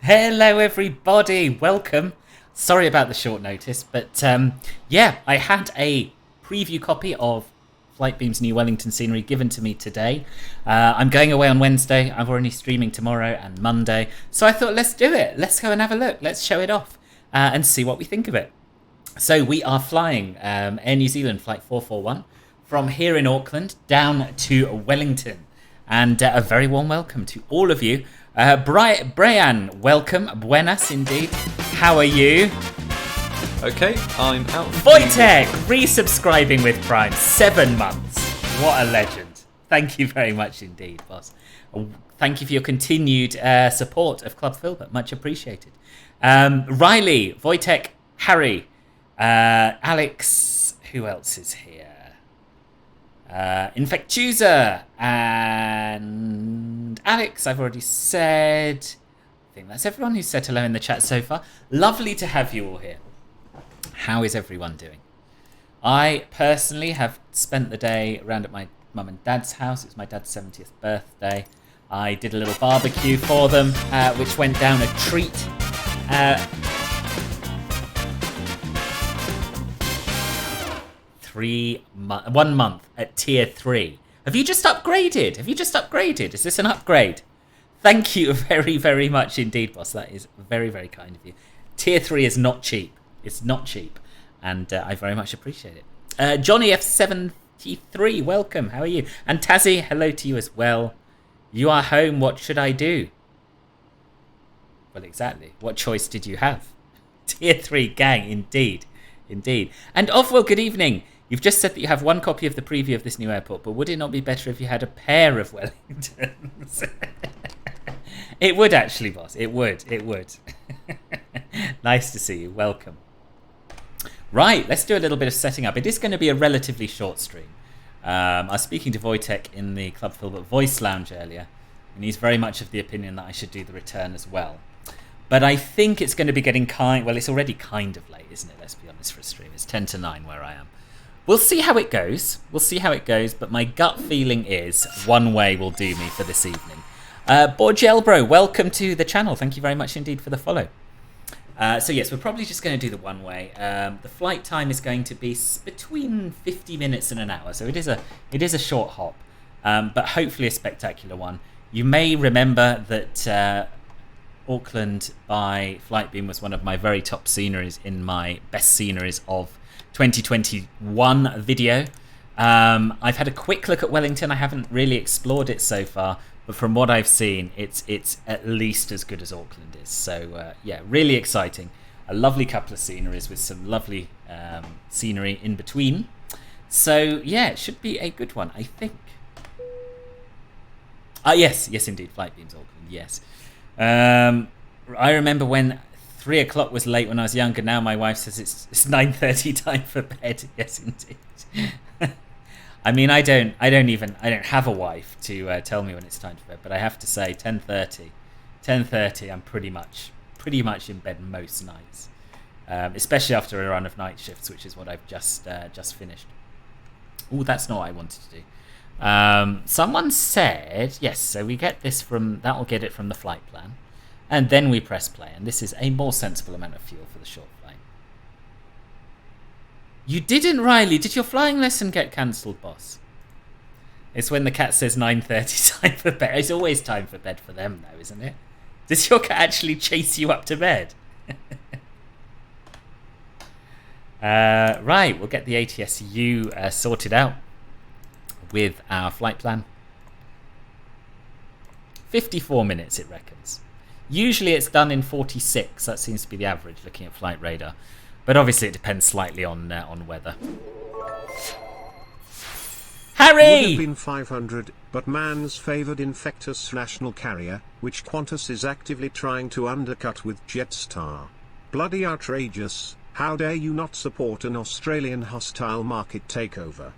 Hello, everybody. Welcome. Sorry about the short notice, but yeah, I had a preview copy of Flightbeam's new Wellington scenery given to me today. I'm going away on Wednesday. I'm already streaming tomorrow and Monday. So I thought, let's do it. Let's go and have a look. Let's show it off and see what we think of it. So we are flying Air New Zealand Flight 441 from here in Auckland down to Wellington. And a very warm welcome to all of you. Brian, welcome. Buenas indeed. How are you? Okay, I'm out. Wojtek, resubscribing with Prime. 7 months. What a legend. Thank you very much indeed, boss. Thank you for your continued support of Club Filbert. Much appreciated. Riley, Wojtek, Harry, Alex, who else is here? Infectuser and Alex, I've already said. I think that's everyone who's said hello in the chat so far. Lovely to have you all here. How is everyone doing? I personally have spent the day around at my mum and dad's house. It's my dad's 70th birthday. I did a little barbecue for them, which went down a treat. 1 month at tier 3. Have you just upgraded? Is this an upgrade? Thank you very, very much indeed, boss. That is very, very kind of you. Tier 3 is not cheap. It's not cheap. And I very much appreciate it. Johnny F73, welcome. How are you? And Tazzy, hello to you as well. You are home. What should I do? Well, exactly. What choice did you have? Tier 3 gang, indeed. Indeed. And Offwell, good evening. You've just said that you have one copy of the preview of this new airport, but would it not be better if you had a pair of Wellingtons? It would actually, boss. It would. Nice to see you. Welcome. Right, let's do a little bit of setting up. It is going to be a relatively short stream. I was speaking to Wojtek in the Club Filbert Voice Lounge earlier, and he's very much of the opinion that I should do the return as well. But I think it's going to be getting it's already kind of late, isn't it? Let's be honest, for a stream. It's 10 to 9 where I am. We'll see how it goes. But my gut feeling is one way will do me for this evening. Borgelbro, welcome to the channel. Thank you very much indeed for the follow. So yes, we're probably just going to do the one way. The flight time is going to be between 50 minutes and an hour. So it is a short hop, but hopefully a spectacular one. You may remember that Auckland by Flightbeam was one of my very top sceneries in my best sceneries of 2021 video. I've had a quick look at Wellington. I haven't really explored it so far, but from what I've seen, it's at least as good as Auckland is. So yeah, really exciting. A lovely couple of sceneries with some lovely scenery in between. So yeah, it should be a good one, I think. Yes indeed, Flightbeam's Auckland, yes. I remember when 3 o'clock was late when I was younger. Now my wife says it's 9:30 time for bed. Yes, indeed. I mean, I don't have a wife to tell me when it's time for bed, but I have to say 10:30. I'm pretty much in bed most nights, especially after a run of night shifts, which is what I've just finished. Oh, that's not what I wanted to do. Someone said yes, so we get this that will get it from the flight plan. And then we press play, and this is a more sensible amount of fuel for the short flight. You didn't, Riley. Did your flying lesson get cancelled, boss? It's when the cat says 9:30 time for bed. It's always time for bed for them, though, isn't it? Does your cat actually chase you up to bed? Right, we'll get the ATSU sorted out with our flight plan. 54 minutes, it reckons. Usually it's done in 46. That seems to be the average, looking at Flight Radar. But obviously it depends slightly on weather. Harry! Would have been 500, but man's favoured Infectus national carrier, which Qantas is actively trying to undercut with Jetstar. Bloody outrageous. How dare you not support an Australian hostile market takeover?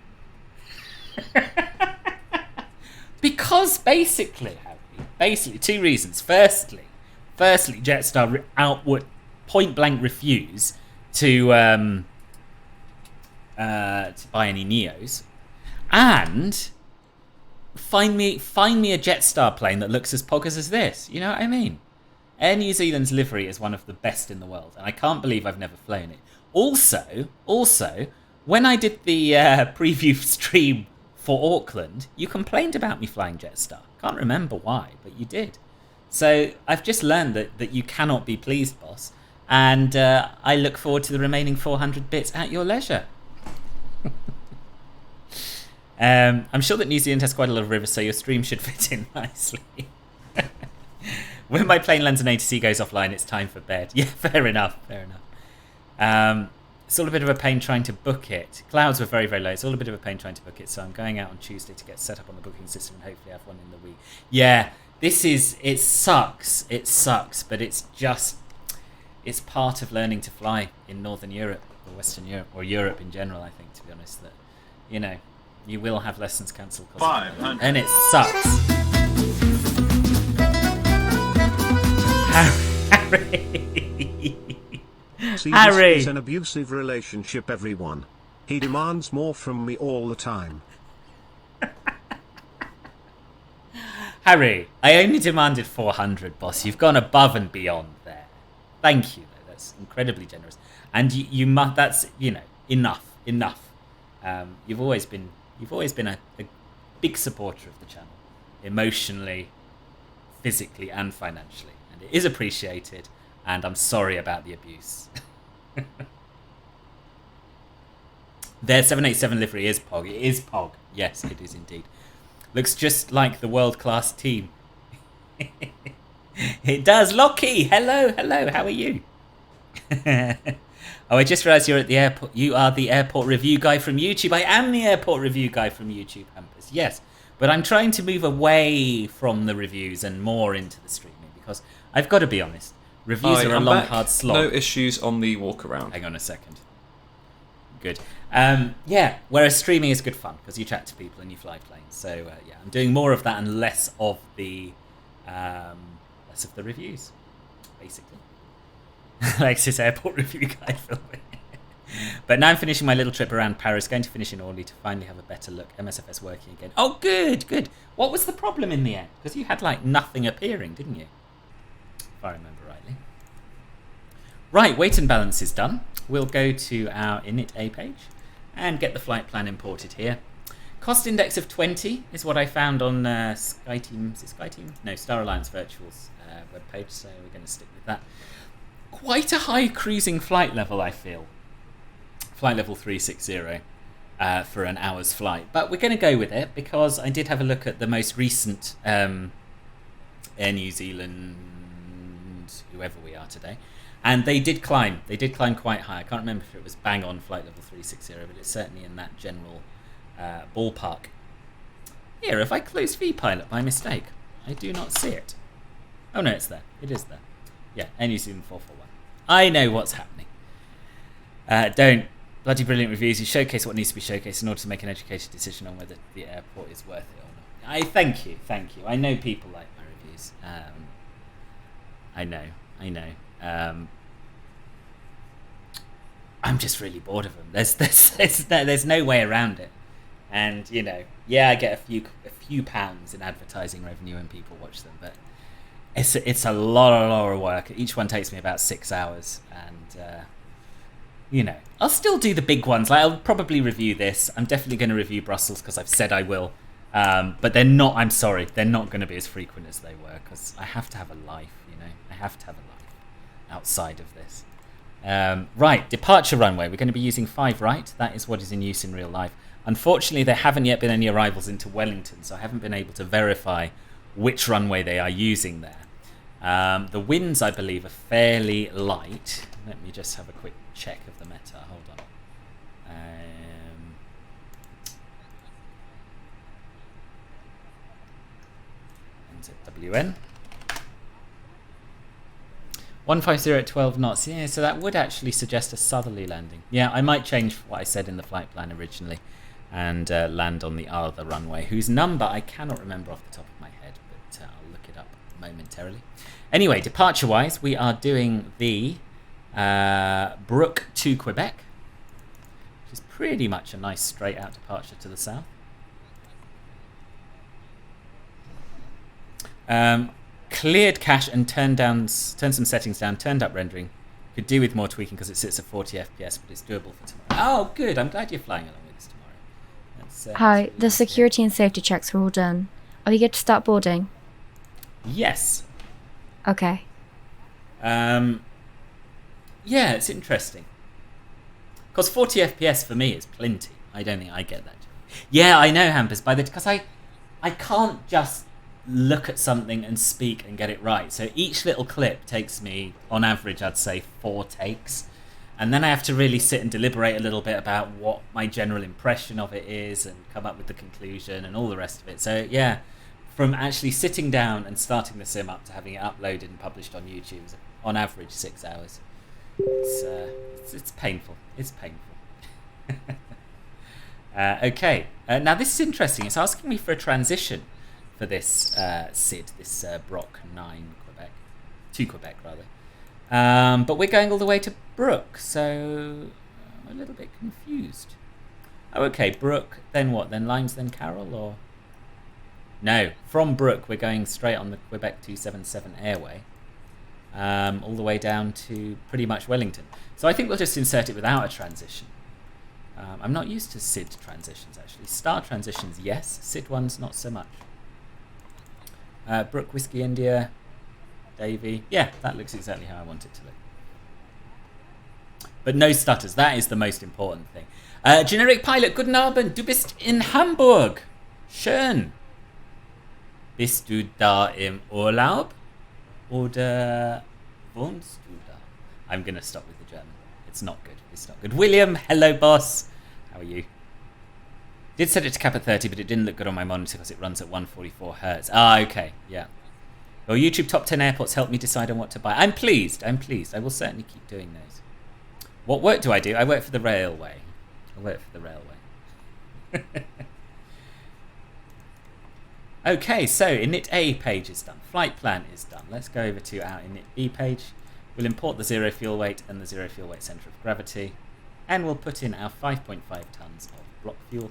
Because basically, Harry, 2 reasons. Firstly, Jetstar would point blank refuse to buy any Neos, and find me a Jetstar plane that looks as poggers as this. You know what I mean? Air New Zealand's livery is one of the best in the world, and I can't believe I've never flown it. Also, when I did the preview stream for Auckland, you complained about me flying Jetstar. Can't remember why, but you did. So I've just learned that you cannot be pleased, boss. And I look forward to the remaining 400 bits at your leisure. I'm sure that New Zealand has quite a lot of rivers, so your stream should fit in nicely. When my plane lands and ATC goes offline, it's time for bed. Yeah, fair enough. It's all a bit of a pain trying to book it. Clouds were very, very low. It's all a bit of a pain trying to book it, so I'm going out on Tuesday to get set up on the booking system and hopefully have one in the week. Yeah, it sucks, but it's part of learning to fly in Northern Europe or Western Europe or Europe in general, I think, to be honest, that, you will have lessons cancelled. 500. And it sucks. See, Harry. this is an abusive relationship, everyone. He demands more from me all the time. Harry, I only demanded 400, boss. You've gone above and beyond there. Thank you, though. That's incredibly generous. And you must. That's enough. You've always been a big supporter of the channel, emotionally, physically, and financially, and it is appreciated. And I'm sorry about the abuse. Their 787 livery is POG. It is POG. Yes, it is indeed. Looks just like the world-class team. It does. Lockie, hello. How are you? Oh, I just realised you're at the airport. You are the airport review guy from YouTube. I am the airport review guy from YouTube, Hampus. Yes, but I'm trying to move away from the reviews and more into the streaming because I've got to be honest. Reviews are a long, hard slog. No issues on the walk around. Hang on a second. Good. Yeah, whereas streaming is good fun because you chat to people and you fly planes. So yeah, I'm doing more of that and less of the reviews, basically. Alexis airport review guy filming. But now I'm finishing my little trip around Paris, going to finish in Orly to finally have a better look. MSFS working again. Oh, good. What was the problem in the end? Because you had nothing appearing, didn't you? If I remember rightly. Right, weight and balance is done. We'll go to our init A page and get the flight plan imported here. Cost index of 20 is what I found on SkyTeam. Is it SkyTeam? No, Star Alliance Virtual's webpage, so we're going to stick with that. Quite a high cruising flight level, I feel. Flight level 360 for an hour's flight. But we're going to go with it because I did have a look at the most recent Air New Zealand, whoever we are today. And they did climb. They did climb quite high. I can't remember if it was bang on flight level 360, but it's certainly in that general ballpark. Here, have I closed vPilot by mistake? I do not see it. Oh no, it's there. It is there. Yeah, NZ441. I know what's happening. Don't. Bloody brilliant reviews. You showcase what needs to be showcased in order to make an educated decision on whether the airport is worth it or not. Thank you. I know people like my reviews. I know. I'm just really bored of them. There's no way around it. And I get a few pounds in advertising revenue when people watch them, but it's a lot of work. Each one takes me about 6 hours, and I'll still do the big ones. I'll probably review this. I'm definitely going to review Brussels because I've said I will. But they're not. I'm sorry, they're not going to be as frequent as they were because I have to have a life. I have to have a life outside of this. Right, departure runway. We're going to be using 5 right. That is what is in use in real life. Unfortunately, there haven't yet been any arrivals into Wellington, so I haven't been able to verify which runway they are using there. The winds, I believe, are fairly light. Let me just have a quick check of the meta. Hold on. NZWN. 150 at 12 knots. Yeah, so that would actually suggest a southerly landing. Yeah, I might change what I said in the flight plan originally and land on the other runway, whose number I cannot remember off the top of my head, but I'll look it up momentarily. Anyway, departure-wise, we are doing the Brook to Quebec, which is pretty much a nice straight-out departure to the south. Cleared cache and turned some settings down, turned up rendering. Could do with more tweaking because it sits at 40 FPS, but it's doable for tomorrow. Oh, good. I'm glad you're flying along with us tomorrow. Hi, That's the really security and safety checks are all done. Are we good to start boarding? Yes. Okay. Yeah, it's interesting. Because 40 FPS for me is plenty. I don't think I get that. Yeah, I know, Hampers. Because I can't just look at something and speak and get it right. So each little clip takes me, on average, I'd say 4 takes. And then I have to really sit and deliberate a little bit about what my general impression of it is and come up with the conclusion and all the rest of it. So yeah, from actually sitting down and starting the sim up to having it uploaded and published on YouTube is on average 6 hours. It's painful. It's painful. Okay. Now this is interesting. It's asking me for a transition for this SID, this Brock 9 Quebec, 2 Quebec rather. But we're going all the way to Brook, so I'm a little bit confused. Oh, okay, Brook, then what? Then Limes, then Carroll, or? No, from Brook we're going straight on the Quebec 277 airway, all the way down to pretty much Wellington. So I think we'll just insert it without a transition. I'm not used to SID transitions, actually. Star transitions, yes. SID ones, not so much. Brook Whiskey India, Davy. Yeah, that looks exactly how I want it to look. But no stutters. That is the most important thing. Generic Pilot, guten Abend. Du bist in Hamburg. Schön. Bist du da im Urlaub? Oder wohnst du da? I'm going to stop with the German. It's not good. It's not good. William, hello, boss. How are you? Did set it to cap at 30, but it didn't look good on my monitor because it runs at 144 Hertz. Ah, okay. Yeah. Your YouTube top 10 airports helped me decide on what to buy. I'm pleased. I'm pleased. I will certainly keep doing those. What work do I do? I work for the railway. I work for the railway. Okay, so init A page is done. Flight plan is done. Let's go over to our init B page. We'll import the zero fuel weight and the zero fuel weight center of gravity. And we'll put in our 5.5 tons of block fuel.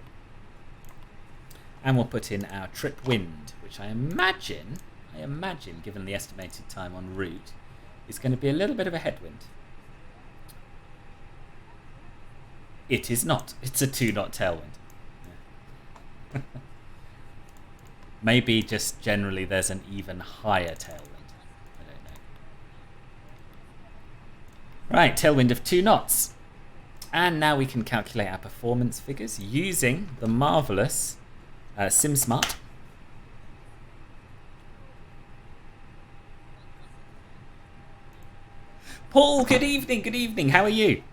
And we'll put in our trip wind, which I imagine, given the estimated time en route, is going to be a little bit of a headwind. It is not. It's a 2-knot tailwind. Yeah. Maybe just generally there's an even higher tailwind. I don't know. Right, tailwind of 2 knots. And now we can calculate our performance figures using the marvellous SimSmart. Paul, good evening, good evening. How are you?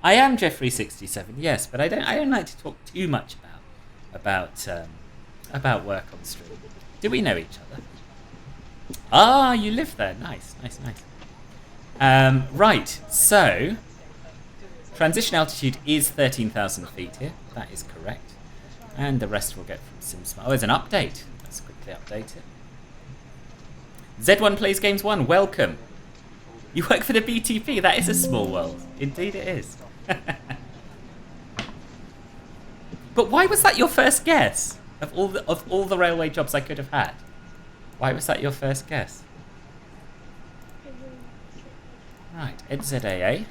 I am Jeffrey67, yes, but I don't like to talk too much about work on stream. Do we know each other? Ah, you live there. Nice, nice, nice. Right, so transition altitude is 13,000 feet here. That is correct. And the rest we'll get from SimSmart. Oh, there's an update. Let's quickly update it. Z1 Plays Games 1, welcome. You work for the BTP. That is a small world. Indeed it is. But why was that your first guess? Of all the railway jobs I could have had? Why was that your first guess? Right, NZAA.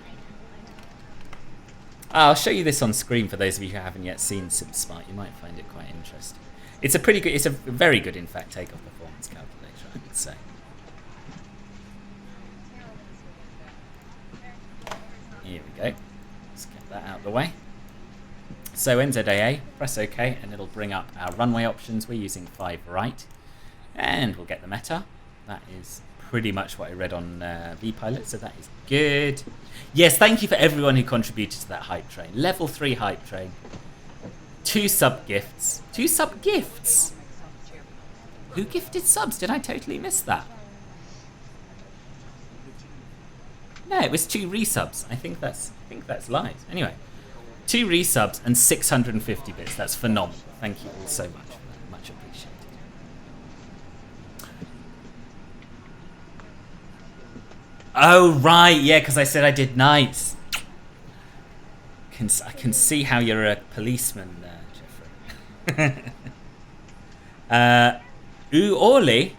I'll show you this on screen for those of you who haven't yet seen SimSmart. You might find it quite interesting. It's a pretty good, it's a very good, in fact, takeoff performance calculator, I would say. Here we go. Let's get that out of the way. So NZAA, press OK, and it'll bring up our runway options. We're using 5 right. And we'll get the meta. That is pretty much what I read on vPilot, so that is good. Yes, thank you for everyone who contributed to that hype train. Level 3 hype train. 2 sub gifts. 2 sub gifts? Who gifted subs? Did I totally miss that? No, it was 2 resubs. I think that's lies. Anyway, 2 resubs and 650 bits. That's phenomenal. Thank you all so much for that. Much appreciated. Oh, right. Yeah, because I said I did nights. I can see how you're a policeman, Jeffrey. Orly?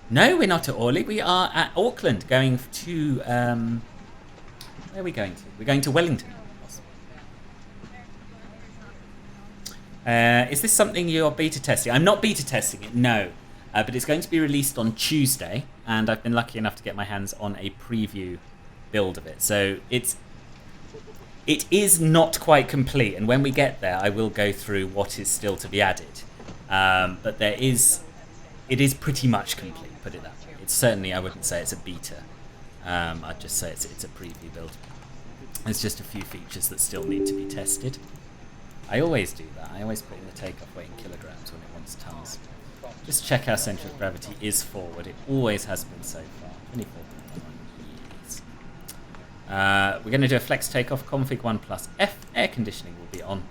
No, we're not at Orly. We are at Auckland, going to... where are we going to? We're going to Wellington. Is this something you're beta testing? I'm not beta testing it, no. But it's going to be released on Tuesday, and I've been lucky enough to get my hands on a preview build of it. So it is not quite complete, and when we get there, I will go through what is still to be added. But it is pretty much complete, put it that way. It's certainly, I wouldn't say it's a beta. I'd just say it's a preview build. There's just a few features that still need to be tested. I always do that. I always put in the takeoff weight in kilograms when it wants tons. Just check our centre of gravity is forward. It always has been so far. 24.1 years. We're going to do a flex takeoff. Config 1 plus F. Air conditioning will be on.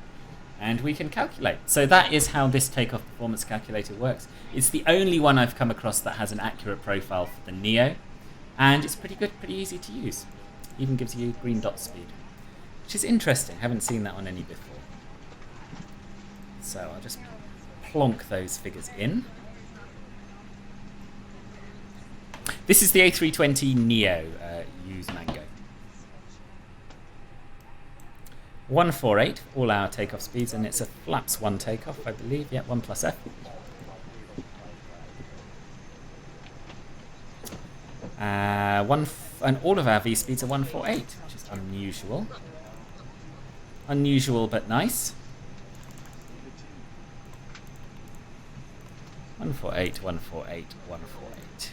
And we can calculate. So that is how this takeoff performance calculator works. It's the only one I've come across that has an accurate profile for the Neo. And it's pretty good, pretty easy to use. Even gives you green dot speed. Which is interesting. Haven't seen that on any before. So I'll just plonk those figures in. This is the A320 Neo use Mango. 148, all our takeoff speeds, and it's a flaps 1 takeoff, I believe. Yeah, 1 plus F. And all of our V speeds are 148, which is unusual. Unusual but nice. 148, 148, 148.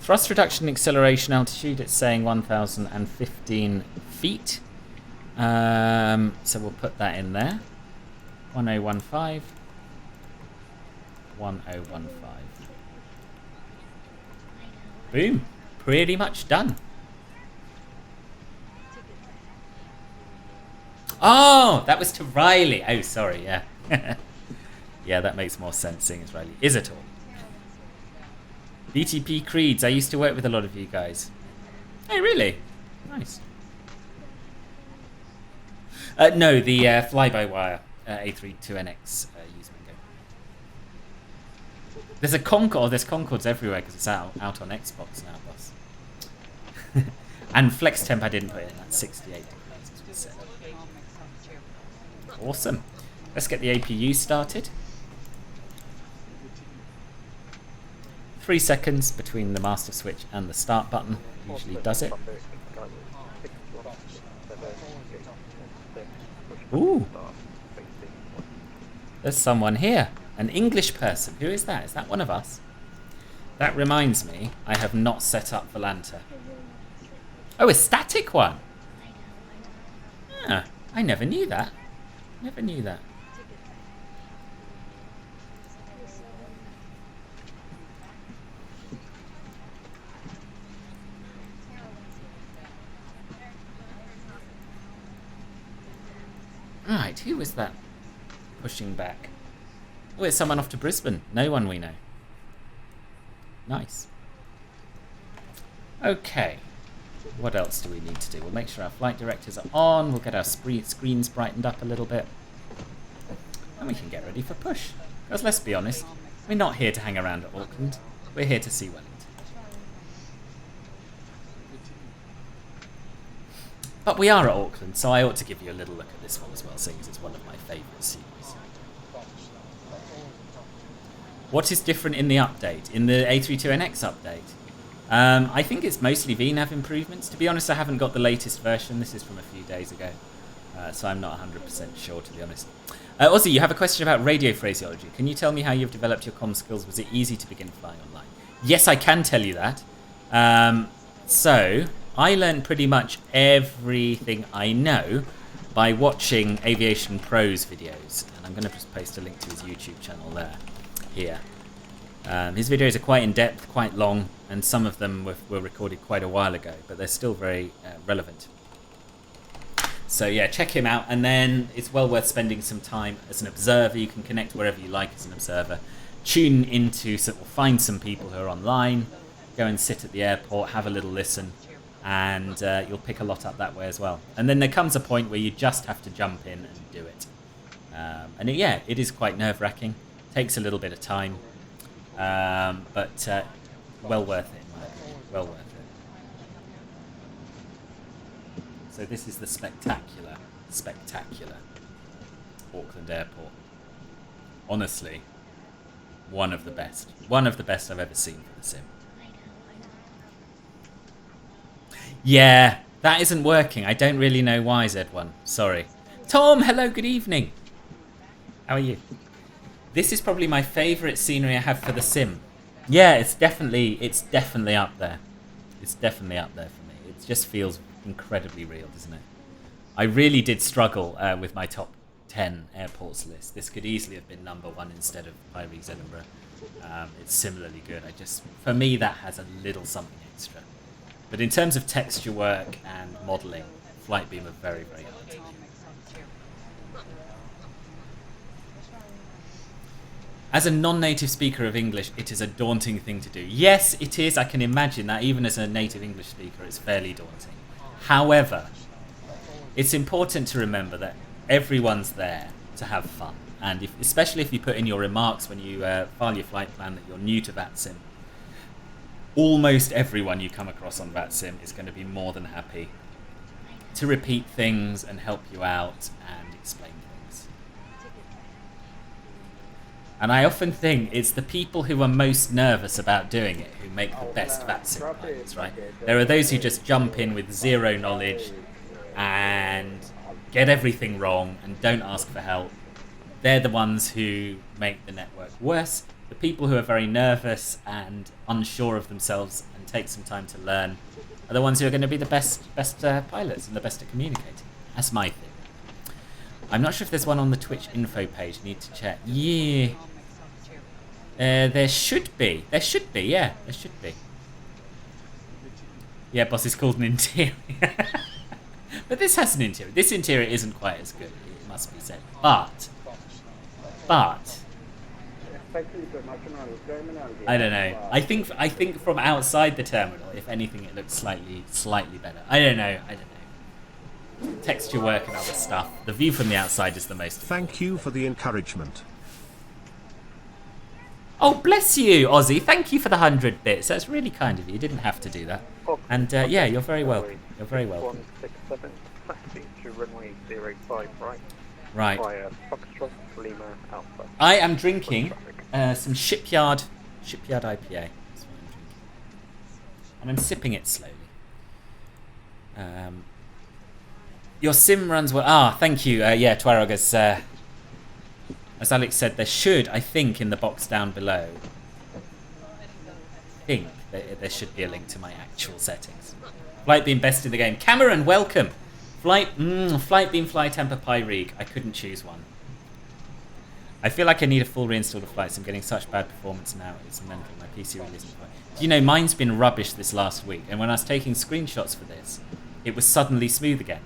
Thrust reduction acceleration altitude, it's saying 1,015 feet. So we'll put that in there. 1015. 1015. Boom. Pretty much done. Oh, that was to Riley. Oh, sorry, yeah. Yeah, that makes more sense, seeing as Riley is at all. BTP Creeds, I used to work with a lot of you guys. Hey, really? Nice. No, the fly-by-wire A32NX use Mango. There's a Concorde, there's Concords everywhere because it's out on Xbox now, boss. And flex temp I didn't put in, that's 68 degrees as we said. Awesome. Let's get the APU started. 3 seconds between the master switch and the start button usually does it. Ooh. There's someone here. An English person. Who is that? Is that one of us? That reminds me, I have not set up Volanta. Oh, a static one. Ah, I never knew that. Never knew that. Right, who was that pushing back? Oh, it's someone off to Brisbane. No one we know. Nice. Okay. What else do we need to do? We'll make sure our flight directors are on. We'll get our screens brightened up a little bit. And we can get ready for push. Because let's be honest, we're not here to hang around at Auckland. We're here to see Wellington. But we are at Auckland, so I ought to give you a little look at this one as well, seeing as it's one of my favourite series. What is different in the update? In the A32NX update? I think it's mostly VNAV improvements. To be honest, I haven't got the latest version. This is from a few days ago. So I'm not 100% sure, to be honest. Ozzy, you have a question about radio phraseology. Can you tell me how you've developed your comm skills? Was it easy to begin flying online? Yes, I can tell you that. So I learned pretty much everything I know by watching Aviation Pro's videos. And I'm going to just paste a link to his YouTube channel there. Here. His videos are quite in-depth, quite long, and some of them were recorded quite a while ago, but they're still very relevant. So yeah, check him out, and then it's well worth spending some time as an observer. You can connect wherever you like as an observer. Tune into, or find some people who are online, go and sit at the airport, have a little listen, and you'll pick a lot up that way as well. And then there comes a point where you just have to jump in and do it. It is quite nerve-wracking. Takes a little bit of time, but well worth it, in my opinion. Well worth it. So this is the spectacular Auckland Airport. Honestly, one of the best I've ever seen for the sim. Yeah, that isn't working. I don't really know why, Z1. Sorry. Tom, hello, good evening. How are you? This is probably my favourite scenery I have for the sim. Yeah, it's definitely up there. It's definitely up there for me. It just feels incredibly real, doesn't it? I really did struggle with my top 10 airports list. This could easily have been number 1 instead of Pyrex Edinburgh. It's similarly good. For me, that has a little something extra. But in terms of texture work and modelling, Flightbeam are very, very hard to do. As a non-native speaker of English, it is a daunting thing to do. Yes, it is. I can imagine that even as a native English speaker, it's fairly daunting. However, it's important to remember that everyone's there to have fun. And especially if you put in your remarks when you file your flight plan that you're new to VATSIM, almost everyone you come across on VATSIM is going to be more than happy to repeat things and help you out and explain things. And I often think it's the people who are most nervous about doing it who make the best VATSIM pilots, right? There are those who just jump in with zero knowledge and get everything wrong and don't ask for help. They're the ones who make the network worse. The people who are very nervous and unsure of themselves and take some time to learn are the ones who are going to be the best pilots and the best at communicating. That's my thing. I'm not sure if there's one on the Twitch info page. Need to check. Yeah. There should be. There should be, yeah. There should be. Yeah, boss, it's called an interior. But this has an interior. This interior isn't quite as good, it must be said. But I don't know. I think from outside the terminal, if anything, it looks slightly better. I don't know. Texture work and other stuff. The view from the outside is the most important. Thank you for the encouragement. Oh, bless you, Ozzy. Thank you for the 100 bits. That's really kind of you. You didn't have to do that. And yeah, you're very welcome. You're very welcome. 167, taxi to runway 05 right. Right. Via Foxtrot, Lima, Alpha. I am drinking some shipyard IPA. That's what I'm drinking. And I'm sipping it slowly. Your sim runs well. Ah, thank you. Yeah, Twarog, as Alex said, there should, I think, in the box down below, there should be a link to my actual settings. Flightbeam best in the game. Cameron, welcome. Flightbeam, Flytemper, Pyreeg. I couldn't choose one. I feel like I need a full reinstall of flights. I'm getting such bad performance now. It's mental. My PC really isn't quite. Do you know, mine's been rubbish this last week. And when I was taking screenshots for this, it was suddenly smooth again.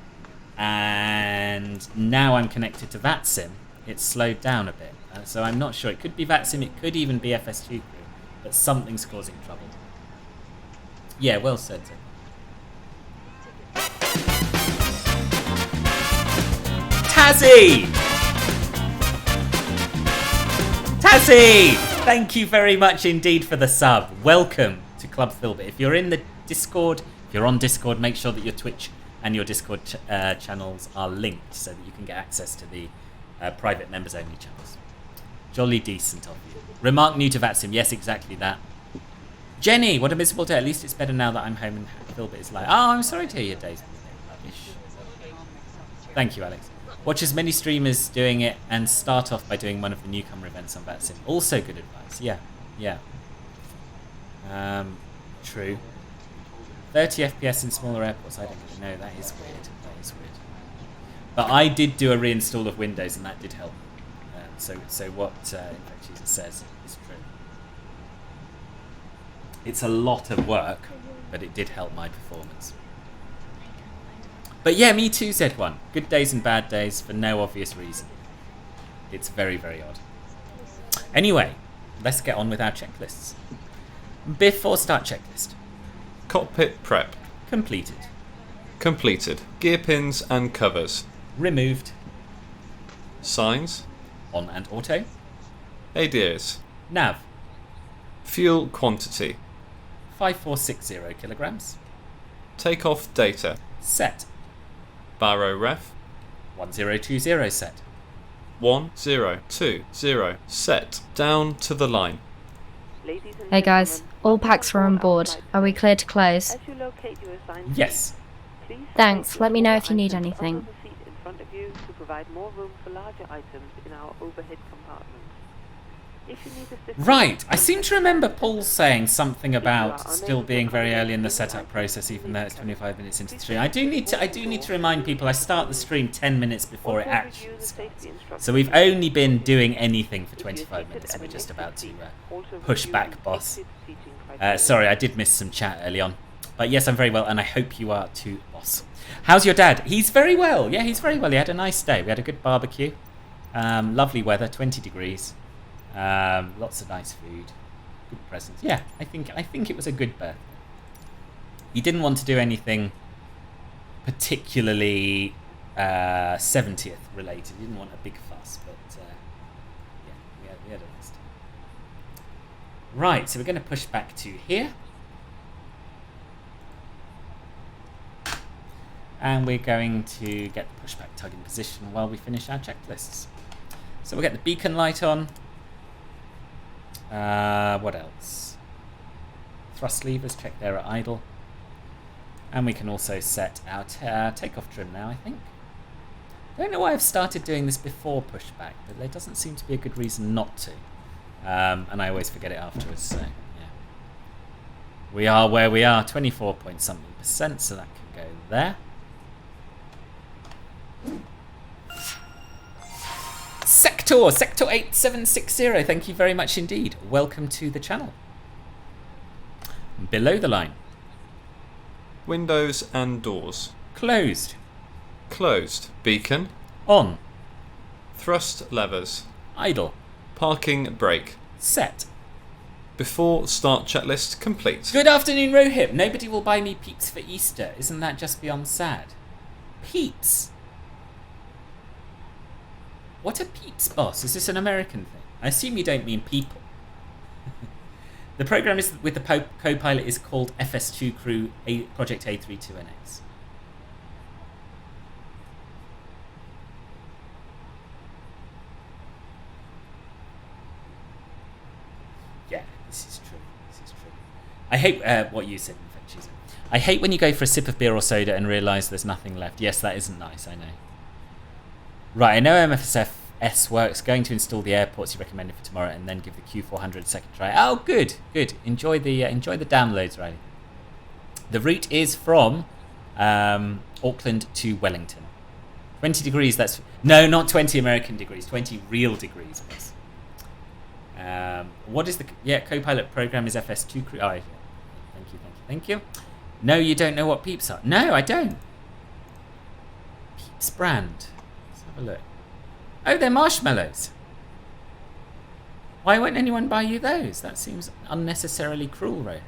And now I'm connected to VATSIM. It's slowed down a bit. So I'm not sure. It could be VATSIM. It could even be FS2 crew. But something's causing trouble. Yeah, well said. Tazzy! Thank you very much indeed for the sub. Welcome to Club Filbert. If you're in the Discord, if you're on Discord, make sure that your Twitch and your Discord channels are linked so that you can get access to the private members only channels. Jolly decent of you. Remark new to VATSIM. Yes, exactly that. Jenny, what a miserable day. At least it's better now that I'm home and Filbert is like, oh, I'm sorry to hear your day's rubbish. Thank you, Alex. Watch as many streamers doing it and start off by doing one of the newcomer events on VATSIM. Also good advice. Yeah. True. 30 FPS in smaller airports. I don't really know. That is weird. But I did do a reinstall of Windows and that did help. So what Infectuser says is true. It's a lot of work, but it did help my performance. But yeah, me too, Z1. Good days and bad days for no obvious reason. It's very, very odd. Anyway, let's get on with our checklists. Before start checklist. Cockpit prep. Completed. Completed. Gear pins and covers. Removed. Signs. On and auto. ADS. Nav. Fuel quantity. 5460 kilograms. Takeoff data. Set. Baro ref. 1020 set. 1020 set. Down to the line. Hey guys, all packs are on board. Are we clear to close? Yes. Thanks, let me know if you need anything. Right, I seem to remember Paul saying something about still being very early in the setup process, even though it's 25 minutes into the stream. I do need to remind people I start the stream 10 minutes before it actually starts. So we've only been doing anything for 25 minutes, and we're just about to push back, boss. Sorry, I did miss some chat early on. But yes, I'm very well, and I hope you are too, boss. How's your dad? He's very well. Yeah, he's very well. He had a nice day. We had a good barbecue. Lovely weather, 20 degrees. Lots of nice food, good presents. Yeah, I think it was a good birthday. He didn't want to do anything particularly 70th related. He didn't want a big fuss, but yeah, we had a nice time. Right, so we're going to push back to here. And we're going to get the pushback tug in position while we finish our checklists. So we'll get the beacon light on. What else? Thrust levers, check they're at idle. And we can also set our takeoff trim now, I think. I don't know why I've started doing this before pushback, but there doesn't seem to be a good reason not to. And I always forget it afterwards, so yeah. We are where we are, 24-point-something%, so that can go there. Sector 8760, thank you very much indeed. Welcome to the channel. Below the line. Windows and doors. Closed. Closed. Beacon. On. Thrust levers. Idle. Parking brake. Set. Before start checklist complete. Good afternoon, Rohit. Nobody will buy me Peeps for Easter. Isn't that just beyond sad? Peeps? What are Peeps, boss? Is this an American thing? I assume you don't mean people. The program is with the co-pilot is called FS2 Crew Project A32NX. Yeah, this is true. This is true. I hate what you said, Infectious. I hate when you go for a sip of beer or soda and realise there's nothing left. Yes, that isn't nice, I know. Right, I know MSFS works. Going to install the airports you recommended for tomorrow, and then give the Q400 a second try. Oh, good, good. Enjoy the downloads, Riley. The route is from Auckland to Wellington. 20 degrees. That's no, not 20 American degrees. 20 real degrees. What is the co-pilot program? Is FS2 Crew? Oh, yeah. Thank you. No, you don't know what Peeps are. No, I don't. Peeps brand. Have a look. Oh, they're marshmallows. Why won't anyone buy you those? That seems unnecessarily cruel, Rohit.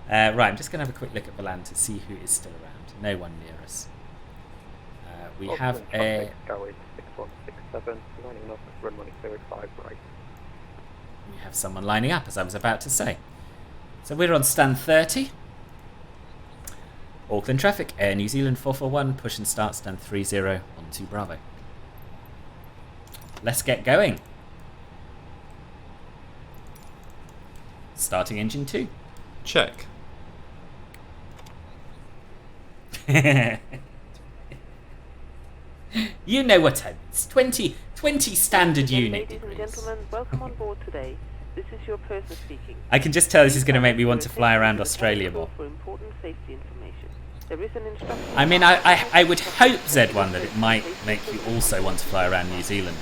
Right, I'm just going to have a quick look at the land to see who is still around. No one near us. We have a... Airways 6167, lining up at runway 05 right. We have someone lining up, as I was about to say. So we're on stand 30. Auckland traffic, Air New Zealand 441, push and start, stand 30 on to Bravo. Let's get going. Starting engine 2. Check. You know what I mean. It's 20 standard unit Ladies degrees. and gentlemen, welcome on board today. This is your person speaking. I can just tell this is going to make me want to fly around Australia more. For important safety information. There is an instruction. I mean, I would hope, Z1, that it might make you also want to fly around New Zealand.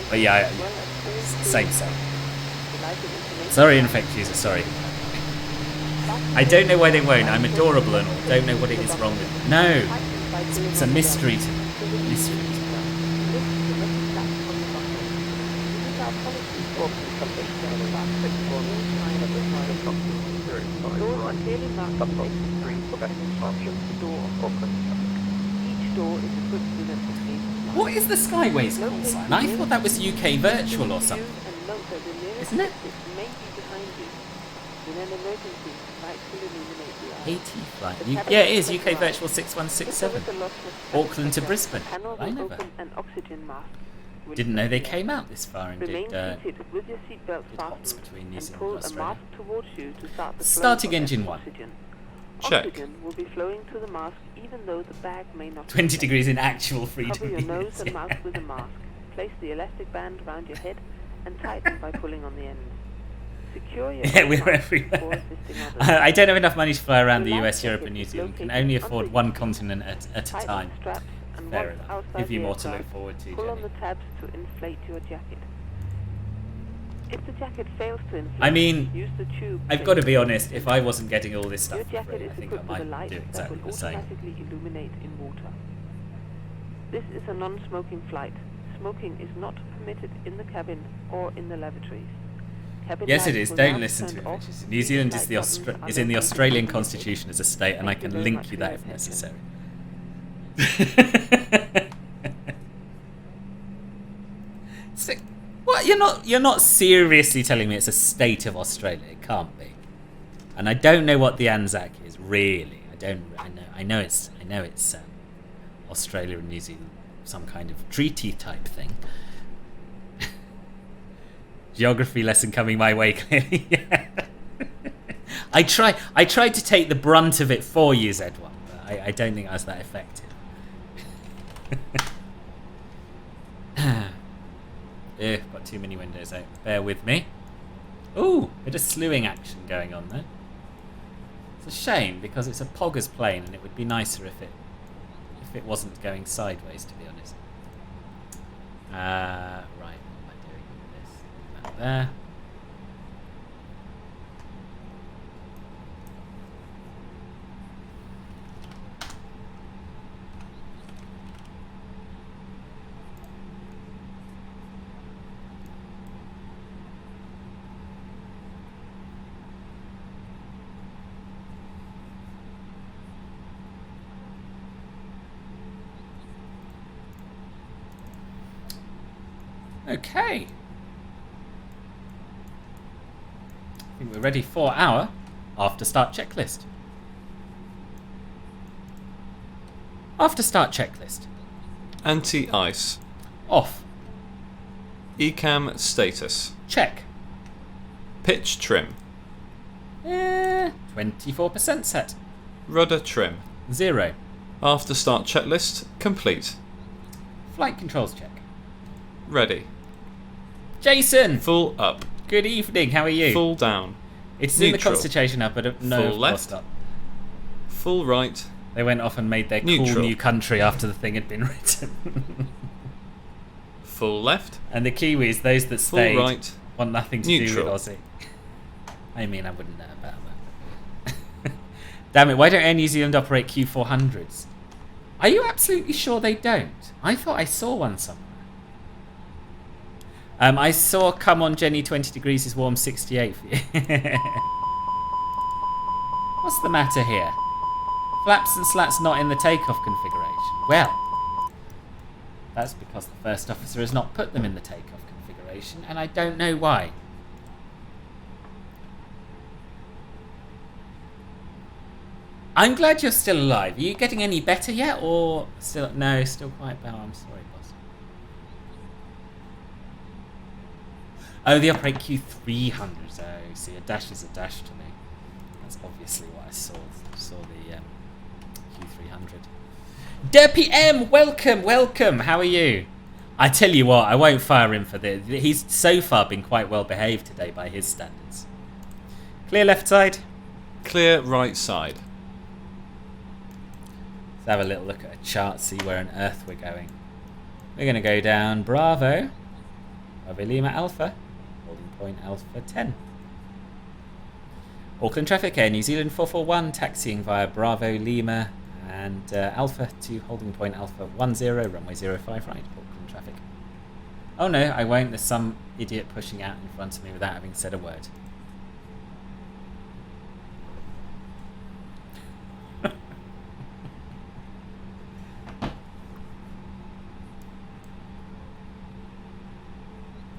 But yeah, same. Sorry, Infect User, sorry. I don't know why they won't. I'm adorable and all. Don't know what it is wrong with me. No, it's a mystery to me. Auckland traffic, Doors are clearly marked with exit signs and instructions to door of Auckland traffic. Each door is equipped with a safety. What is the Skyways call sign? I thought that was UK Virtual or something. And note that the nearest Isn't it? exit may be behind you. In an emergency, lights will illuminate the eye. 80 flight. Yeah, it is UK Virtual 6167. Auckland to Brisbane. Panel I will never. open an oxygen mask. will Didn't know they disappear. came out this far and Remain did seated with your seatbelt hops fastened between New and Zealand pull and a Australia. mask towards you to start the flow Starting of engine 1. oxygen. Check. Oxygen will be flowing to the mask even though the bag may not. 20 be degrees in actual Cover freedom. your nose units. and mouth with a mask. Place the elastic band around your head and tighten by pulling on the end. Secure your Yeah, own we're mask before everywhere. assisting others. I don't have enough money to fly around the Your US, life Europe jacket and New is Zealand. Can located only under afford your one seat. continent at a Tighten time. the straps and Fair once enough. outside Give you the more to look aircraft, forward to, pull on Jenny. the tabs to inflate your jacket. If the jacket fails to inflate, I mean, use the tube. I've got to be honest, if I wasn't getting all this stuff Your for jacket free, is I think I equipped with a might light do that exactly will the same. automatically illuminate in water. This is a non-smoking flight. Smoking is not permitted in the cabin or in the lavatories. Cabin Yes, it lights is. will Don't now listen turn to it. off. Richard. New These Zealand is light the buttons are is in the located Australian in the Constitution as a state, and I Thank you can very link much you for that your if attention. necessary. So, what? You're not seriously telling me it's a state of Australia? It can't be. And I don't know what the Anzac is really. I know it's Australia and New Zealand, some kind of treaty type thing. Geography lesson coming my way, clearly. Yeah. I tried to take the brunt of it for you, Z1, but I don't think I was that effective. Got too many windows out. Bear with me. Ooh, bit of slewing action going on there. It's a shame because it's a pogger's plane, and it would be nicer if it wasn't going sideways, to be honest. Right, what am I doing with this? That there. Okay. I think we're ready for our after start checklist. After start checklist. Anti-ice. Off. ECAM status. Check. Pitch trim. 24% set. Rudder trim. 0. After start checklist complete. Flight controls check. Ready. Jason! Full up. Good evening, how are you? Full down. It's in the Neutral. Constitution up, but no, Full of course left. not. Full right. They went off and made their cool Neutral. new country after the thing had been written. Full left. And the Kiwis, those that Full stayed, right. want nothing to Neutral. do with Aussie. I mean, I wouldn't know about that. Damn it, why don't Air New Zealand operate Q400s? Are you absolutely sure they don't? I thought I saw one somewhere. I saw Come On Jenny 20 degrees is warm 68 for you. What's the matter here? Flaps and slats not in the takeoff configuration. Well, that's because the first officer has not put them in the takeoff configuration, and I don't know why. I'm glad you're still alive. Are you getting any better yet, or still? No, still quite bad. I'm sorry, boss. Oh, they operate Q300s. Oh, see, a dash is a dash to me. That's obviously what I saw. Saw the Q300. Derpy M, welcome. How are you? I tell you what, I won't fire him for this. He's so far been quite well behaved today by his standards. Clear left side. Clear right side. Let's have a little look at a chart, see where on earth we're going. We're going to go down Bravo. Bravo Lima Alpha. Holding point Alpha 10. Auckland traffic, Air New Zealand 441, taxiing via Bravo Lima and Alpha to holding point Alpha 10, runway 05 right, Auckland traffic. Oh no, I won't. There's some idiot pushing out in front of me without having said a word.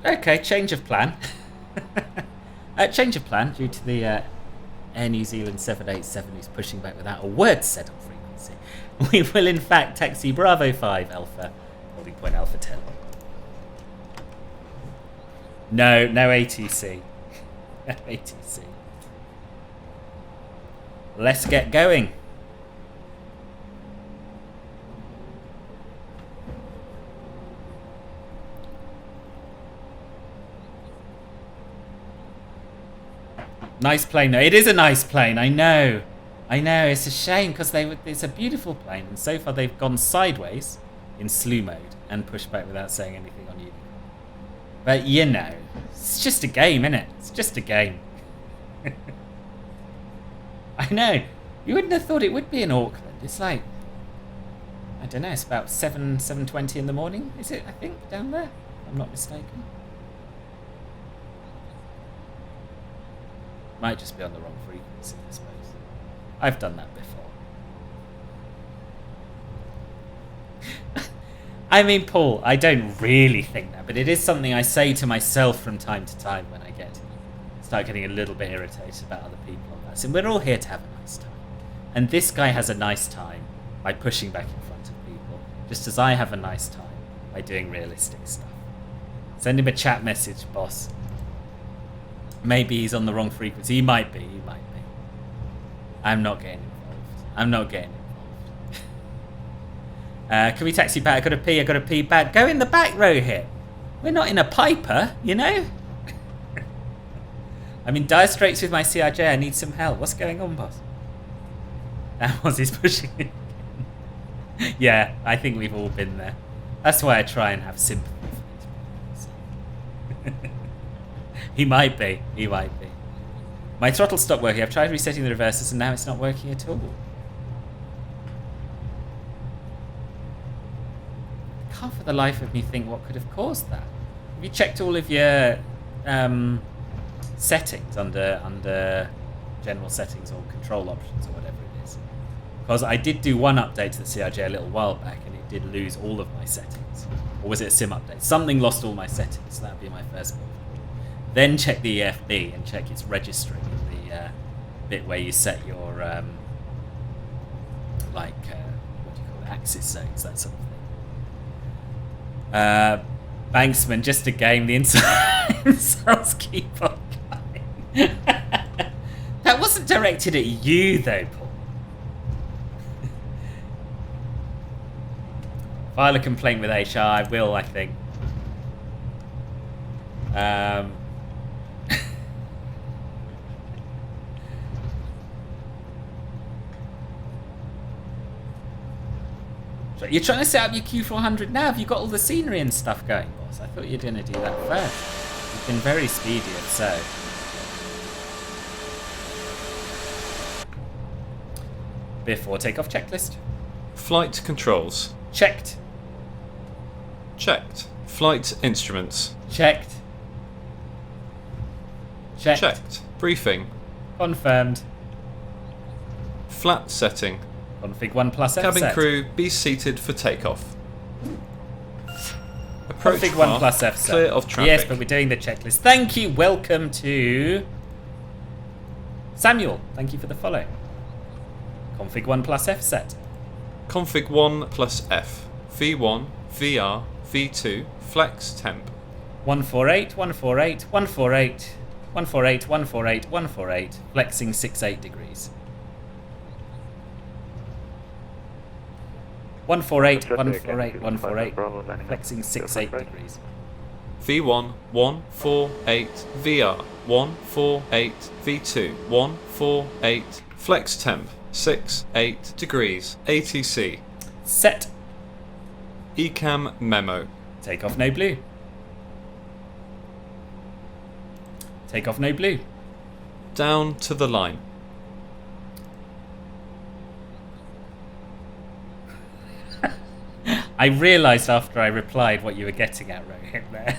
Okay, change of plan. Change of plan due to the Air New Zealand 787 who's pushing back without a word said on frequency. We will in fact taxi Bravo 5 Alpha, holding point Alpha 10. No ATC. No ATC. Let's get going. Nice plane. No, it is a nice plane. I know. It's a shame because it's a beautiful plane, and so far they've gone sideways in slew mode and pushed back without saying anything on you. But you know, it's just a game, innit? It's just a game. I know. You wouldn't have thought it would be in Auckland. It's like, I don't know. It's about 7:20 in the morning. Is it? I think down there. If I'm not mistaken. Might just be on the wrong frequency, I suppose. I've done that before. I mean, Paul, I don't really think that, but it is something I say to myself from time to time when I start getting a little bit irritated about other people on that. So we're all here to have a nice time. And this guy has a nice time by pushing back in front of people, just as I have a nice time by doing realistic stuff. Send him a chat message, boss. Maybe he's on the wrong frequency. He might be. I'm not getting involved. Can we taxi back? I gotta pee back. Go in the back row here. We're not in a Piper, you know? I'm in dire straits with my CRJ. I need some help. What's going on, boss? That was his pushing me. Yeah, I think we've all been there. That's why I try and have sympathy for these people. He might be. My throttle stopped working. I've tried resetting the reversers and now it's not working at all. I can't for the life of me think what could have caused that. Have you checked all of your settings under general settings or control options or whatever it is? Because I did do one update to the CRJ a little while back and it did lose all of my settings. Or was it a sim update? Something lost all my settings, so that would be my first move. Then check the EFB and check its registering in the bit where you set your what do you call it, axis zones, that sort of thing. Banksman, just a game. The insults keep on coming. That wasn't directed at you though, Paul. File a complaint with HR. I will, I think. You're trying to set up your Q400 now. Have you got all the scenery and stuff going, boss? I thought you were going to do that first. You've been very speedy and so. Before takeoff checklist. Flight controls. Checked. Checked. Flight instruments. Checked. Checked. Briefing. Confirmed. Flat setting. Config 1 plus F Cabin set. crew, be seated for takeoff. Approach Config 1 path, plus F set. clear of traffic. Yes, but we're doing the checklist. Thank you. Welcome to Samuel. Thank you for the follow. Config 1 plus F set. Config 1 plus F. V1, VR, V2, flex temp. 148, 148, 148, 148, 148, 148, flexing 68 degrees. 148, 148, 148, flexing 68 degrees. V1, 148, VR, 148, V2, 148, flex temp, 68 degrees, ATC. Set. Ecam memo. Take off no blue. Take off no blue. Down to the line. I realised after I replied what you were getting at, Rohit, there.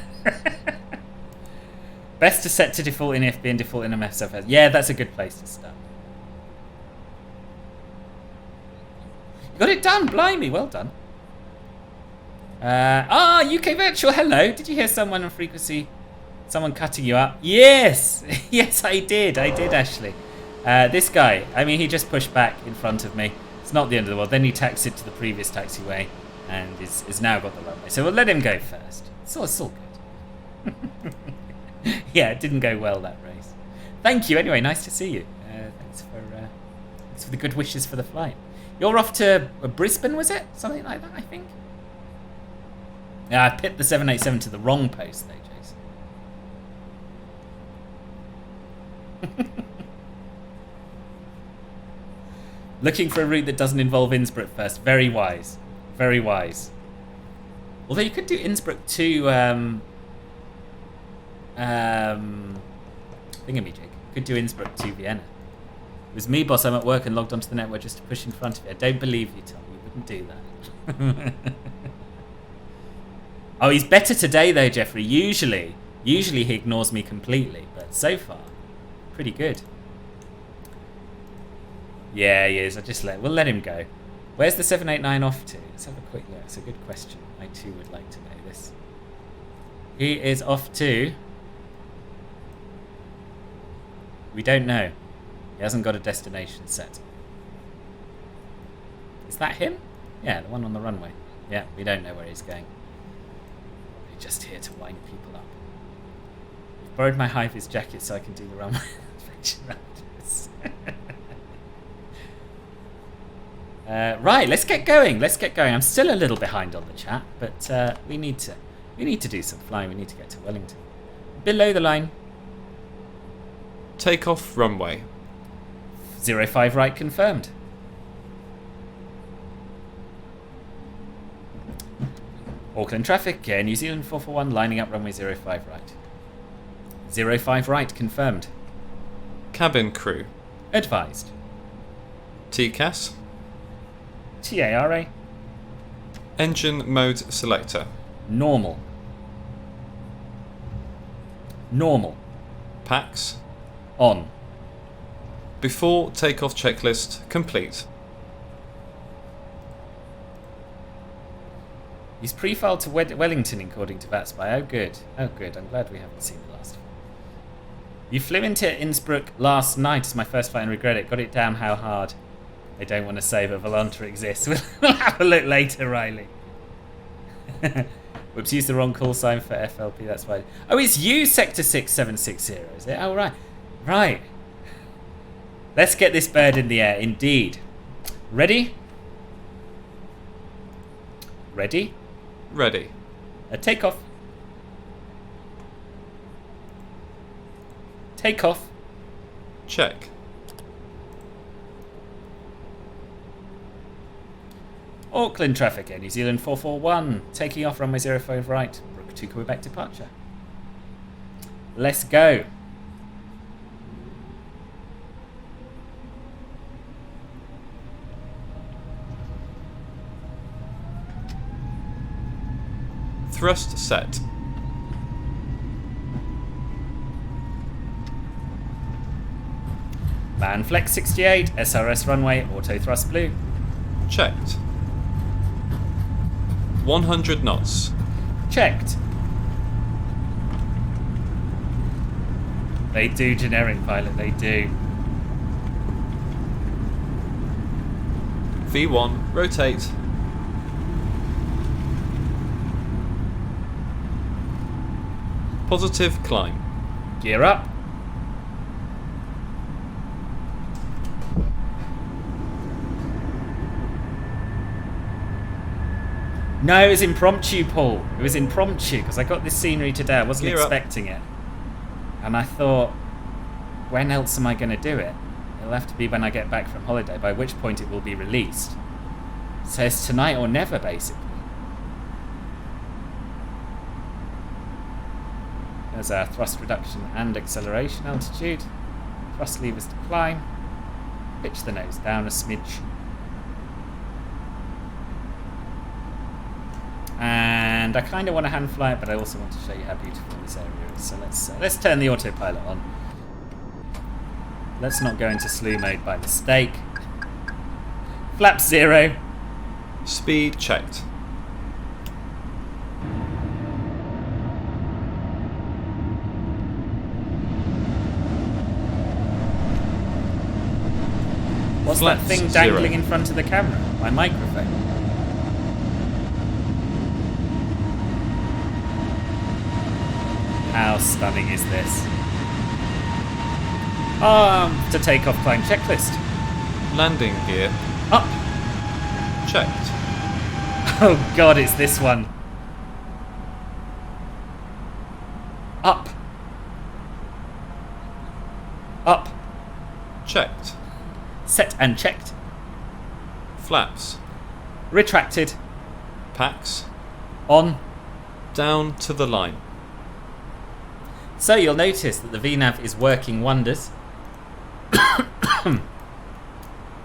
Best to set to default in FB and default in MSFS. Yeah, that's a good place to start. You got it done, blimey, well done. UK Virtual, hello. Did you hear someone on frequency? Someone cutting you up? Yes! Yes, I did, Ashley. This guy, I mean, he just pushed back in front of me. It's not the end of the world. Then he taxied to the previous taxiway and is now got the runway. So we'll let him go first. It's all good. Yeah, it didn't go well, that race. Thank you, anyway, nice to see you. Thanks for the good wishes for the flight. You're off to Brisbane, was it? Something like that, I think. Yeah, I pipped the 787 to the wrong post, though, Jason. Looking for a route that doesn't involve Innsbruck first. Very wise. Very wise. Although you could do Innsbruck to... thingamajig. Could do Innsbruck to Vienna. It was me, boss. I'm at work and logged onto the network just to push in front of you. I don't believe you, Tom. You wouldn't do that. Oh, he's better today, though, Jeffrey. Usually he ignores me completely. But so far, pretty good. Yeah, he is. We'll let him go. Where's the 789 off to? Let's have a quick look. It's a good question. I too would like to know this. He is off to... We don't know. He hasn't got a destination set. Is that him? Yeah, the one on the runway. Yeah, we don't know where he's going. We're just here to wind people up. I've borrowed my high-vis jacket so I can do the runway reflection afterwards. Right, let's get going. I'm still a little behind on the chat, but we need to do some flying. We need to get to Wellington. Below the line. Takeoff runway. 05 right confirmed. Auckland traffic, New Zealand 441 lining up runway 05 right. 05 right confirmed. Cabin crew. Advised. TCAS. TARA. Engine mode selector. Normal. PAX. On. Before takeoff checklist complete. He's pre-filed to Wellington according to VATSpy. Oh good. I'm glad we haven't seen the last one. You flew into Innsbruck last night. It's my first flight and regret it. Got it down how hard. I don't want to say, but Volanta exists. We'll have a look later, Riley. Whoops, used the wrong call sign for FLP, that's why. Oh, it's you, Sector 6760, is it? Oh, right. Right. Let's get this bird in the air, indeed. Ready? Ready? Ready. Takeoff. Takeoff. Check. Auckland traffic, New Zealand 441, taking off runway 05 right, Brook to Quebec departure. Let's go. Thrust set. Man Flex 68, SRS runway, auto thrust blue. Checked. 100 knots. Checked. They do, generic pilot, they do. V1, rotate. Positive climb. Gear up. No, it was impromptu, Paul. It was impromptu because I got this scenery today. I wasn't expecting it. And I thought, when else am I going to do it? It'll have to be when I get back from holiday, by which point it will be released. So it's tonight or never, basically. There's our thrust reduction and acceleration altitude. Thrust levers to climb. Pitch the nose down a smidge. And I kind of want to hand fly it, but I also want to show you how beautiful this area is. So let's turn the autopilot on. Let's not go into slew mode by mistake. Flap 0. Speed checked. What's Flaps that thing 0. dangling in front of the camera? My microphone. How stunning is this? To take off climb checklist. Landing gear Up. checked. Oh god, it's this one. Up. Up. Checked. Set and checked. Flaps. Retracted. Packs. On. Down to the line. So you'll notice that the VNav is working wonders.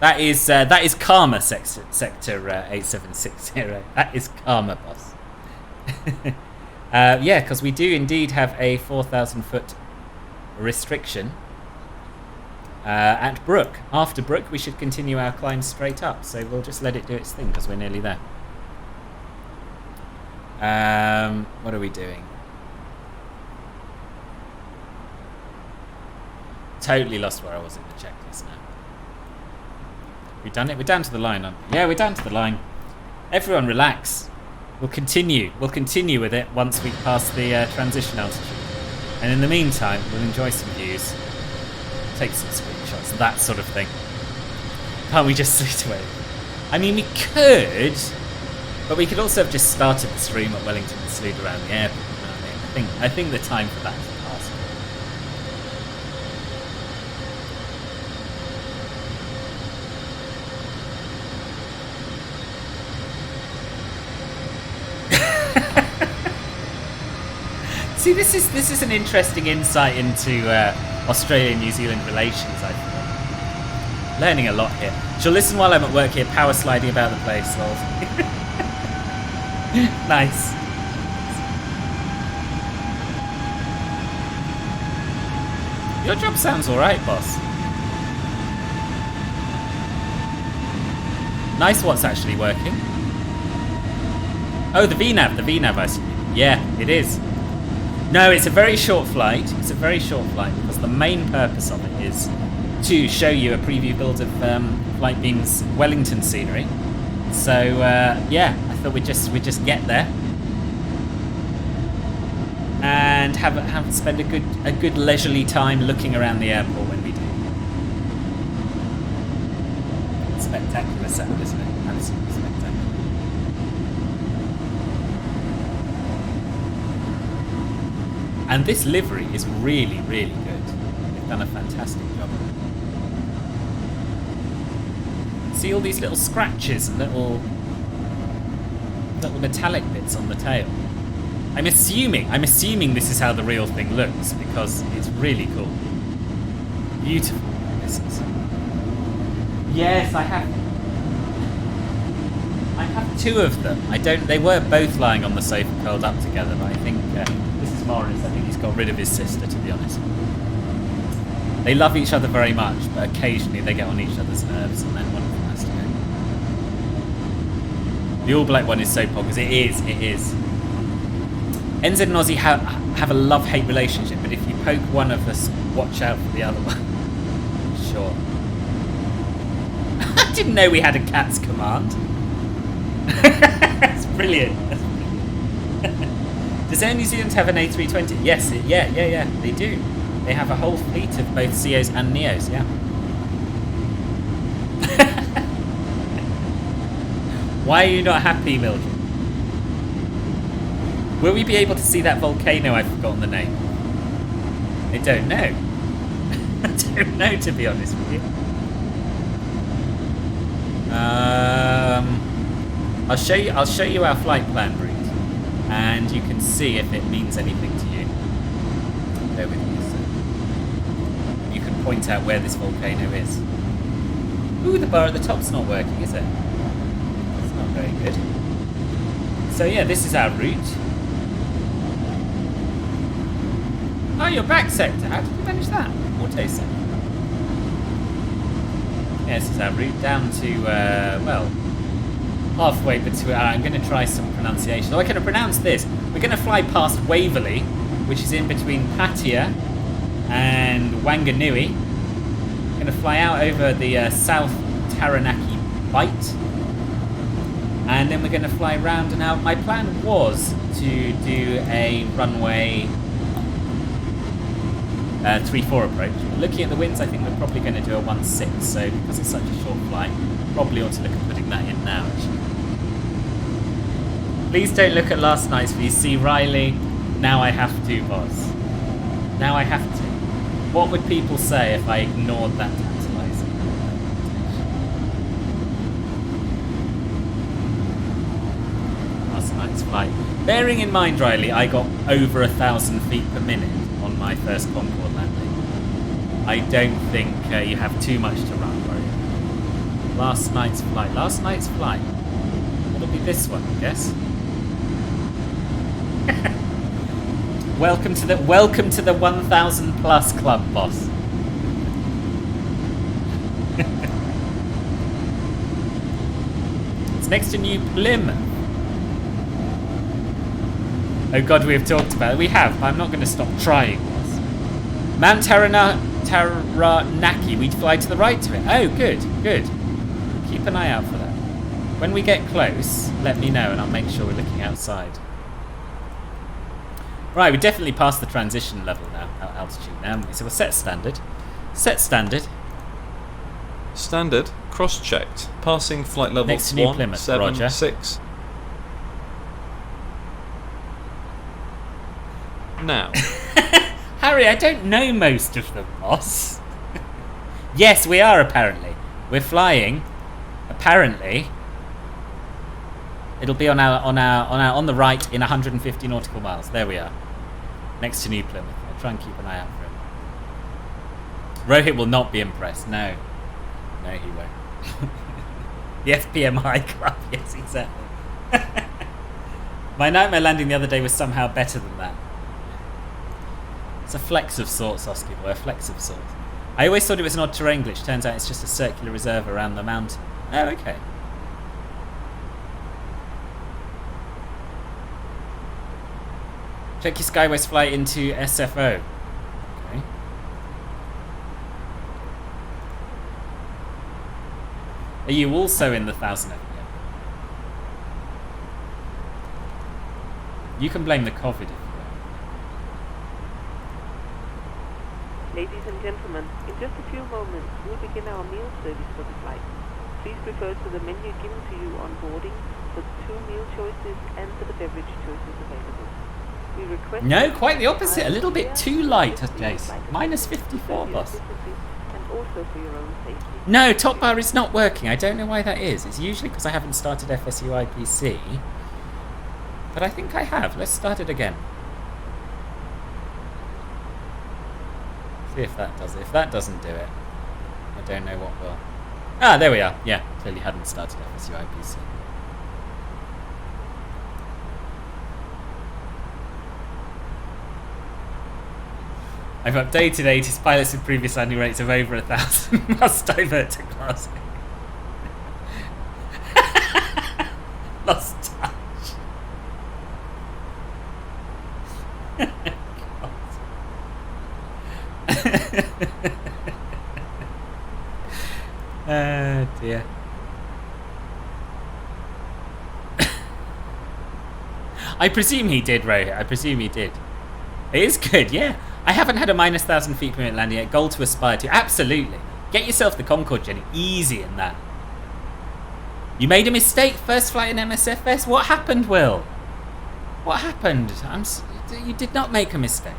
That is Karma sector 8760. That is Karma, boss. Yeah, because we do indeed have a 4,000 foot restriction at Brook. After Brook, we should continue our climb straight up. So we'll just let it do its thing because we're nearly there. What are we doing? Totally lost where I was in the checklist now. We done it? We're down to the line, aren't we? Yeah, we're down to the line. Everyone relax. We'll continue with it once we pass the transition altitude. And in the meantime, we'll enjoy some views. Take some screenshots, that sort of thing. Can't we just slip away? I mean, we could, but we could also have just started the stream at Wellington and slewed around the airport. You know what I mean? I think the time for that is past. See, this is an interesting insight into Australia-New Zealand relations, I feel. Learning a lot here. She'll listen while I'm at work here, power sliding about the place. Nice. Your job sounds alright, boss. Nice what's actually working. Oh, the VNav, I see. Yeah, it is. No, it's a very short flight. It's a very short flight because the main purpose of it is to show you a preview build of Flightbeam's Wellington scenery. So yeah, I thought we'd just get there and spend a good leisurely time looking around the airport when we do. Spectacular sound, isn't it? Absolutely spectacular. And this livery is really, really good. They've done a fantastic job of it. See all these little scratches and little metallic bits on the tail. I'm assuming this is how the real thing looks because it's really cool. Beautiful. This is. Yes, I have two of them. They were both lying on the sofa curled up together, but I think Morris, I think he's got rid of his sister, to be honest. They love each other very much, but occasionally they get on each other's nerves and then one of them has to go. The All Black one is so poggers. It is. NZ and Aussie have a love-hate relationship, but if you poke one of us, watch out for the other one. Sure. I didn't know we had a cat's command. That's brilliant. Does Air New Zealand have an A320? Yes, yeah, they do. They have a whole fleet of both COs and NEOs, yeah. Why are you not happy, Mildred? Will we be able to see that volcano? I've forgotten the name. I don't know. I don't know, to be honest with you. I'll show you our flight plan route. And you can see if it means anything to you. Bear with me a second. You can point out where this volcano is. Ooh, the bar at the top's not working, is it? That's not very good. So yeah, this is our route. Oh, you're back sector. How did you manage that? Auto sector. Yeah, this is our route down to, well, halfway between... I'm going to try some pronunciation. Oh, I can pronounce this. We're going to fly past Waverley, which is in between Pattaya and Wanganui. We're going to fly out over the South Taranaki Bight. And then we're going to fly round and out. My plan was to do a runway 3-4 approach. Looking at the winds, I think we're probably going to do a 1-6. So because it's such a short flight, probably ought to look at putting that in now, actually. Please don't look at last night's view. See, Riley, now I have to, boss. Now I have to. What would people say if I ignored that tantalising? Last night's flight. Bearing in mind, Riley, I got over 1,000 feet per minute on my first Concorde landing. I don't think you have too much to run, worry. Last night's flight. Last night's flight. It'll be this one, I guess. Welcome to the 1,000 plus club, boss. It's next to New Plymouth. Oh god, we have talked about it. We have. I'm not going to stop trying this. Mount Taranaki. We fly to the right to it. Oh, good, good. Keep an eye out for that. When we get close, let me know and I'll make sure we're looking outside. Right, we definitely passed the transition level now, altitude now, haven't we? So we'll set standard. Set standard. Standard, cross-checked. Passing flight level Next to New Plymouth, Roger. 176. Now. Harry, I don't know most of them, boss. Yes, we are apparently. We're flying. Apparently. It'll be on the right in 150 nautical miles. There we are. Next to New Plymouth. I'll try and keep an eye out for him. Rohit will not be impressed. No. No, he won't. The FPM High Club. Yes, exactly. My nightmare landing the other day was somehow better than that. It's a flex of sorts, Oski boy. A flex of sorts. I always thought it was an odd terrain glitch. Turns out it's just a circular reserve around the mountain. Oh, okay. Check your Skywest flight into SFO. Okay. Are you also in the 1,000 FPM? You can blame the COVID if you want. Ladies and gentlemen, in just a few moments, we'll begin our meal service for the flight. Please refer to the menu given to you on boarding for the 2 meal choices and for the beverage choices available. We request no, quite the opposite. A little bit too light, Jace. Minus 54, boss. And also for your own safety. No, top bar is not working. I don't know why that is. It's usually because I haven't started FSU IPC. But I think I have. Let's start it again. See if that does it. If that doesn't do it, I don't know what will. Ah, there we are. Yeah, clearly hadn't started FSU IPC. I've updated ATIS pilots with previous landing rates of over 1,000. Must divert to Glasgow. Lost touch. Oh dear. I presume he did, Rohit. I presume he did. It is good, yeah. I haven't had a minus 1,000 feet per minute landing yet. Goal to aspire to. Absolutely. Get yourself the Concorde, Jenny. Easy in that. You made a mistake. First flight in MSFS. What happened, Will? What happened? You did not make a mistake.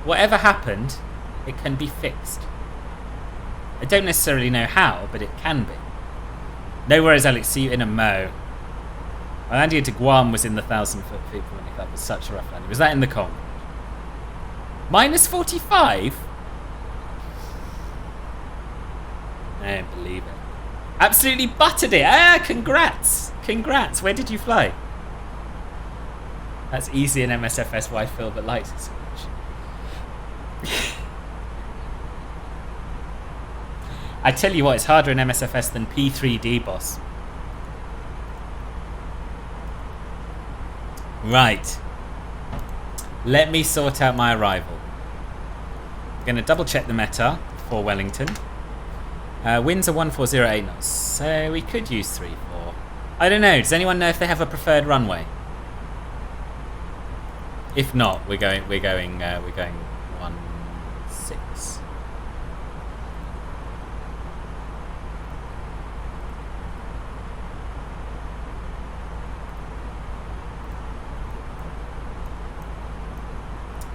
Whatever happened, it can be fixed. I don't necessarily know how, but it can be. No worries, Alex. See you in a mo. My landing into Guam was in the 1,000 feet per minute. That was such a rough landing. Was that in the Concorde? Minus 45? I don't believe it. Absolutely buttered it. Ah, congrats. Congrats. Where did you fly? That's easy in MSFS. Why Phil but likes it so much. I tell you what, it's harder in MSFS than P3D, boss. Right. Let me sort out my arrival. I'm going to double check the meta for Wellington. Winds are 1408 knots, so we could use 3-4. I don't know. Does anyone know if they have a preferred runway? If not, we're going 1-6.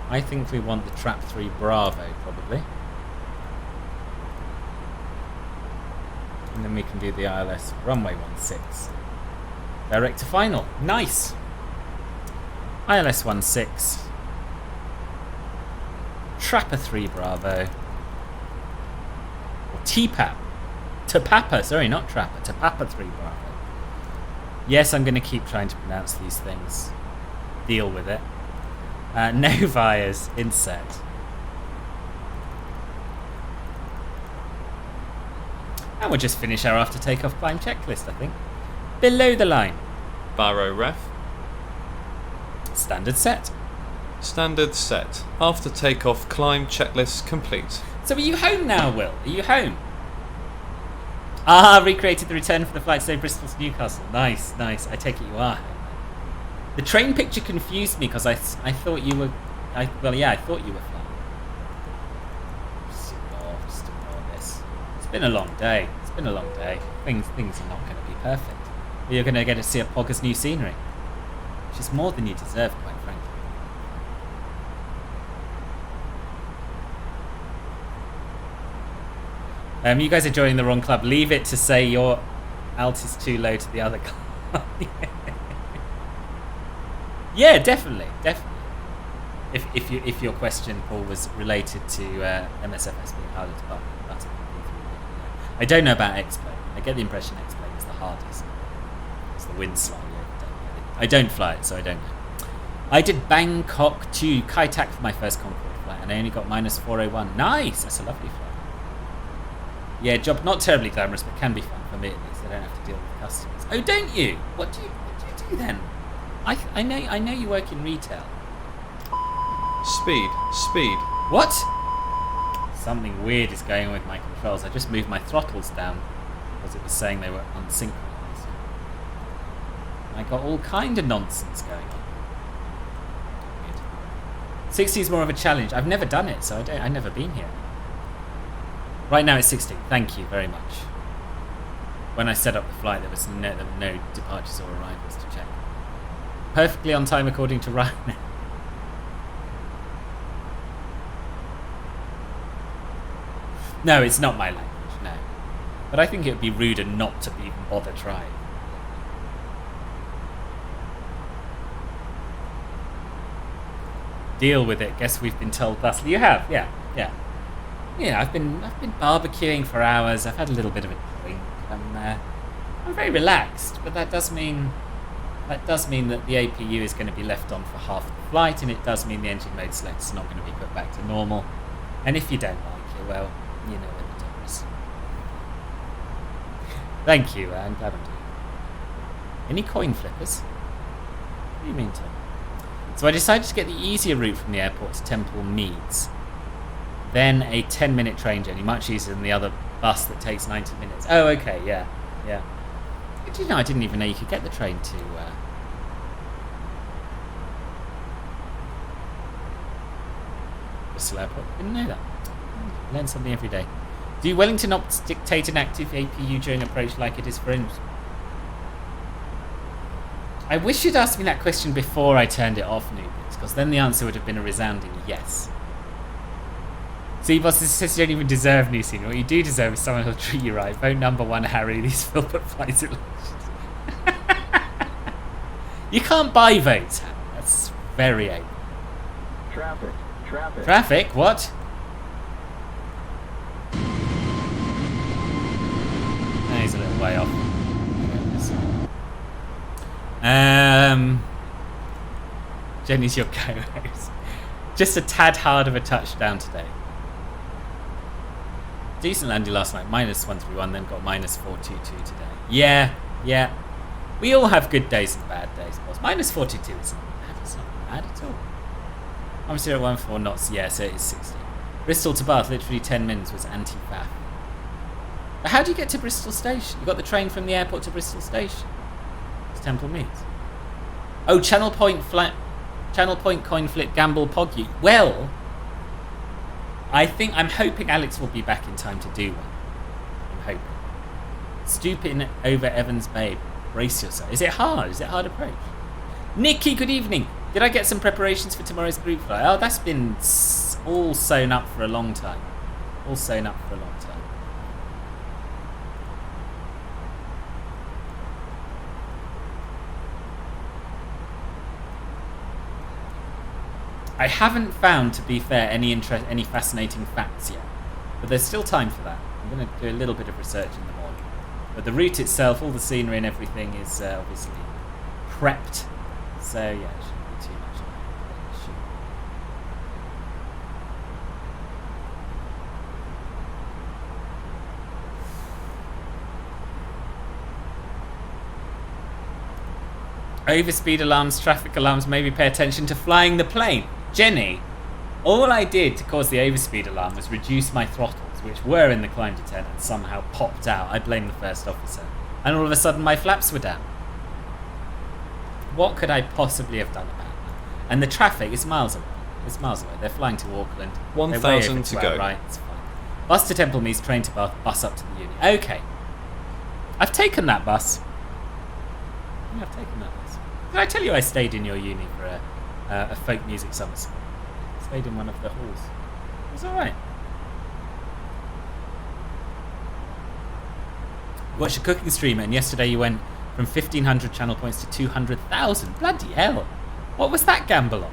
I think we want the trap 3 Bravo probably. And then we can do the ILS runway 16. Direct to final. Nice. ILS 16. Trapper 3 Bravo. Or TPAP. Tapapa, sorry, not Trapper. Tapapa 3 Bravo. Yes, I'm going to keep trying to pronounce these things. Deal with it. No Vires, insert. And we'll just finish our after takeoff climb checklist, I think. Below the line. Barrow ref. Standard set. Standard set. After takeoff climb checklist complete. So are you home now, Will? Are you home? Ah, recreated the return for the flight today, Bristol to Newcastle. Nice, nice. I take it you are home. The train picture confused me because I thought you were... I thought you were flying. Just ignore this. It's been a long day. It's been a long day. Things are not going to be perfect. But you're going to get to see a Pogger's new scenery. Which is more than you deserve, quite frankly. You guys are joining the wrong club. Leave it to say your alt is too low to the other club. Yeah, definitely. If your question, Paul, was related to MSFS being harder to buy, that's what I don't know about X-Plane. I get the impression X-Plane is the hardest. It's the wind slide. I don't fly it, so I don't know. I did Bangkok to Kai Tak for my first Concorde flight, and I only got -401. Nice! That's a lovely flight. Yeah, job not terribly glamorous, but can be fun for me at least. I don't have to deal with customers. Oh, don't you? What do you do then? I know you work in retail. Speed. What? Something weird is going on with my controls. I just moved my throttles down because it was saying they were unsynchronized. I got all kind of nonsense going on. Weird. 60 is more of a challenge. I've never done it, so I've never been here. Right now it's 60. Thank you very much. When I set up the flight, there were no departures or arrivals to check. Perfectly on time according to Ryan. No, it's not my language, no. But I think it would be ruder not to even bother trying. Deal with it. Guess we've been told thusly. You have, yeah. Yeah, I've been barbecuing for hours. I've had a little bit of a drink. I'm very relaxed, but that does mean that the APU is going to be left on for half the flight, and it does mean the engine mode select is not going to be put back to normal. And if you don't like it, well, you know what the deal is. Thank you, I'm glad I'm doing it. Any coin flippers? What do you mean, Tom? So I decided to get the easier route from the airport to Temple Meads. Then a 10-minute train journey, much easier than the other bus that takes 90 minutes. Oh, okay, yeah. Did you know I didn't even know you could get the train to Bristol Airport? Didn't know that. Learn something every day. Do Wellington opts dictate an active APU during approach like it is for engines? I wish you'd asked me that question before I turned it off, Newbits, because then the answer would have been a resounding yes. See, boss, this says you don't even deserve new scenery. What you do deserve is someone who'll treat you right. Vote number 1, Harry. These Philbert flights at You can't buy votes, Harry. That's very able. Traffic. Traffic? What? No, he's a little way off. Jenny's your co-host. Just a tad hard of a touchdown today. Decent landing last night, -131, then got -422 today. Yeah. We all have good days and bad days, boss. -422 isn't bad. It's not bad at all. I'm 014 knots. Yes, it is 60. Bristol to Bath, literally 10 minutes was anti-faff. But how do you get to Bristol Station? You got the train from the airport to Bristol Station. It's Temple Meads. Oh, Channel Point coin flip gamble poggy. Well, I'm hoping Alex will be back in time to do one. I'm hoping. Stooping over Evans Babe. Brace yourself. Is it hard? Is it hard approach? Nikki, good evening. Did I get some preparations for tomorrow's group flight? Oh, that's been all sewn up for a long time. All sewn up for a long time. I haven't found, to be fair, any fascinating facts yet, but there's still time for that. I'm going to do a little bit of research in the morning. But the route itself, all the scenery and everything is obviously prepped, so yeah, it shouldn't be too much of an issue. Overspeed alarms, traffic alarms, maybe pay attention to flying the plane. Jenny, all I did to cause the overspeed alarm was reduce my throttles, which were in the climb to 10 and somehow popped out. I blame the first officer. And all of a sudden my flaps were down. What could I possibly have done about that? And the traffic is miles away. It's miles away. They're flying to Auckland. 1,000 to go. Right, it's fine. Bus to Temple Meads, train to Bath, bus up to the uni. Okay. I've taken that bus. Yeah, I've taken that bus. Did I tell you I stayed in your uni for a folk music summer school? I stayed in one of the halls. It was alright. You watched a cooking streamer, and yesterday you went from 1,500 channel points to 200,000. Bloody hell. What was that gamble on?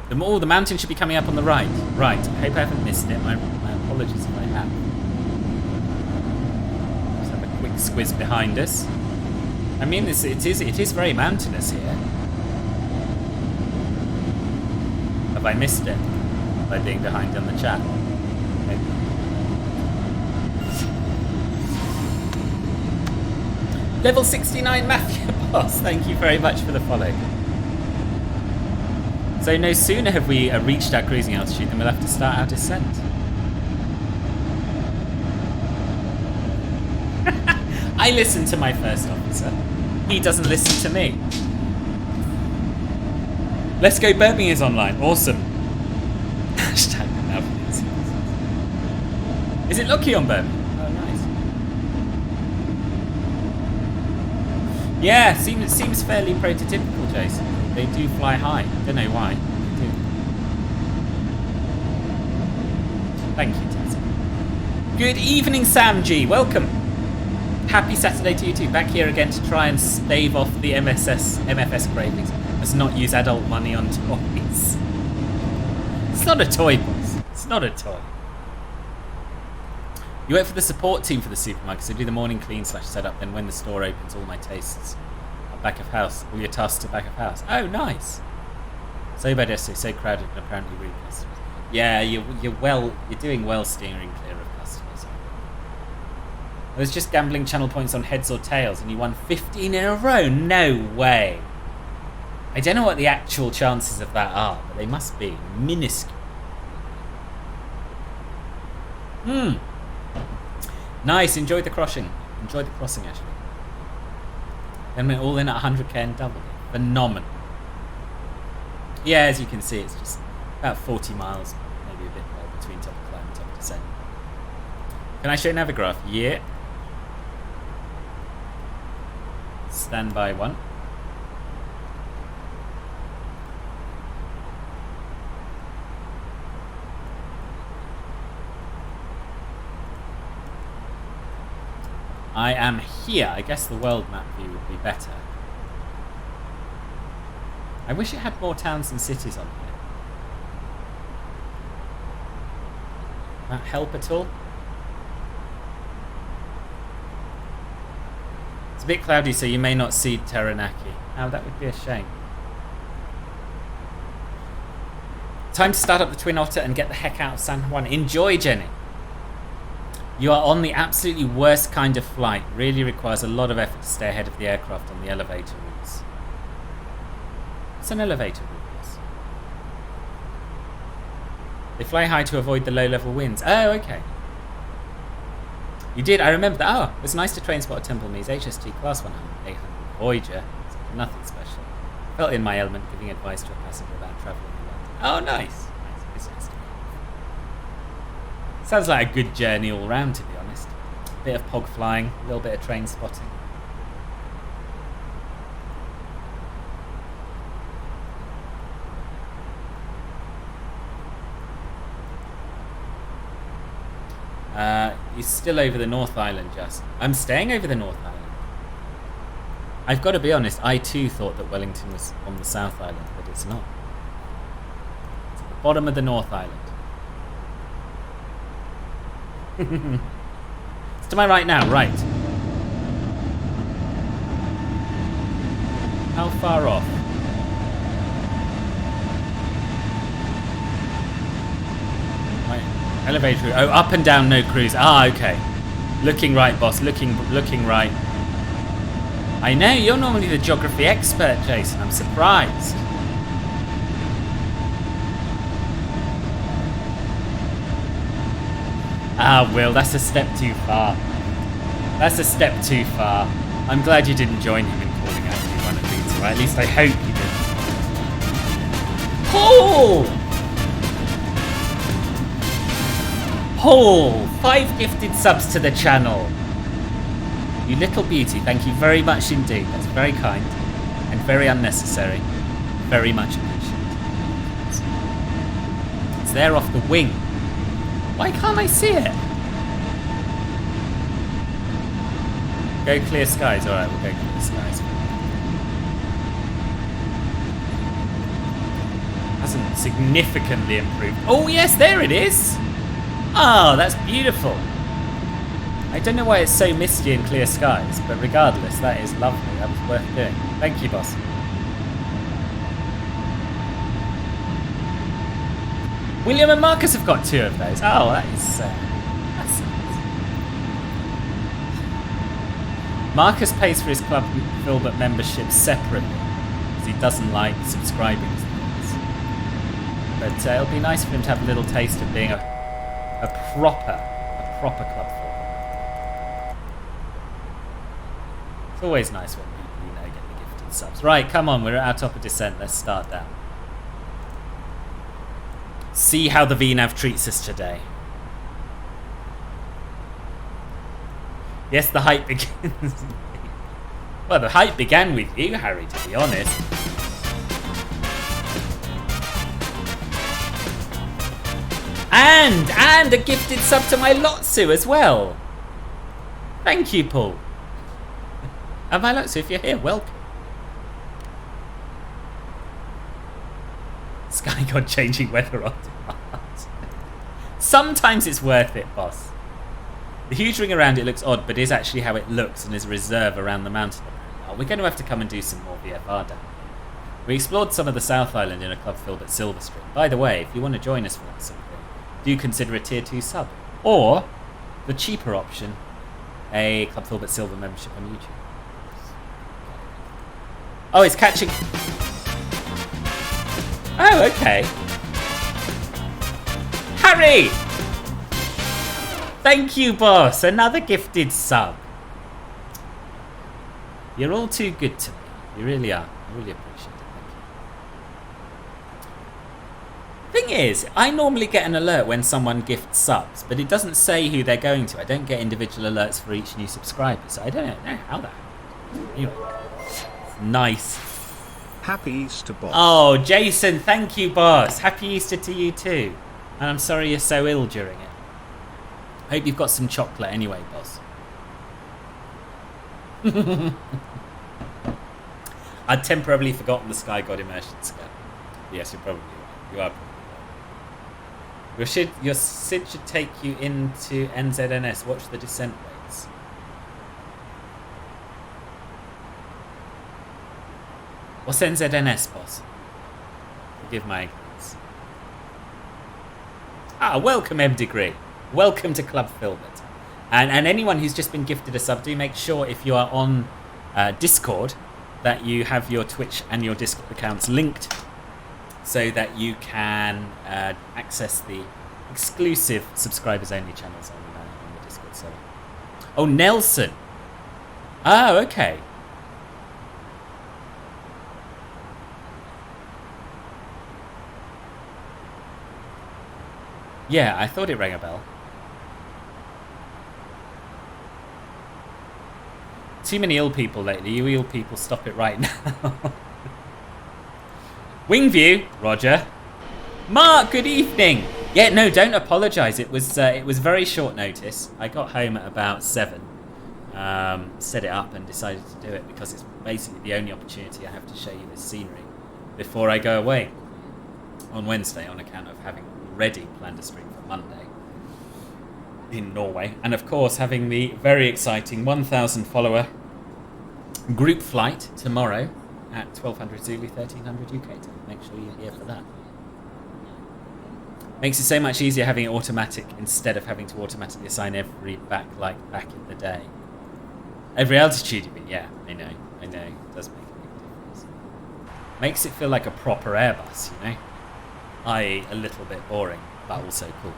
The mountain should be coming up on the right. Right. I hope I haven't missed it. My apologies if I have. Let's have a quick squiz behind us. I mean, it is very mountainous here. Have I missed it by being behind on the chat? Maybe. Level 69 Mafia Boss, thank you very much for the follow. So no sooner have we reached our cruising altitude than we'll have to start our descent. I listen to my first officer. He doesn't listen to me. Let's Go Birmingham is online. Awesome. Hashtag Malcolms. Is it lucky on Birmingham? Oh, nice. Yeah, seems fairly prototypical, Jason. They do fly high. Don't know why. They do. Thank you, Tessa. Good evening, Sam G. Welcome. Happy Saturday to you too. Back here again to try and stave off the MFS cravings. Must not use adult money on toys. It's not a toy, boss. It's not a toy. You wait for the support team for the supermarket, so do the morning clean / setup, then when the store opens, all my tastes are back of house. All your tasks are back of house. Oh, nice. So bad yesterday, so crowded and apparently rude customers. Yeah, you're doing well steering clear of customers. I was just gambling channel points on heads or tails, and you won 15 in a row. No way. I don't know what the actual chances of that are, but they must be minuscule. Nice, enjoyed the crossing. Enjoyed the crossing, actually. Then we're all in at 100k and doubled it. Phenomenal. Yeah, as you can see, it's just about 40 miles, maybe a bit more, between top of climb and top of descent. Can I show Navigraph? Yeah. Standby 1. I am here. I guess the world map view would be better. I wish it had more towns and cities on here. That help at all? It's a bit cloudy, so you may not see Taranaki. Oh, that would be a shame. Time to start up the Twin Otter and get the heck out of San Juan. Enjoy, Jenny. You are on the absolutely worst kind of flight. Really requires a lot of effort to stay ahead of the aircraft on the elevator routes. It's an elevator route. They fly high to avoid the low-level winds. Oh, okay. You did. I remember that. Oh, it was nice to train spot a Temple Meads HST Class 100 Voyager. It's nothing special. Felt in my element giving advice to a passenger about travelling in London. Oh, nice. Nice. Sounds like a good journey all round, to be honest. A bit of pog flying, a little bit of train spotting. You're still over the North Island, just. I'm staying over the North Island. I've got to be honest, I too thought that Wellington was on the South Island, but it's not. It's at the bottom of the North Island. It's to my right now, right. How far off? Elevator. Oh, up and down, no cruise. Ah, okay. Looking right, boss. Looking right. I know, you're normally the geography expert, Jason. I'm surprised. Ah, Will, that's a step too far. That's a step too far. I'm glad you didn't join him in calling out you one of these, or at least I hope you didn't. Oh! Paul, 5 gifted subs to the channel. You little beauty, thank you very much indeed. That's very kind and very unnecessary. Very much appreciated. It's there off the wing. Why can't I see it? Go clear skies. Alright, we'll go clear skies. Hasn't significantly improved. Oh yes, there it is. Oh, that's beautiful. I don't know why it's so misty in clear skies, but regardless, that is lovely. That was worth doing. Thank you, boss. William and Marcus have got 2 of those. Oh, that's nice. Marcus pays for his Club Filbert membership separately because he doesn't like subscribing to things. But it'll be nice for him to have a little taste of being a proper Club Filbert. It's always nice when people, get the gifted subs. Right, come on, we're at our top of descent. Let's start down. See how the VNAV treats us today. Yes, the hype begins. Well, the hype began with you, Harry, to be honest. And a gifted sub to my Lotsu as well. Thank you, Paul. And my Lotsu, if you're here, welcome. Sky God changing weather on demand. Sometimes it's worth it, boss. The huge ring around it looks odd, but is actually how it looks and is a reserve around the mountain. Oh, we're going to have to come and do some more VFR down. We explored some of the South Island in a Club Filbert Silverstream. By the way, if you want to join us for that sort of thing, do consider a tier 2 sub. Or, the cheaper option, a Club Filbert Silver membership on YouTube. Oh, it's catching... Oh, okay. Harry! Thank you, boss. Another gifted sub. You're all too good to me. You really are. I really appreciate it. Thank you. Thing is, I normally get an alert when someone gifts subs, but it doesn't say who they're going to. I don't get individual alerts for each new subscriber, so I don't know how that happened. Anyway. Nice. Happy Easter, boss. Oh, Jason, thank you, boss. Happy Easter to you too. And I'm sorry you're so ill during it. Hope you've got some chocolate anyway, boss. I'd temporarily forgotten the Sky God immersion skill. Yes, you're probably right. You are probably right. Your SID should take you into NZNS. Watch the descent rates. What's NZNS, boss? Forgive my ignorance. Ah, welcome, M Degree. Welcome to Club Filbert. And anyone who's just been gifted a sub, do make sure if you are on Discord that you have your Twitch and your Discord accounts linked so that you can access the exclusive subscribers-only channels on the Discord server. Oh, Nelson. Oh, okay. Yeah, I thought it rang a bell. Too many ill people lately. You ill people, stop it right now. Wingview, Roger. Mark, good evening. Yeah, no, don't apologise. It was very short notice. I got home at about 7. Set it up and decided to do it because it's basically the only opportunity I have to show you this scenery before I go away on Wednesday on account of having already planned a stream for Monday in Norway. And of course, having the very exciting 1,000 follower group flight tomorrow at 1200 Zulu, 1300 UK time. Make sure you're here for that. Makes it so much easier having it automatic instead of having to automatically assign every back in the day. Every altitude, you mean? Yeah, I know. It does make a big difference. Makes it feel like a proper Airbus, you know? I.e. a little bit boring, but also cool.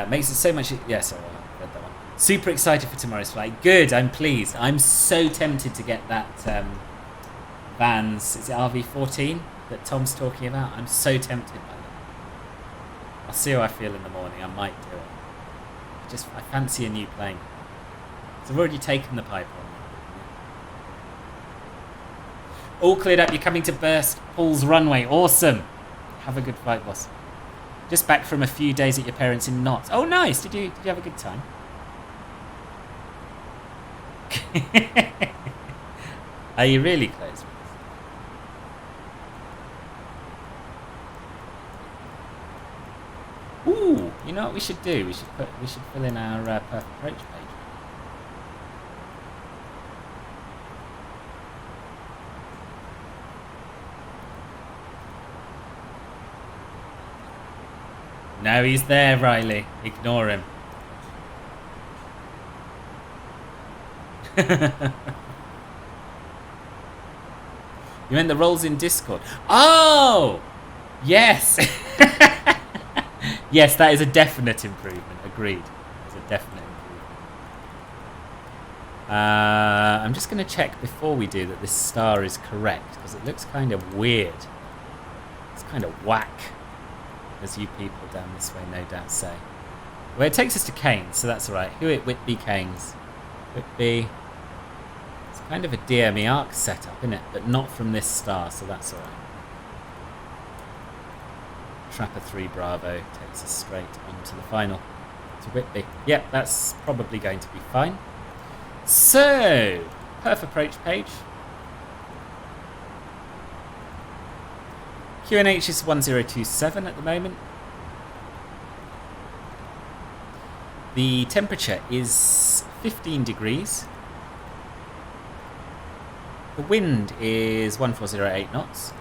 Makes it so much... Yeah, sorry, I read that one. Super excited for tomorrow's flight. Good, I'm pleased. I'm so tempted to get that Vans... Is it RV14 that Tom's talking about? I'm so tempted by that. I'll see how I feel in the morning. I might do it. I fancy a new plane. So I've already taken the pipe on. All cleared up. You're coming to burst Paul's runway. Awesome. Have a good flight, boss. Just back from a few days at your parents' in Knots. Oh, nice. Did you have a good time? Are you really close? Ooh, you know what we should do? We should fill in our perfect approach page. No, he's there, Riley. Ignore him. You meant the roles in Discord? Oh! Yes! Yes, that is a definite improvement. Agreed. That is a definite improvement. I'm just going to check before we do that this star is correct, because it looks kind of weird. It's kind of whack, as you people down this way no doubt say. Well, it takes us to Keynes, so that's alright. Hewitt, Whitby, Keynes. Whitby. It's kind of a DME arc setup, isn't it? But not from this star, so that's alright. Trapper 3 Bravo takes us straight onto the final to Whitby. Yep, that's probably going to be fine. So, perf approach page. QNH is 1027 at the moment. The temperature is 15 degrees. The wind is 1408 knots.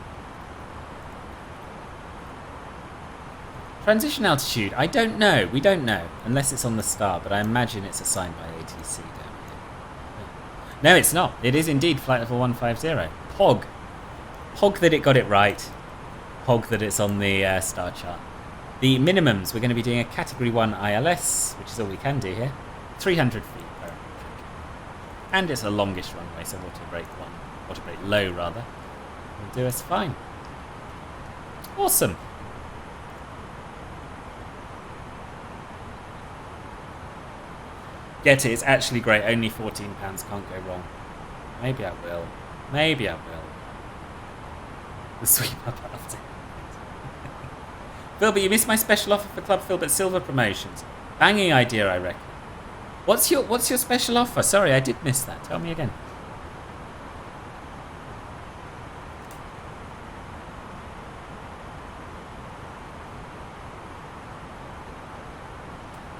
Transition altitude, I don't know. We don't know, unless it's on the star, but I imagine it's assigned by ATC down here. No, it's not. It is indeed flight level 150. Pog. Pog that it got it right. Pog that it's on the star chart. The minimums, we're going to be doing a Category 1 ILS, which is all we can do here. 300 feet per metric. And it's a longish runway, so water brake low rather. Will do us fine. Awesome. Get it, it's actually great. Only £14, can't go wrong. Maybe I will. Maybe I will. The sweep up after. Philbert, you missed my special offer for Club Philbert Silver promotions. Banging idea, I reckon. What's your special offer? Sorry, I did miss that. Tell me again.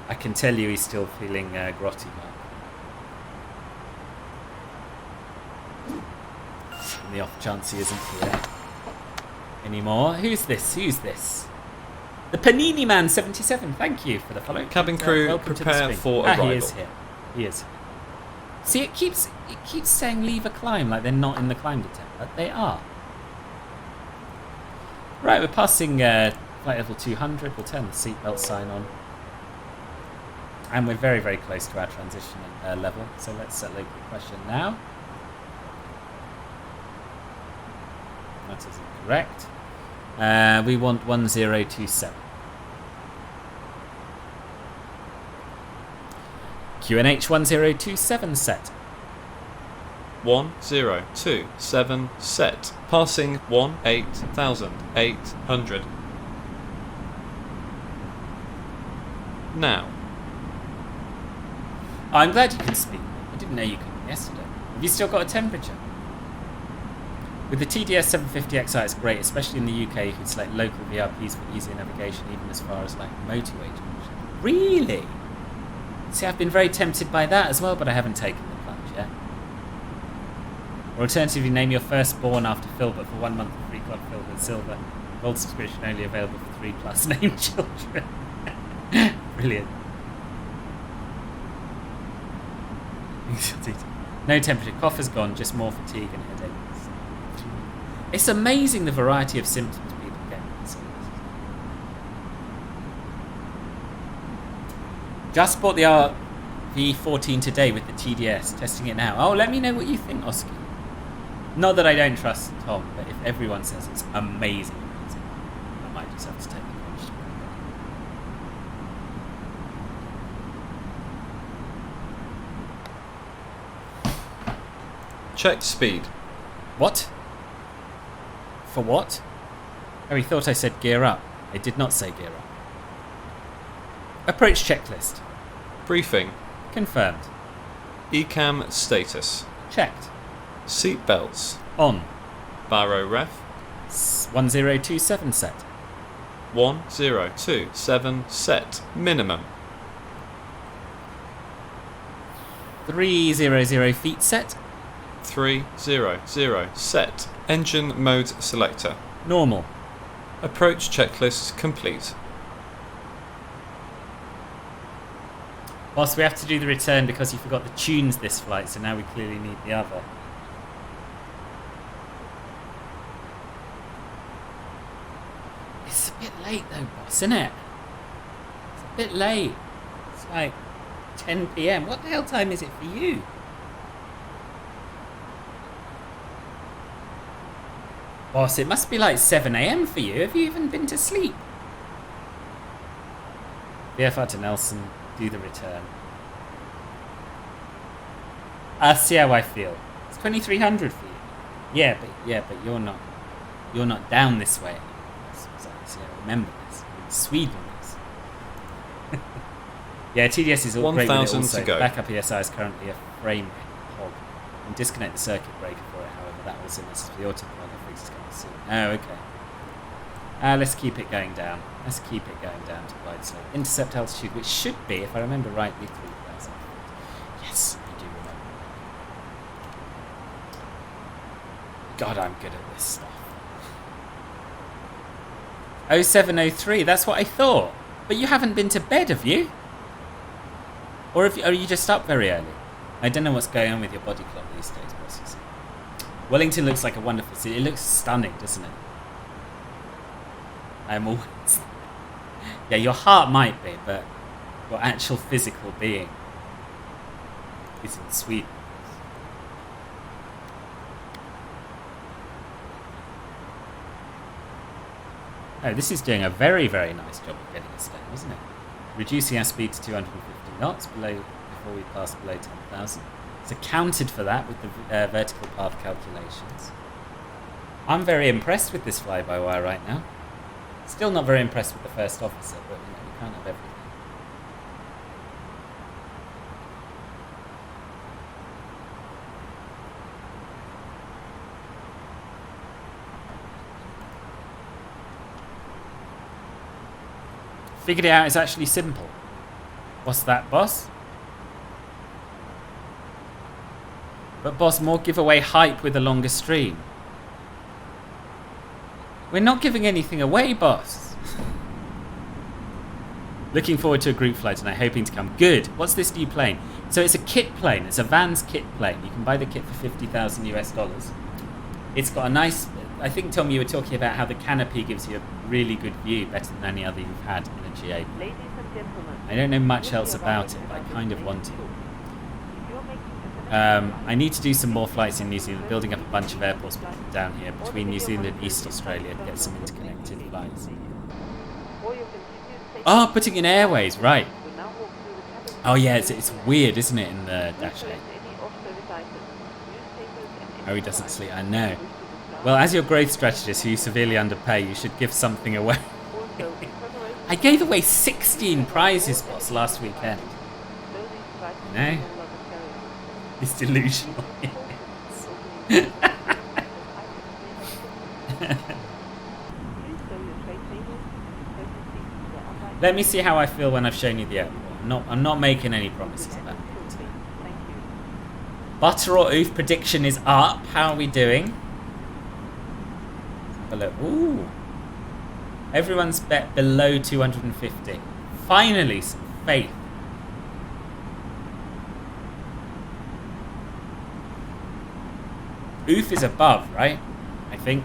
I can tell you he's still feeling grotty, Mark. on the off chance he isn't here anymore. Who's this? Who's this? The Panini Man 77. Thank you for the follow. Cabin crew, welcome to the prepare stream. for arrival. He is here. He is. See, it keeps saying leave a climb like they're not in the climb detector, but they are. Right, we're passing flight level 200. We'll turn the seatbelt sign on. And we're very, very close to our transition level. So let's set local question now. That is incorrect. We want 1027. QNH 1027 set. 1027 set. Passing 18,800. Now. I'm glad you can speak. I didn't know you could yesterday. Have you still got a temperature? With the TDS-750XI, it's great, especially in the UK. You can select local VRPs for easier navigation, even as far as like motorway junction. Really? See, I've been very tempted by that as well, but I haven't taken the plunge yet. Or alternatively, name your firstborn after Philbert for 1 month of free club Philbert Silver. Gold subscription only available for 3+ named children. Brilliant. No temperature, cough has gone, just more fatigue and headaches. It's amazing the variety of symptoms people get. Just bought the RV14 today with the TDS, testing it now. Oh, let me know what you think, Oscar. Not that I don't trust Tom, but if everyone says it's amazing, I might just have to take the plunge. Check speed. What? For what? Oh, he thought I said gear up. I did not say gear up. Approach checklist. Briefing. Confirmed. ECAM status. Checked. Seat belts. On. Barrow ref. 1027 set. 1027 set. Minimum. 300 feet set. 300 set. Engine mode selector. Normal. Approach checklist complete. Boss, we have to do the return because you forgot the tunes this flight, so now we clearly need the other. It's a bit late though, boss, isn't it? It's a bit late. It's like 10 PM. What the hell time is it for you? Boss, it must be like 7 AM for you. Have you even been to sleep? VFR to Nelson, do the return. See how I feel. It's 2300 for you. Yeah, but you're not down this way anymore. See, I remember this. In Sweden. Yeah, TDS is all great with it 1,000 also. to go. Backup ESI is currently a frame hog. And disconnect the circuit breaker for it, however, that also misses the autopilot fix is coming soon. Oh, okay. Let's keep it going down. Let's keep it going down to glide slope. Intercept altitude, which should be, if I remember rightly, 3,000 feet. Yes, I do remember. God, I'm good at this stuff. 0703, that's what I thought. But you haven't been to bed, have you? Or are you just up very early? I don't know what's going on with your body clock these days, bosses. Wellington looks like a wonderful city. It looks stunning, doesn't it? I'm always... Yeah, your heart might be, but your actual physical being is in Sweden. Oh, this is doing a very, very nice job of getting us down, isn't it? Reducing our speed to 250 knots before we pass below 10,000. It's accounted for that with the vertical path calculations. I'm very impressed with this fly-by-wire right now. Still not very impressed with the first officer, but you can't have everything. Figured it out, it's actually simple. What's that, boss? But boss, more giveaway hype with a longer stream. We're not giving anything away, boss. Looking forward to a group flight tonight, hoping to come. Good. What's this new plane? So it's a kit plane. It's a Vans kit plane. You can buy the kit for $50,000 US. It's got a nice... I think, Tom, you were talking about how the canopy gives you a really good view, better than any other you've had in a GA. Ladies and gentlemen, I don't know much else about it, but I kind of want to. I need to do some more flights in New Zealand, building up a bunch of airports down here between New Zealand and East Australia to get some interconnected flights. Oh, putting in airways, right. Oh yeah, it's weird, isn't it, in the Dash 8? Oh, he doesn't sleep, I know. Well, as your growth strategist who you severely underpay, you should give something away. I gave away 16 prizes, boss, last weekend. You know? It's delusional. Let me see how I feel when I've shown you the airport. I'm not making any promises about it. Butter or oof prediction is up. How are we doing? Have a look. Ooh. Everyone's bet below 250. Finally, some faith. Oof is above, right? I think.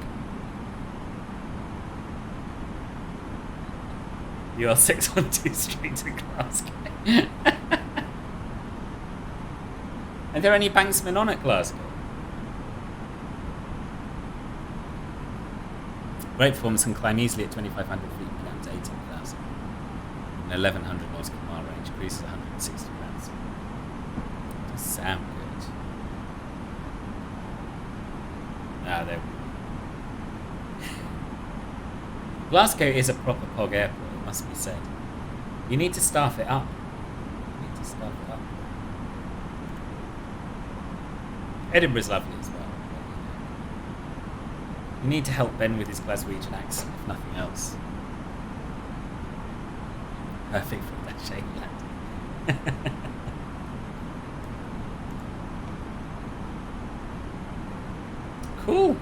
You are 612 straight to Glasgow. Are there any banksmen on at Glasgow? Great performance can climb easily at 2,500 feet down to 18,000. And 1,100 nautical mile range, cruises 160 grams. Does sound good. Ah, there we go. Glasgow is a proper POG airport, it must be said. You need to staff it up. Edinburgh's lovely as well. You need to help Ben with his Glaswegian accent, if nothing else. Perfect for that shade land. Cool.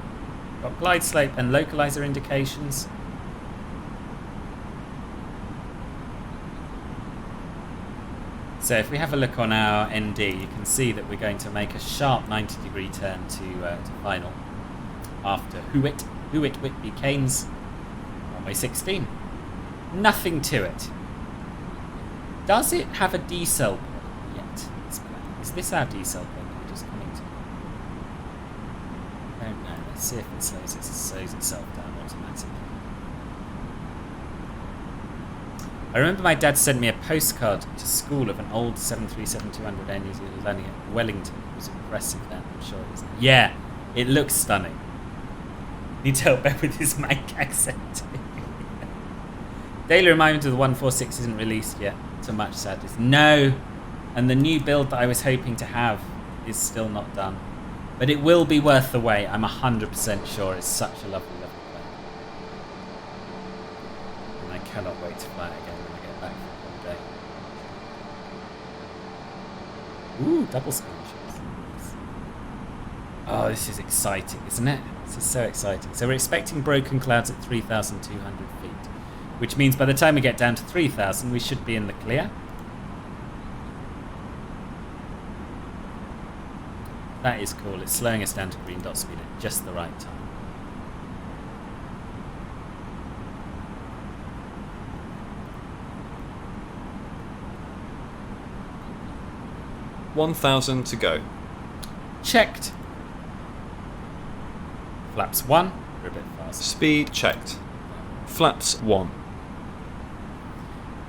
Got glide slope and localizer indications. So if we have a look on our ND, you can see that we're going to make a sharp 90-degree turn to final after Hewitt, Whitby, Keynes, runway 16. Nothing to it. Does it have a decel point yet? Is this our decel point that we're just coming to? I don't know. Let's see if it slows itself down automatically. I remember my dad sent me a postcard to school of an old 737-200 Air New Zealand landing at Wellington. It was impressive then, I'm sure it is. Yeah, it looks stunning. Need to help Ben with his Manc accent. Daily reminder to the 146 isn't released yet, to much sadness. No, and the new build that I was hoping to have is still not done. But it will be worth the wait, I'm 100% sure. It's such a lovely, lovely plane. And I cannot wait to fly it again. Back for one day. Ooh, double screenshots. Oh, this is exciting, isn't it? This is so exciting. So we're expecting broken clouds at 3,200 feet, which means by the time we get down to 3,000, we should be in the clear. That is cool. It's slowing us down to green dot speed at just the right time. $1,000 to go. Checked. Flaps 1. We're a bit fast. Speed checked. Flaps 1.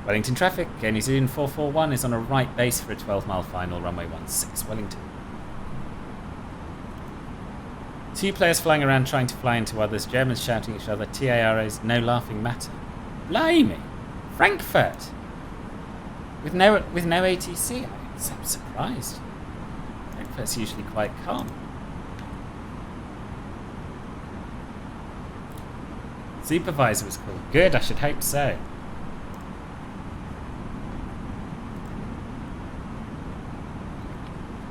Wellington traffic. New Zealand 441 is on a right base for a 12-mile final. Runway 16 Wellington. 2 players flying around trying to fly into others. Germans shouting at each other. TARA's no laughing matter. Blimey. Frankfurt. With no ATC. I'm surprised. Frankfurt's usually quite calm. Supervisor was cool. Good, I should hope so.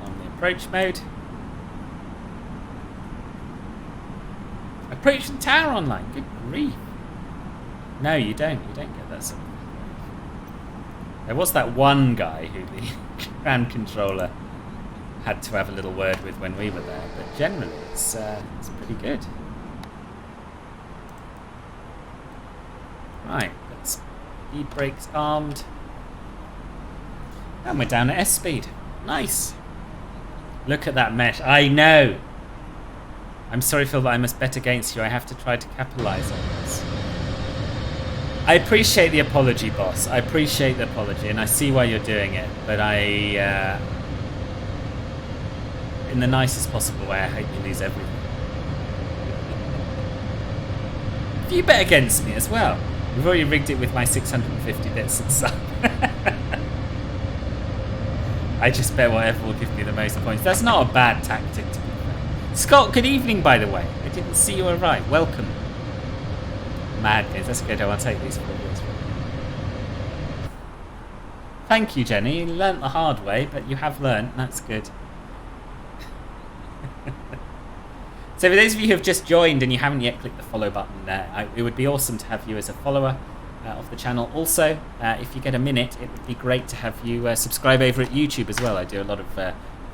On the approach mode. Approach the tower online. Good grief. No, you don't. You don't get that sort of thing. There was that one guy who the ground controller had to have a little word with when we were there, but generally it's pretty good. Right, let's speed brakes armed. And we're down at S speed. Nice. Look at that mesh. I know. I'm sorry, Phil, but I must bet against you. I have to try to capitalise on this. I appreciate the apology, boss. I appreciate the apology, and I see why you're doing it. But in the nicest possible way, I hope you lose everything. You bet against me as well. We've already rigged it with my 650 bits and stuff. I just bet whatever will give me the most points. That's not a bad tactic, to be fair. Scott, good evening, by the way. I didn't see you arrive. Welcome. Mad games. That's good. I'll take these for you. Thank you, Jenny. You learnt the hard way, but you have learnt. That's good. So for those of you who have just joined and you haven't yet clicked the follow button there, it would be awesome to have you as a follower of the channel. Also, if you get a minute, it would be great to have you subscribe over at YouTube as well. I do a lot of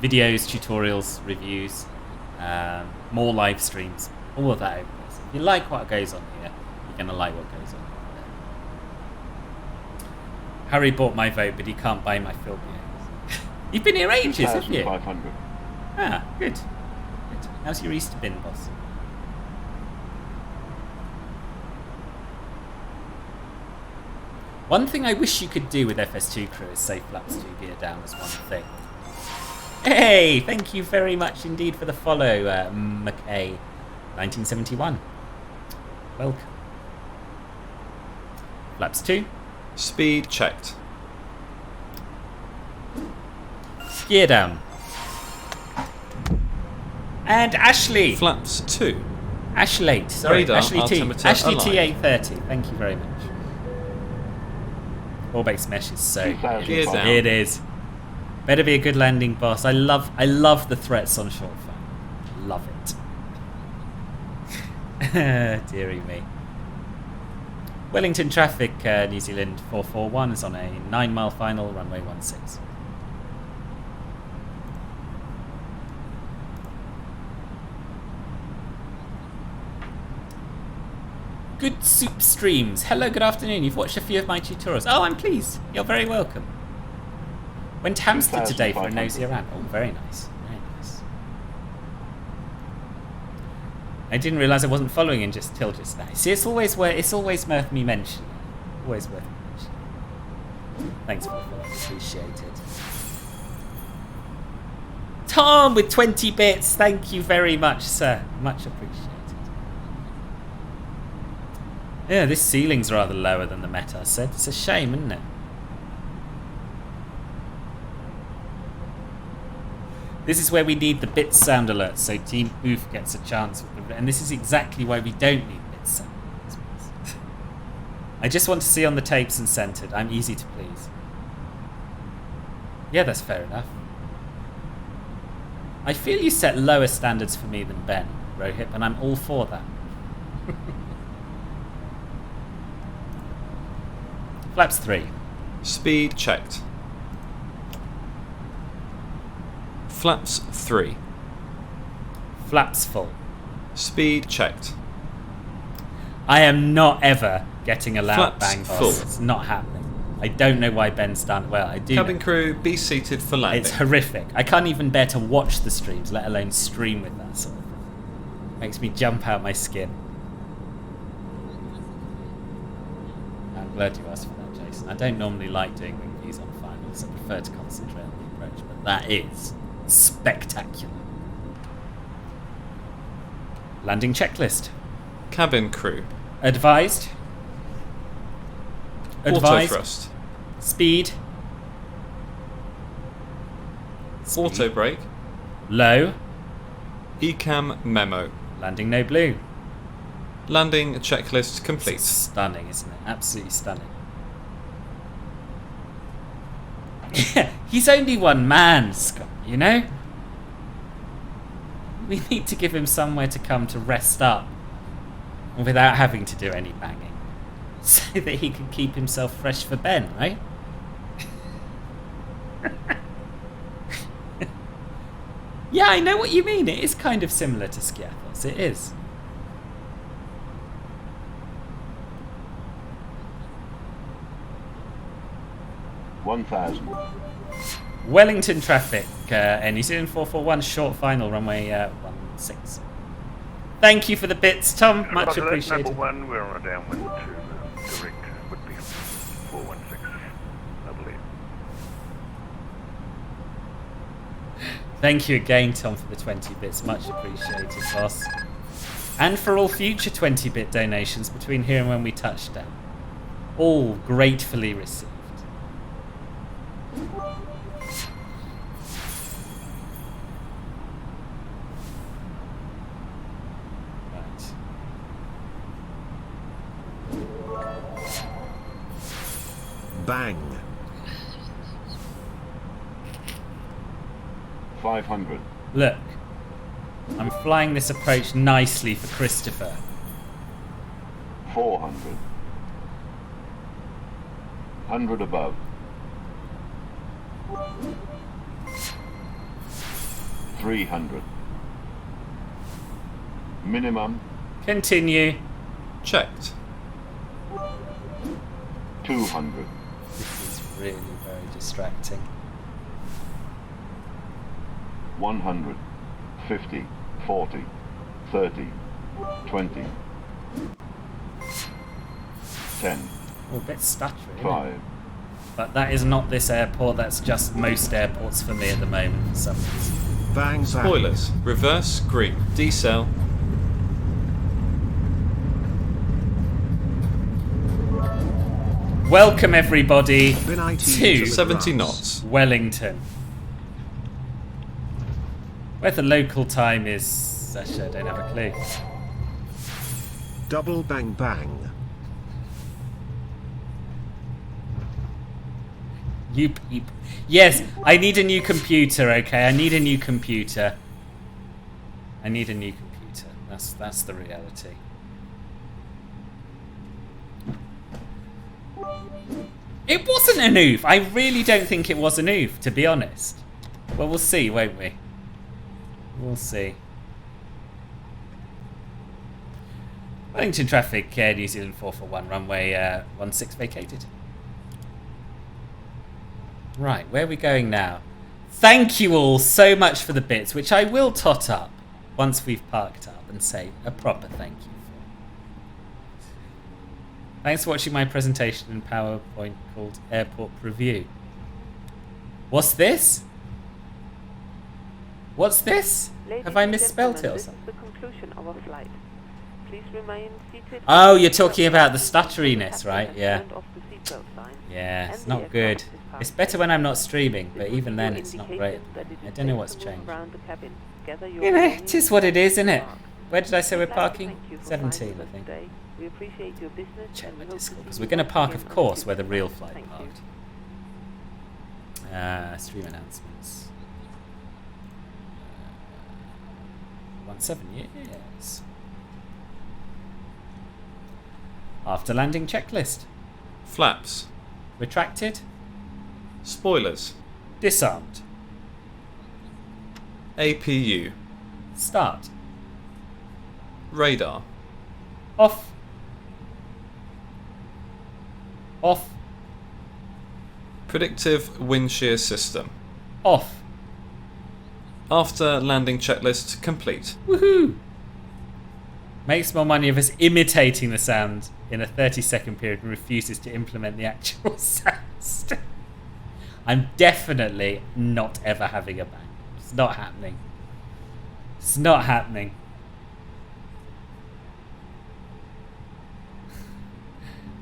videos, tutorials, reviews, more live streams, all of that over there. So if you like what goes on here, you're going to like what goes on there. Harry bought my vote, but he can't buy my film yet. You've been here ages, haven't you? 500. Ah, good. How's your Easter bin, boss? One thing I wish you could do with FS2 crew is say flaps 2 gear down as one thing. Hey, thank you very much indeed for the follow, McKay 1971. Welcome. Flaps 2. Speed checked. Gear down. And Ashley. Flaps 2. Ashley, sorry, Radar Ashley T. altimeter Ashley alive. T830. Thank you very much. All-base mesh is so good. Gear down. It is. Better be a good landing, boss. I love the threats on short fire. Love it. Dearie me. Wellington traffic, New Zealand 441 is on a 9-mile final, runway 16. Good Soup Streams. Hello, good afternoon. You've watched a few of my tutorials. Oh, I'm pleased. You're very welcome. Went to Hampstead today for a nosy around. Oh, very nice. Very nice. I didn't realise I wasn't following in till just now. See, it's always worth me mentioning. Always worth me mentioning. Thanks for the follow. Appreciate it. Tom with 20 bits. Thank you very much, sir. Much appreciated. Yeah, this ceiling's rather lower than the Meta said. It's a shame, isn't it? This is where we need the bit sound alerts, so Team Oof gets a chance with the, and this is exactly why we don't need bit sound alerts. I just want to see on the tapes and centered. I'm easy to please. Yeah, that's fair enough. I feel you set lower standards for me than Ben, Rohit, and I'm all for that. Flaps 3. Speed checked. Flaps 3. Flaps full. Speed checked. I am not ever getting a loud Flaps bang boss. full. It's not happening. I don't know why Ben's done it. Well, I do. Cabin crew, be seated for landing. It's horrific. I can't even bear to watch the streams, let alone stream with that sort of thing. Makes me jump out my skin. I'm glad you asked for that, Jason. I don't normally like doing wing views on finals. I prefer to concentrate on the approach, but that is spectacular. Landing checklist. Cabin crew. Advised. Auto thrust. Speed. Auto brake. Low. Ecam memo. Landing no blue. Landing checklist complete. It's stunning, isn't it? Absolutely stunning. He's only one man, Scott, you know? We need to give him somewhere to come to rest up without having to do any banging, so that he can keep himself fresh for Ben, right? Yeah, I know what you mean. It is kind of similar to Skiathos. It is. $1,000. Wellington traffic. NZ441 short final runway 16. Thank you for the bits, Tom. Much appreciated. Number 1, we're on a downwind to direct would be 416, I believe. Thank you again, Tom, for the 20 bits. Much appreciated, boss. And for all future 20-bit donations between here and when we touch down. All gratefully received. Right. Bang. 500. Look, I'm flying this approach nicely for Christopher. 400. 100 above. 300. Minimum. Continue. Checked. 200. This is really very distracting. 100. 50. 40. 30. 20. 10. Oh, a bit stuttery. isn't it? 5. But that is not this airport. That's just most airports for me at the moment for some reason. Bang, bang. Spoilers. Reverse green. Decel. Welcome everybody Bin IT to 70 knots. Wellington. Where the local time is, actually I don't have a clue. Double bang bang. You peep. Yes, I need a new computer, okay? I need a new computer. I need a new computer. That's the reality. It wasn't an oof. I really don't think it was an oof, to be honest. Well, we'll see, won't we? We'll see. Wellington traffic, New Zealand 441, runway 16 vacated. Right, where are we going now? Thank you all so much for the bits, which I will tot up once we've parked up and say a proper thank you for. Thanks for watching my presentation in PowerPoint called Airport Preview. What's this? What's this? Have I misspelt it or something? This is the conclusion of our flight. Please remain seated. Oh, you're talking about the stutteriness, right? Yeah. Turned off the seatbelt sign. Yeah, it's And the not aircraft good. is parked. It's better when I'm not streaming, but This will even give then you it's not indication great. that it I is don't know safe what's to move changed. around the cabin. Gather your You know, it belongings is what it is, isn't and it? park. Where did I say we're We'd like to parking? thank you for 17, flying I with us think. today. We appreciate your business Check and my we hope to Discord, see because you we're going to once park, again of on course, the where the future. real flight Thank you. parked. Stream announcements. 17 years. After landing checklist. Flaps. Retracted. Spoilers. Disarmed. APU. Start. Radar. Off. Off. Predictive wind shear system. Off. After landing checklist complete. Woohoo! Makes more money of us imitating the sound in a 30-second period and refuses to implement the actual sound. I'm definitely not ever having a bang. It's not happening. It's not happening.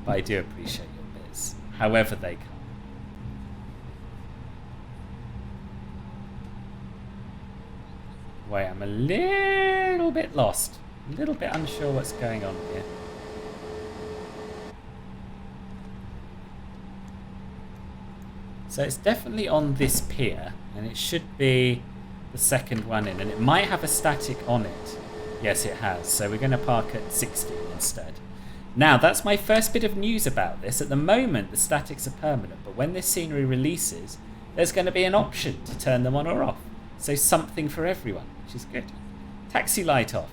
But I do appreciate your bits, however they come. Wait, I'm a little bit lost. A little bit unsure what's going on here. So it's definitely on this pier, and it should be the second one in, and it might have a static on it. Yes, it has. So we're going to park at 16 instead. Now, that's my first bit of news about this. At the moment, the statics are permanent, but when this scenery releases, there's going to be an option to turn them on or off. So something for everyone, which is good. Taxi light off.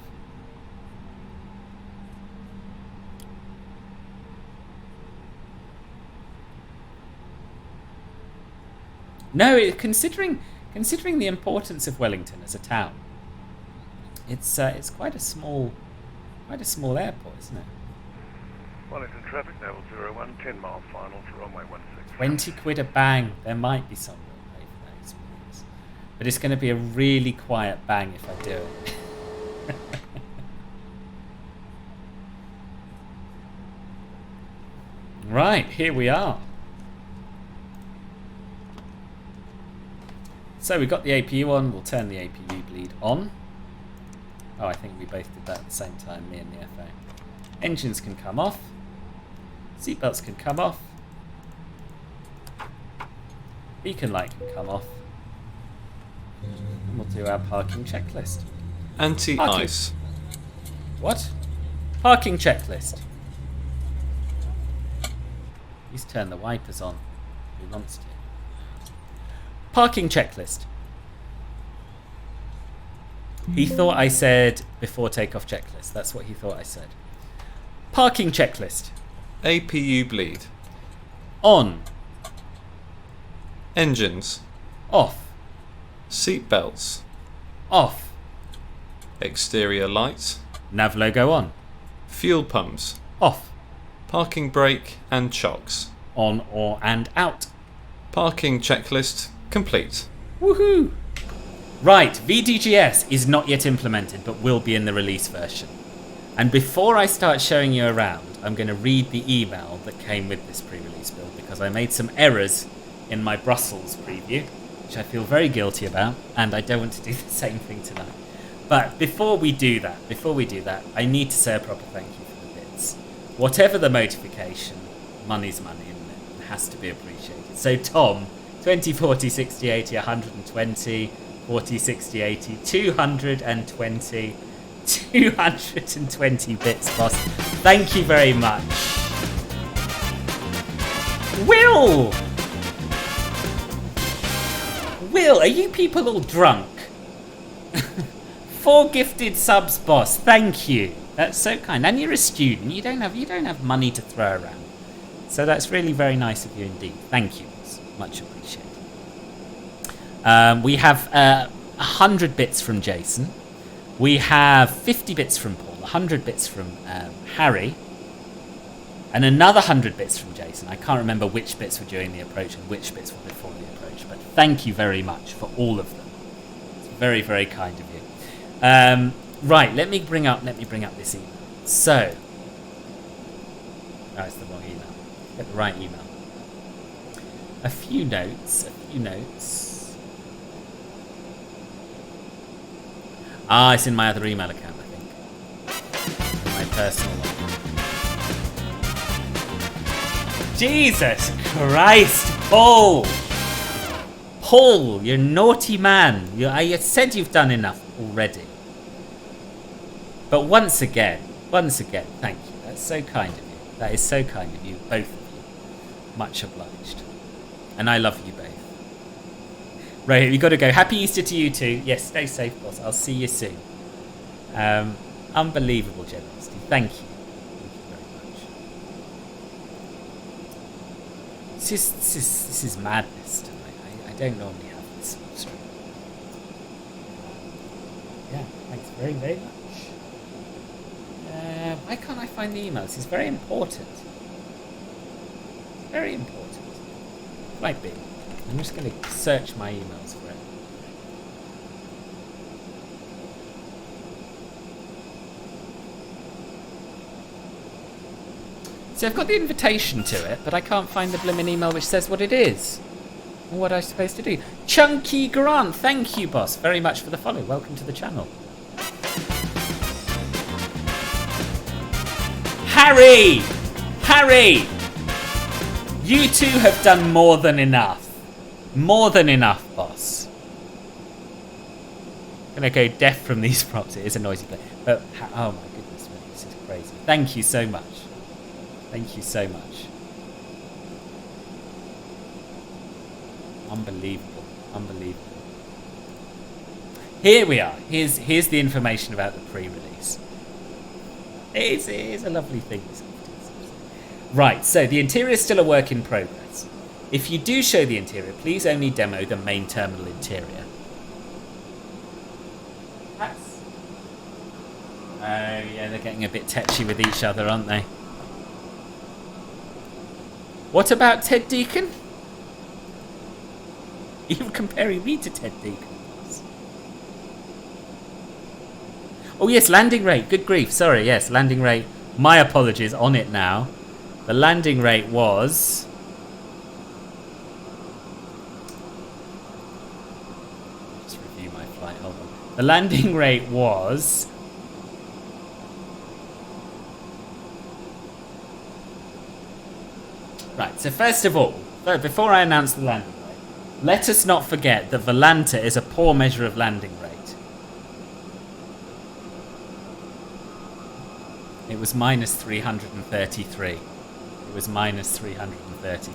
No, considering the importance of Wellington as a town, it's quite a small airport, isn't it? Wellington traffic level 01, 10 mile final for runway 16. 20 quid a bang. There might be someone who'll pay for that experience. But it's going to be a really quiet bang if I do it. Right, here we are. So we've got the APU on. We'll turn the APU bleed on. Oh, I think we both did that at the same time, me and the FA. Engines can come off. Seatbelts can come off. Beacon light can come off. And we'll do our parking checklist. Anti-ice. What? Parking checklist. He's turned the wipers on. He wants to. Parking checklist. He thought I said before takeoff checklist. That's what he thought I said. Parking checklist. APU bleed. On. Engines. Off. Seatbelts. Off. Exterior lights. Nav logo on. Fuel pumps. Off. Parking brake and chocks. On or and out. Parking checklist complete. Woohoo! Right, VDGS is not yet implemented, but will be in the release version. And before I start showing you around, I'm going to read the email that came with this pre-release build, because I made some errors in my Brussels preview, which I feel very guilty about, and I don't want to do the same thing tonight. But before we do that, I need to say a proper thank you for the bits. Whatever the motivation, money's money, isn't it? It has to be appreciated. So Tom, 20, 40, 60, 80, 120, 40, 60, 80, 220, 220 bits, boss. Thank you very much. Will, are you people all drunk? 4 gifted subs, boss. Thank you. That's so kind. And you're a student. You don't have money to throw around. So that's really very nice of you indeed. Thank you. Boss. Much appreciated. We have 100 bits from Jason. We have 50 bits from Paul, 100 bits from Harry, and another 100 bits from Jason. I can't remember which bits were during the approach and which bits were before the approach, but thank you very much for all of them. It's very, very kind of you. Right, let me bring up this email. So, no, it's the wrong email. Get the right email. A few notes. Ah, it's in my other email account, I think. In my personal one. Jesus Christ, Paul! Paul, you're a naughty man. I said you've done enough already. But once again, thank you. That's so kind of you. That is so kind of you, both of you. Much obliged. And I love you both. Right, we've got to go. Happy Easter to you too. Yes, stay safe, boss. I'll see you soon. Unbelievable generosity. Thank you. Thank you very much. This is madness tonight. I don't normally have this sort of stream. Yeah, thanks very, very much. Why can't I find the email? This is very important. Very important. Flightbeam. I'm just going to search my emails for it. So I've got the invitation to it, but I can't find the blimmin' email which says what it is. And what I'm supposed to do. Chunky Grant, thank you, boss, very much for the follow. Welcome to the channel. Harry! You two have done more than enough. More than enough, boss. Gonna go deaf from these props. It is a noisy place. But, oh my goodness me, this is crazy. Thank you so much. Thank you so much. Unbelievable. Unbelievable. Here we are. Here's the information about the pre-release. It is a lovely thing. Right, so the interior is still a work in progress. If you do show the interior, please only demo the main terminal interior. Oh yeah, they're getting a bit tetchy with each other, aren't they? What about Ted Deacon? You're comparing me to Ted Deacon. Oh yes, landing rate. Good grief. Sorry, yes, landing rate. My apologies, on it now. The landing rate was... Just review my flight, hold on. The landing rate was... Right, so first of all, before I announce the landing rate, let us not forget that Volanta is a poor measure of landing rate. It was minus 333. It was minus 333.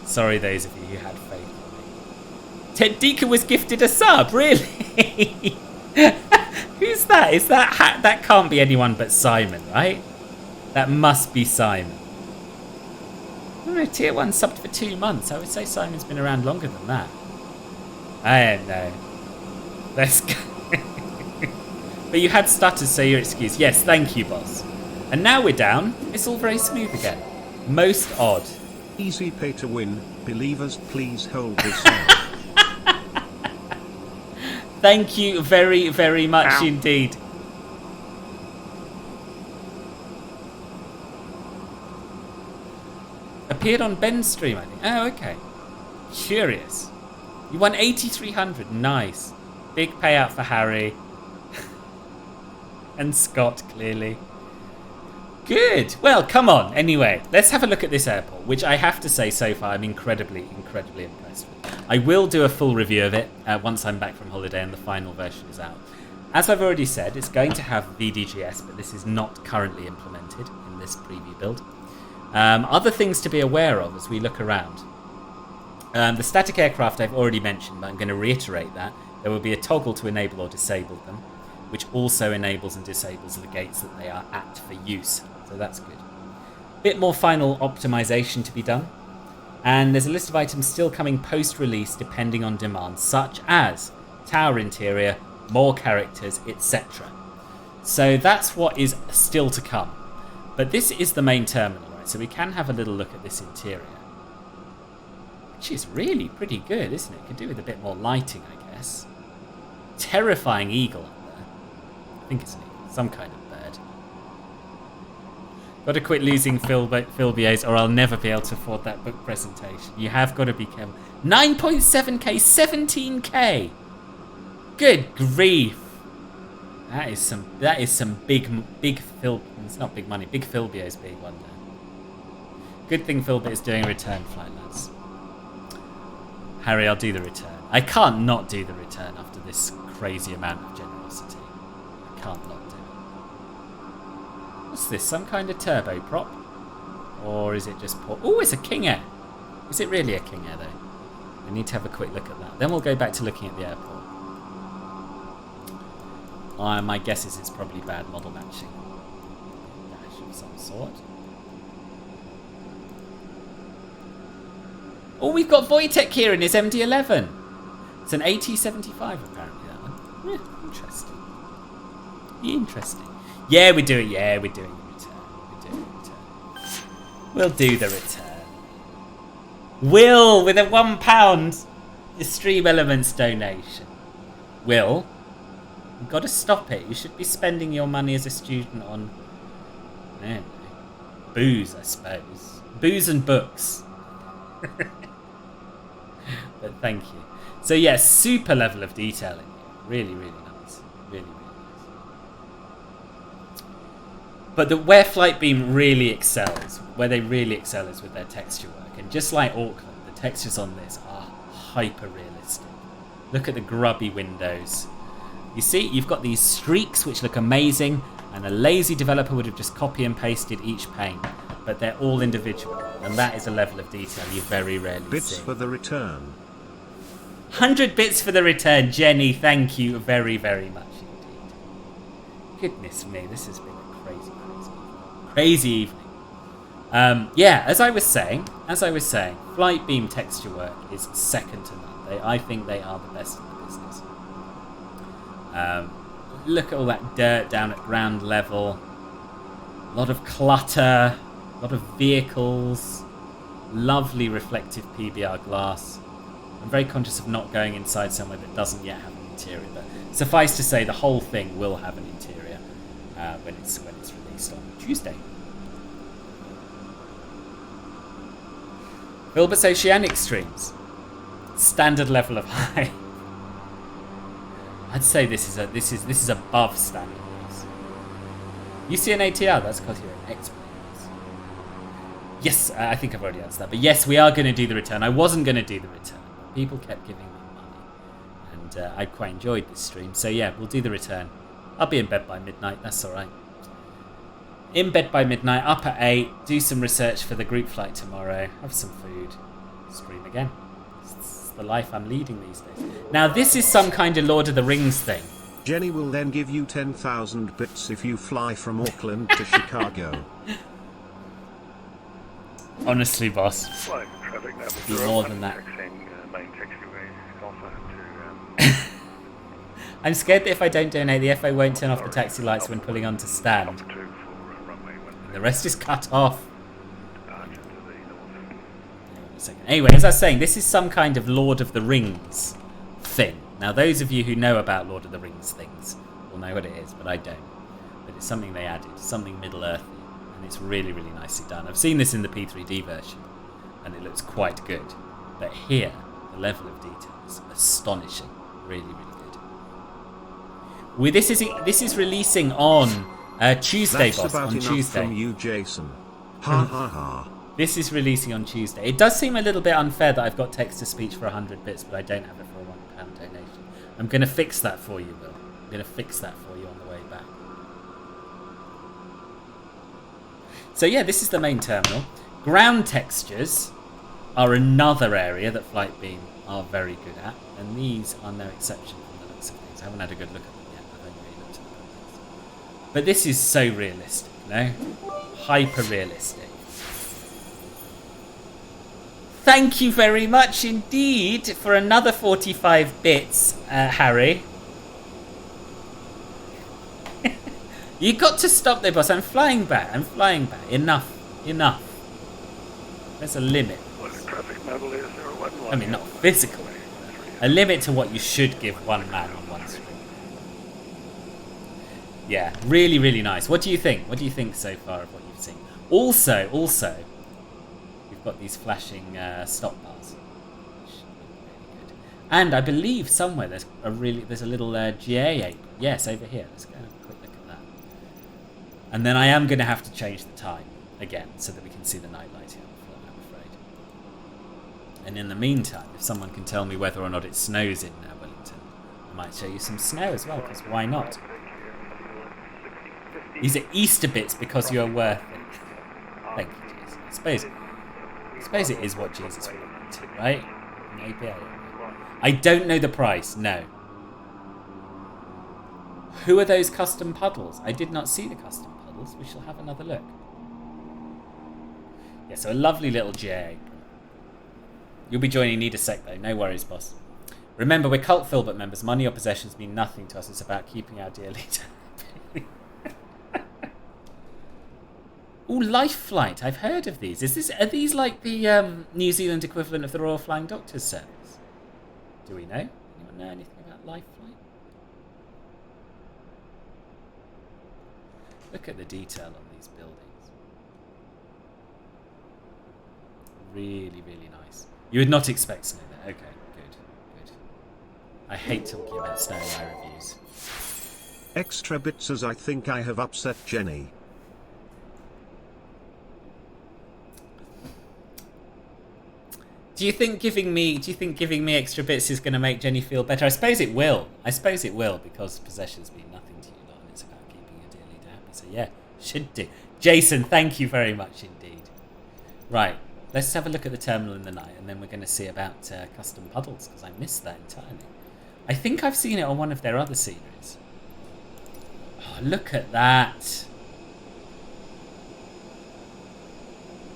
Sorry those of you who had faith in me. Ted Deacon was gifted a sub, really? Who's that? Is that that can't be anyone but Simon, right? That must be Simon. No, tier 1 subbed for 2 months. I would say Simon's been around longer than that. I don't know. Let's go. But you had stutters, so your excuse. Yes, thank you, boss. And now we're down. It's all very smooth again. Most odd. Easy pay to win. Believers, please hold this on. Thank you very, very much indeed. Appeared on Ben's stream, I think. Oh, okay. Curious. You won 8,300. Nice. Big payout for Harry. And Scott, clearly. Good. Well, come on. Anyway, let's have a look at this airport, which I have to say so far I'm incredibly impressed with. I will do a full review of it once I'm back from holiday and the final version is out. As I've already said, it's going to have VDGS, but this is not currently implemented in this preview build. Other things to be aware of as we look around. The static aircraft I've already mentioned, but I'm going to reiterate that. There will be a toggle to enable or disable them, which also enables and disables the gates that they are at for use. So that's good. Bit more final optimization to be done. And there's a list of items still coming post-release depending on demand, such as tower interior, more characters, etc. So that's what is still to come. But this is the main terminal, right? So we can have a little look at this interior. Which is really pretty good, isn't it? Could do with a bit more lighting, I guess. Terrifying eagle up there. I think it's an eagle, some kind of bird. Got to quit losing Philbiers or I'll never be able to afford that book presentation. You have got to be careful. 9.7k, 17k. Good grief. That is some big Phil. It's not big money. Big Philbiers big one there. Good thing Philbit is doing a return flight, lads. Harry, I'll do the return. I can't not do the return after this crazy amount of generosity. I can't not do it. What's this? Some kind of turbo prop? Or is it just port? Oh, it's a King Air. Is it really a King Air, though? We need to have a quick look at that. Then we'll go back to looking at the airport. My guess is it's probably bad model matching. Dash of some sort. Oh, we've got Wojtek here in his MD-11. It's an AT-75 apparently, that one. Yeah, interesting. Interesting. Yeah, we do it. Yeah, we're doing the return. We'll do the return. Will, with a £1 Stream Elements donation. Will, you've got to stop it. You should be spending your money as a student on, I don't know, booze, I suppose. Booze and books. But thank you. So yes, super level of detail in here. Really, really nice. Really, really nice. But where Flightbeam really excels, where they really excel is with their texture work. And just like Auckland, the textures on this are hyper realistic. Look at the grubby windows. You see, you've got these streaks which look amazing, and a lazy developer would have just copy and pasted each pane, but they're all individual, and that is a level of detail you very rarely Bits see. for the return. 100 bits for the return, Jenny. Thank you very, very much indeed. Goodness me, this has been a crazy evening. Yeah, as I was saying, Flightbeam texture work is second to none. I think they are the best in the business. Look at all that dirt down at ground level. A lot of clutter, a lot of vehicles, lovely reflective PBR glass. I'm very conscious of not going inside somewhere that doesn't yet have an interior, but suffice to say the whole thing will have an interior when it's released on Tuesday. Filbert's Oceanic streams. Standard level of high. I'd say this is above standard. You see an ATR, that's because you're an expert. Yes, I think I've already answered that. But yes, we are going to do the return. I wasn't going to do the return. People kept giving me money. And I quite enjoyed this stream. So yeah, we'll do the return. I'll be in bed by midnight. That's alright. In bed by midnight, up at 8. Do some research for the group flight tomorrow. Have some food. Stream again. It's the life I'm leading these days. Now this is some kind of Lord of the Rings thing. Jenny will then give you 10,000 bits if you fly from Auckland to Chicago. Honestly, boss. Flight traffic level Be 0, more than that. main taxiway Alpha to I'm scared that if I don't donate, the FA won't turn off the taxi lights when pulling onto stand. Alpha 2 for runway 16. The rest is cut off. Departure to the north. Wait a second. Anyway, as I was saying, this is some kind of Lord of the Rings thing. Now, those of you who know about Lord of the Rings things will know what it is, but I don't. But it's something they added, something Middle-earthy, and it's really, really nicely done. I've seen this in the P3D version, and it looks quite good. But here, the level of detail is astonishing. Really, really good. This is releasing on Tuesday, That's boss. about On enough Tuesday. from you, Jason. Ha ha ha. This is releasing on Tuesday. It does seem a little bit unfair that I've got text-to-speech for 100 bits, but I don't have it for a £1 donation. I'm going to fix that for you, Will. I'm going to fix that for you on the way back. So yeah, this is the main terminal. Ground textures are another area that Flightbeam are very good at, and these are no exception from the looks of things. I haven't had a good look at them yet. I've only really looked at the photos. But this is so realistic, no? Hyper-realistic. Thank you very much indeed for another 45 bits, Harry. You got to stop there, boss. I'm flying back. Enough. There's a limit. What the traffic level is 011. I mean, not physical. A limit to what you should give one man on one stream. Yeah, really, really nice. What do you think? What do you think so far of what you've seen? Also, we've got these flashing stop bars. Really good. And I believe somewhere there's a little GA apron. Yes, over here. Let's go and have a quick look at that. And then I am going to have to change the time again so that we can see the night lighting on the floor, I'm afraid. And in the meantime, if someone can tell me whether or not it snows in Wellington, I might show you some snow as well, because why not? These are Easter bits because you are worth it. Thank you, Jesus. I suppose it is what Jesus would have wanted, right? Maybe I don't know the price, no. Who are those custom puddles? I did not see the custom puddles. We shall have another look. Yeah, so a lovely little GA apron. You'll be joining Need a Sec though, no worries, boss. Remember, we're Cult Filbert members. Money or possessions mean nothing to us. It's about keeping our dear leader. Ooh, Life Flight. I've heard of these. Are these like the New Zealand equivalent of the Royal Flying Doctors Service? Do we know? Anyone know anything about Life Flight? Look at the detail on these buildings. Really, really nice. You would not expect snow there. Okay, good. I hate talking about snow in my reviews. Extra bits as I think I have upset Jenny. Do you think giving me extra bits is going to make Jenny feel better? I suppose it will. Because possessions mean nothing to you lot, and it's about keeping your dear leader happy. So yeah, should do. Jason, thank you very much indeed. Right, let's have a look at the terminal in the night, and then we're going to see about custom puddles, because I missed that entirely. I think I've seen it on one of their other sceneries. Oh, look at that.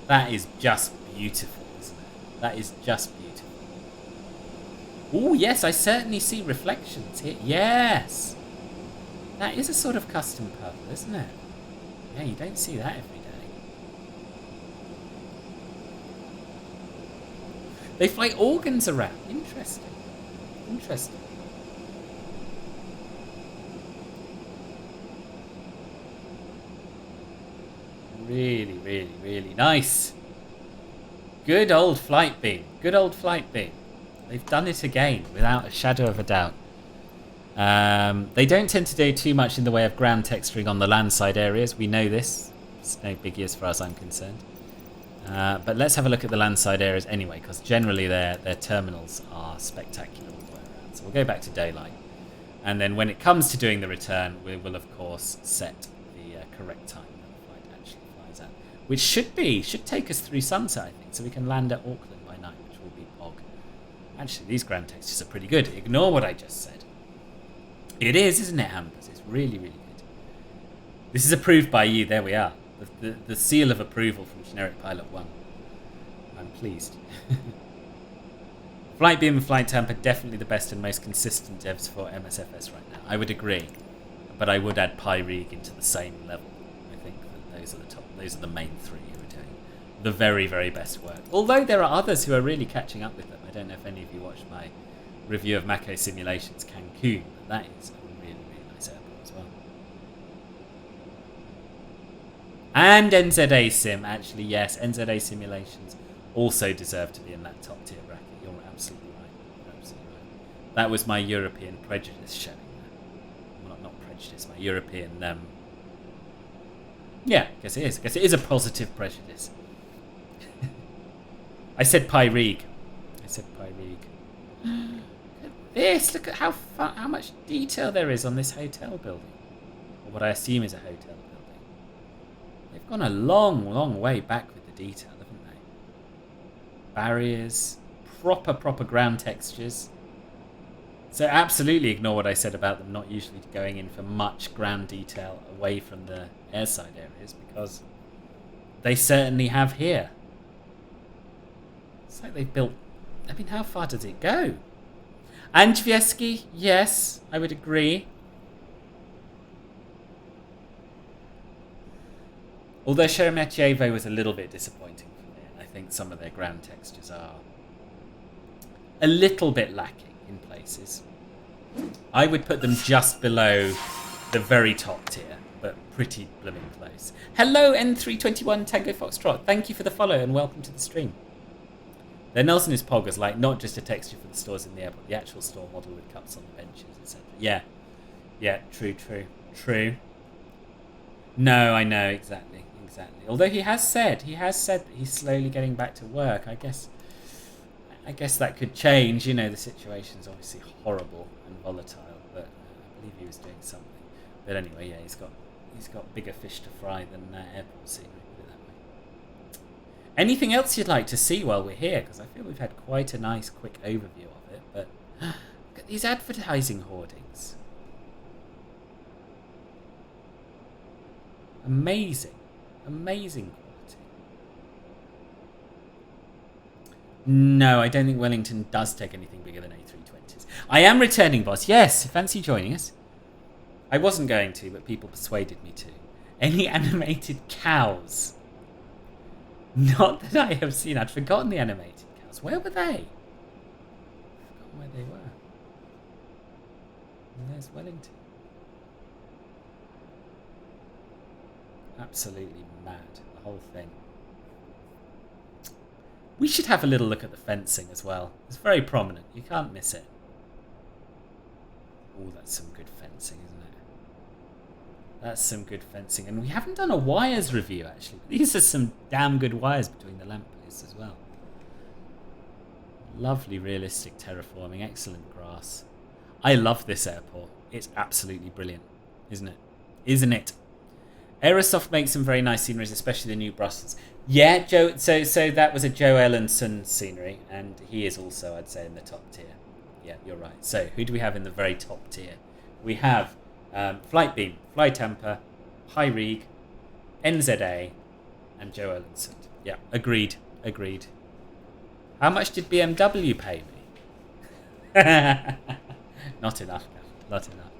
That is just beautiful, isn't it? That is just beautiful. Oh, yes, I certainly see reflections here. Yes! That is a sort of custom puddle, isn't it? Yeah, you don't see that every day. They fly organs around. Interesting. Interesting. Really, really, really nice. Good old Flightbeam. Good old Flightbeam. They've done it again, without a shadow of a doubt. They don't tend to do too much in the way of ground texturing on the landside areas. We know this. It's no biggie as far as I'm concerned. But let's have a look at the landside areas anyway, because generally their terminals are spectacular all the way around. So we'll go back to daylight. And then when it comes to doing the return, we will, of course, set the correct time. Which should take us through sunset, I think, so we can land at Auckland by night, which will be pog. Actually, these ground textures are pretty good. Ignore what I just said. It is, isn't it, Hampers? It's really, really good. This is approved by you. There we are. The seal of approval from Generic Pilot 1. I'm pleased. Flightbeam and Flight Temp are definitely the best and most consistent devs for MSFS right now. I would agree, but I would add Pyrig into the same level. I think that those are the top. Those are the main three who are doing the very, very best work. Although there are others who are really catching up with them. I don't know if any of you watched my review of Mako Simulations Cancun, but that is a really, really nice airport as well. And NZA Sim, actually, yes, NZA Simulations also deserve to be in that top tier bracket. You're absolutely right. You're absolutely right. That was my European prejudice showing there. Well, not prejudice, my European... Yeah, I guess it is a positive prejudice. I said Pyrig. Look at this. Look at how much detail there is on this hotel building. Or what I assume is a hotel building. They've gone a long, long way back with the detail, haven't they? Barriers, proper ground textures. So absolutely ignore what I said about them not usually going in for much ground detail away from the airside areas, because they certainly have here. It's like they've built... I mean, how far does it go? Andrzejewski, yes, I would agree. Although Sheremetyevo was a little bit disappointing for me, and I think some of their ground textures are a little bit lacking in places. I would put them just below the very top tier, but pretty blooming close. Hello, N321 Tango Foxtrot. Thank you for the follow and welcome to the stream. Their Nelson is Pog is like not just a texture for the stores in the airport, the actual store model with cups on the benches, etc. Yeah, true. No, I know, exactly. Although he has said that he's slowly getting back to work. I guess that could change. You know, the situation's obviously horrible and volatile, but I believe he was doing something. But anyway, yeah, he's got bigger fish to fry than airport scenery, put it that way. Anything else you'd like to see while we're here? Because I feel we've had quite a nice quick overview of it, but look at these advertising hoardings. Amazing quality. No, I don't think Wellington does take anything bigger than A320s. I am returning, boss. Yes, fancy joining us? I wasn't going to, but people persuaded me to. Any animated cows? Not that I have seen. I'd forgotten the animated cows. Where were they? I've forgotten where they were. And there's Wellington. Absolutely mad, the whole thing. We should have a little look at the fencing as well. It's very prominent. You can't miss it. Oh, that's some good fencing, isn't it? That's some good fencing. And we haven't done a wires review, actually. These are some damn good wires between the lamp posts as well. Lovely realistic terraforming, excellent grass. I love this airport. It's absolutely brilliant, isn't it? Isn't it? Aerosoft makes some very nice sceneries, especially the new Brussels. Yeah, Joe. So that was a Joe Ellenson scenery, and he is also, I'd say, in the top tier. Yeah, you're right. So who do we have in the very top tier? We have Flightbeam, Flytamper, Hyrig, NZA, and Joe Ellenson. Yeah, agreed. How much did BMW pay me? Not enough, not enough.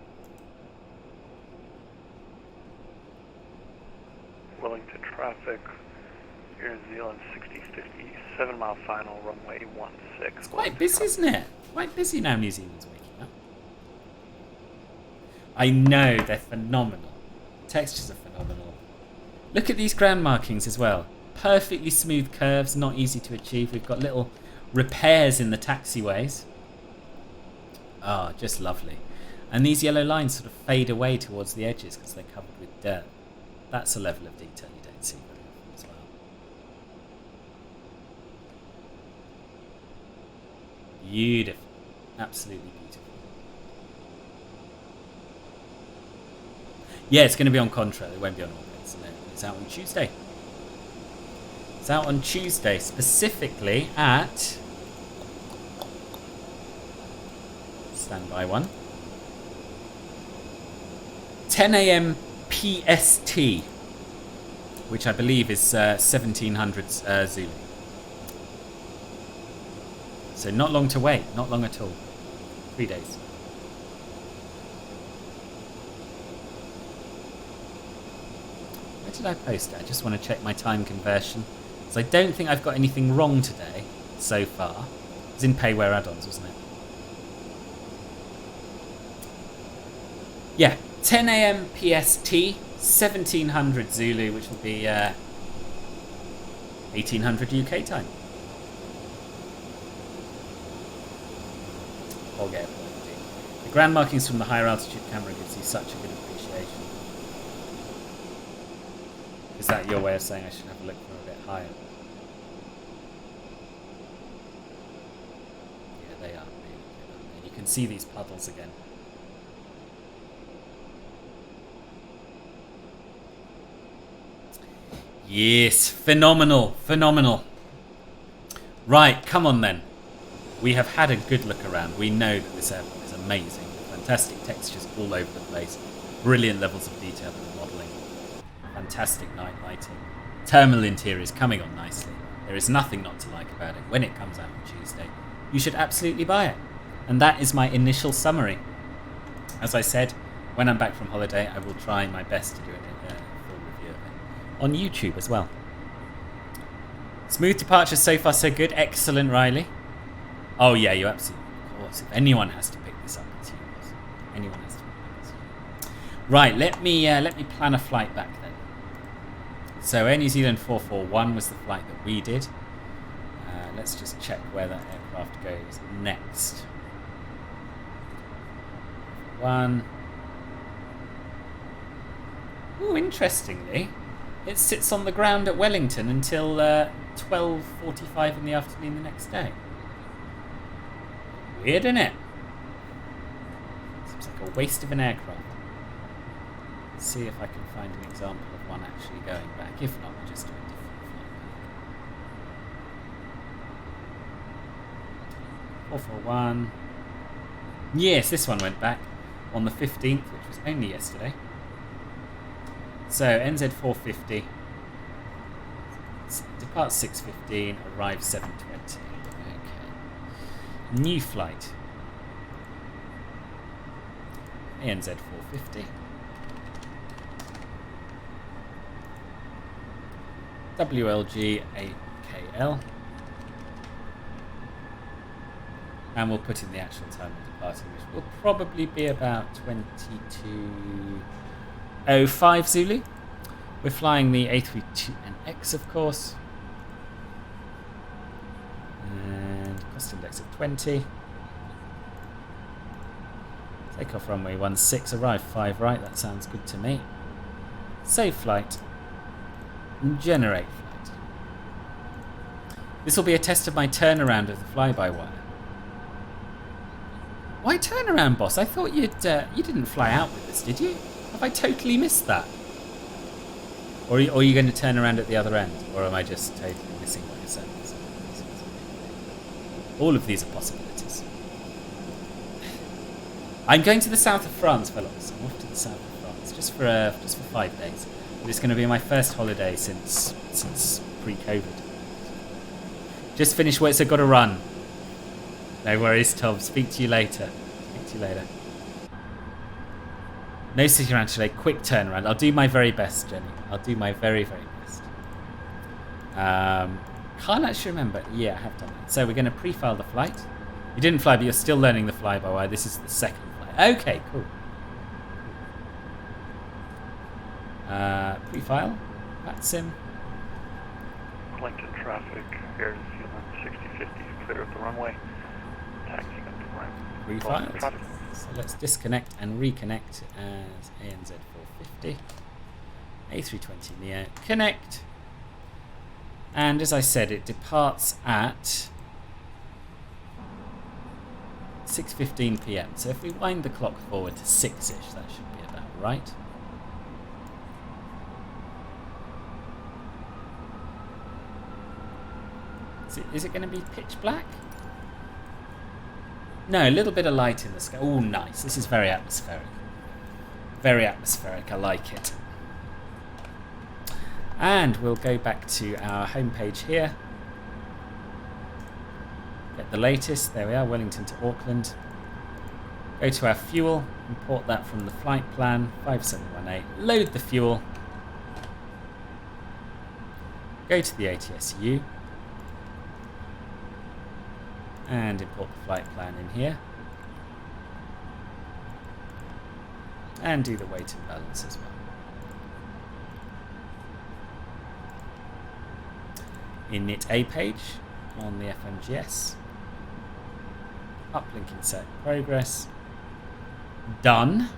Wellington traffic, Air New Zealand 6050, 7 mile final, runway 16. It's quite busy, isn't it? Quite busy now, New Zealand's waking up. I know, they're phenomenal. Textures are phenomenal. Look at these ground markings as well. Perfectly smooth curves, not easy to achieve. We've got little repairs in the taxiways. Ah, just lovely. And these yellow lines sort of fade away towards the edges because they're covered with dirt. That's a level of detail you don't see very often as well. Beautiful. Absolutely beautiful. Yeah, it's going to be on Contra. It won't be on Auckland. So no, it's out on Tuesday. It's out on Tuesday, specifically at... Standby one. 10 a.m. PST, which I believe is 1700 Zulu. So not long to wait, not long at all. 3 days. Where did I post it? I just want to check my time conversion. So I don't think I've got anything wrong today so far. It was in Payware add-ons, wasn't it? Yeah, 10 a.m. PST, 1700 Zulu, which will be 1800 UK time. I'll get it. The ground markings from the higher altitude camera gives you such a good appreciation. Is that your way of saying I should have a look for a bit higher? Yeah, they are really good. You can see these puddles again. Yes, phenomenal. Right, come on then. We have had a good look around. We know that this airport is amazing. Fantastic textures all over the place. Brilliant levels of detail in the modelling. Fantastic night lighting. Terminal interiors coming on nicely. There is nothing not to like about it. When it comes out on Tuesday, you should absolutely buy it. And that is my initial summary. As I said, when I'm back from holiday, I will try my best to do it. On YouTube as well. Smooth departure so far so good. Excellent, Riley. Oh yeah, you absolutely, of course. If anyone has to pick this up, it's you. Anyone has to pick this up. Right, let me plan a flight back then. So Air New Zealand 441 was the flight that we did. Let's just check where that aircraft goes next. One. Ooh, interestingly, it sits on the ground at Wellington until 12:45 in the afternoon the next day. Weird, isn't it? Seems like a waste of an aircraft. Let's see if I can find an example of one actually going back. If not, we'll just do a different flight back. 441. Yes, this one went back on the 15th, which was only yesterday. So NZ450 departs 6:15, arrives 7:20. Okay. New flight. NZ450. WLG 8KL. And we'll put in the actual time of departure, which will probably be about 22:05 Zulu. We're flying the A320NX, of course. And cost index of 20. Takeoff runway 16, arrive 5 right. That sounds good to me. Save flight. Generate flight. This will be a test of my turnaround of the fly-by-wire. Why turnaround, boss? I thought you didn't fly out with this, did you? Have I totally missed that? Or are you going to turn around at the other end? Or am I just totally missing what you're saying? All of these are possibilities. I'm going to the south of France, fellows. I'm off to the south of France just for 5 days. But it's going to be my first holiday since pre-COVID. Just finished work, so got to run. No worries, Tom. Speak to you later. No sitting around today. Quick turnaround. I'll do my very best, Jenny. I'll do my very, very best. Can't actually remember. Yeah, I have done that. So we're going to pre-file the flight. You didn't fly, but you're still learning the fly-by-wire. This is the second flight. Okay, cool. Pre-file. VATSIM. Wellington traffic, Air New Zealand 6050, clear of the runway. Taxiing up to ramp. Pre-filed. So let's disconnect and reconnect as ANZ450. A320neo. Connect. And as I said, it departs at 6:15 p.m. So if we wind the clock forward to 6-ish, that should be about right. Is it going to be pitch black? No, a little bit of light in the sky. Oh, nice. This is very atmospheric. Very atmospheric. I like it. And we'll go back to our homepage here. Get the latest. There we are, Wellington to Auckland. Go to our fuel. Import that from the flight plan, 5718. Load the fuel. Go to the ATSU. And import the flight plan in here. And do the weight and balance as well. Init A page on the FMGS. Uplink insert progress. Done.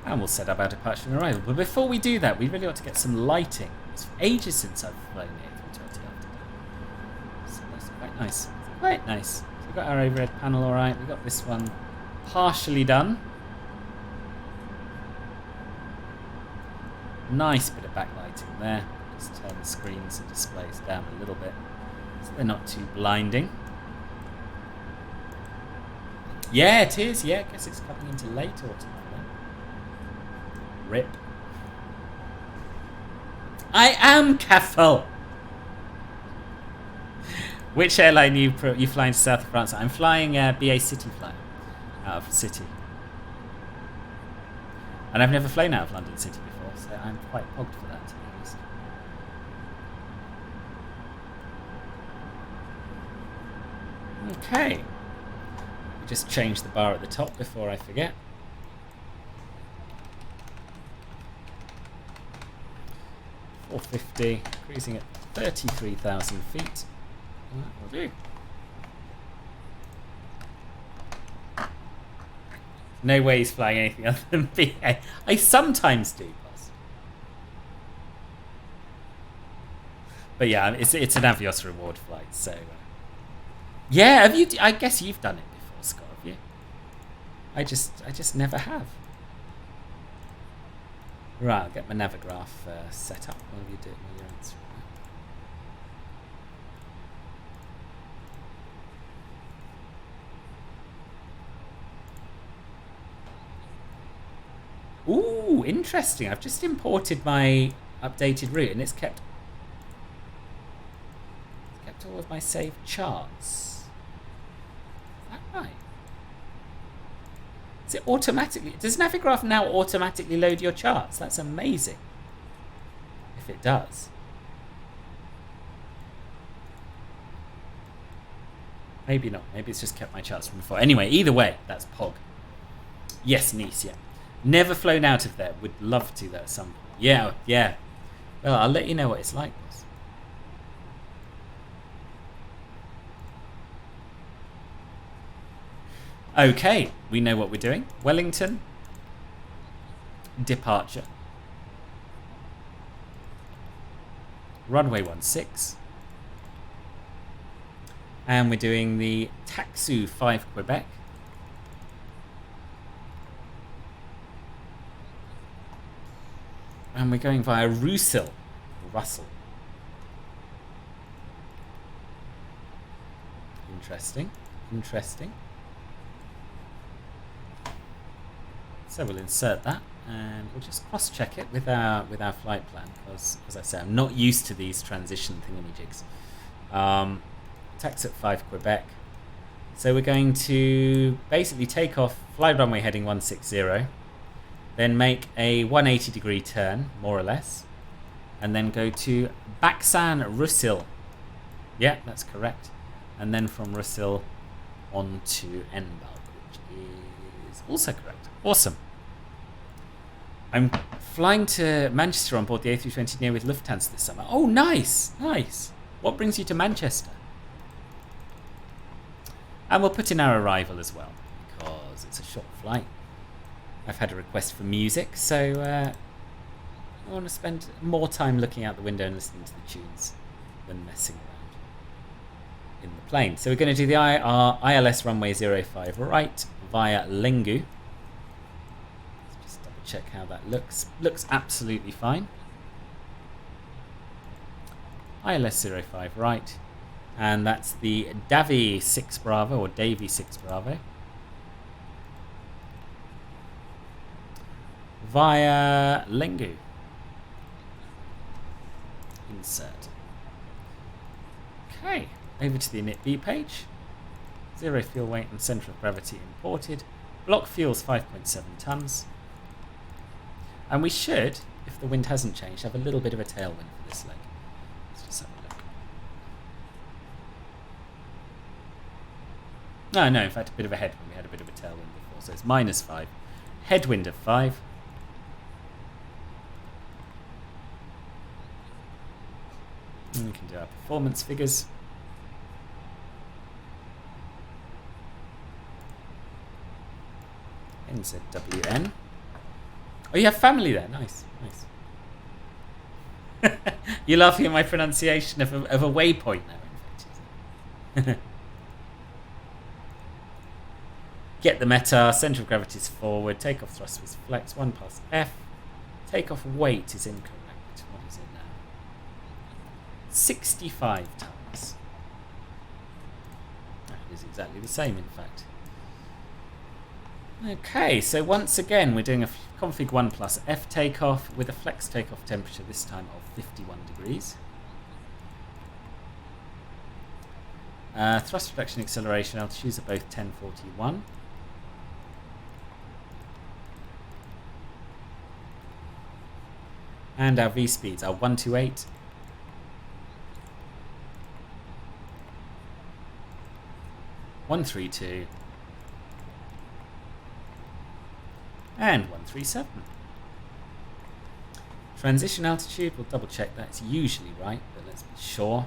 And we'll set up our departure and arrival. But before we do that, we really ought to get some lighting. It's ages since I've flown the A320 after that. So that's quite nice. Quite nice. So we've got our overhead panel alright. We've got this one partially done. Nice bit of backlighting there. Just turn the screens and displays down a little bit so they're not too blinding. Yeah, it is. Yeah, I guess it's coming into late autumn. Rip. I am careful. Which airline you flying to South of France? I'm flying BA City flight out of City. And I've never flown out of London City before, so I'm quite pogged for that, to be honest. Okay. Just change the bar at the top before I forget. .450, cruising at 33,000 feet. That will do. No way he's flying anything other than BA. I sometimes do, boss. But yeah, it's an Avios reward flight, so... yeah, have you? I guess you've done it before, Scott, have you? I just never have. Right, I'll get my Navigraph set up while you do it while you're answering that. Ooh, interesting. I've just imported my updated route and it's kept all of my saved charts. Is that right? Is it automatically? Does Navigraph now automatically load your charts? That's amazing. If it does. Maybe not. Maybe it's just kept my charts from before. Anyway, either way, that's Pog. Yes, Nice, yeah. Never flown out of there. Would love to, though, at some point. Yeah, yeah. Well, I'll let you know what it's like. Okay, we know what we're doing. Wellington. Departure. runway 16. And we're doing the Taxu 5 Quebec. And we're going via Russell. Interesting. So we'll insert that and we'll just cross-check it with our flight plan because, as I say, I'm not used to these transition thingamajigs. Taxi at 5 Quebec. So we're going to basically take off, fly runway heading 160, then make a 180-degree turn, more or less, and then go to Baksan Russell. Yeah, that's correct. And then from Russell on to Enbalk, which is also correct. Awesome. I'm flying to Manchester on board the A320neo with Lufthansa this summer. Oh, nice. What brings you to Manchester? And we'll put in our arrival as well, because it's a short flight. I've had a request for music, so I want to spend more time looking out the window and listening to the tunes than messing around in the plane. So we're going to do the ILS runway 05 right via Lingu. Let's just double check how that looks. Looks absolutely fine. ILS 05 right. And that's the Davy 6 Bravo, or Davy 6 Bravo. Via Lingu. Insert. Okay, over to the init B page. 0 fuel weight and centre of gravity imported. Block fuel's 5.7 tons. And we should, if the wind hasn't changed, have a little bit of a tailwind for this leg. Let's just have a look. No, in fact, a bit of a headwind. We had a bit of a tailwind before, so it's -5. Headwind of 5. And we can do our performance figures. NZ441. Oh, you have family there. Nice. You're laughing at my pronunciation of a waypoint now, in fact. Get the METAR, centre of gravity is forward, takeoff thrust was flex, 1 past F. Takeoff weight is incorrect. What is it now? 65 tons. That is exactly the same, in fact. Okay, so once again, we're doing a config 1 plus F takeoff with a flex takeoff temperature this time of 51 degrees. Thrust reduction acceleration altitudes are both 1041. And our V speeds are 128, 132, and 137. Transition altitude, we'll double check that. It's usually right, but let's be sure.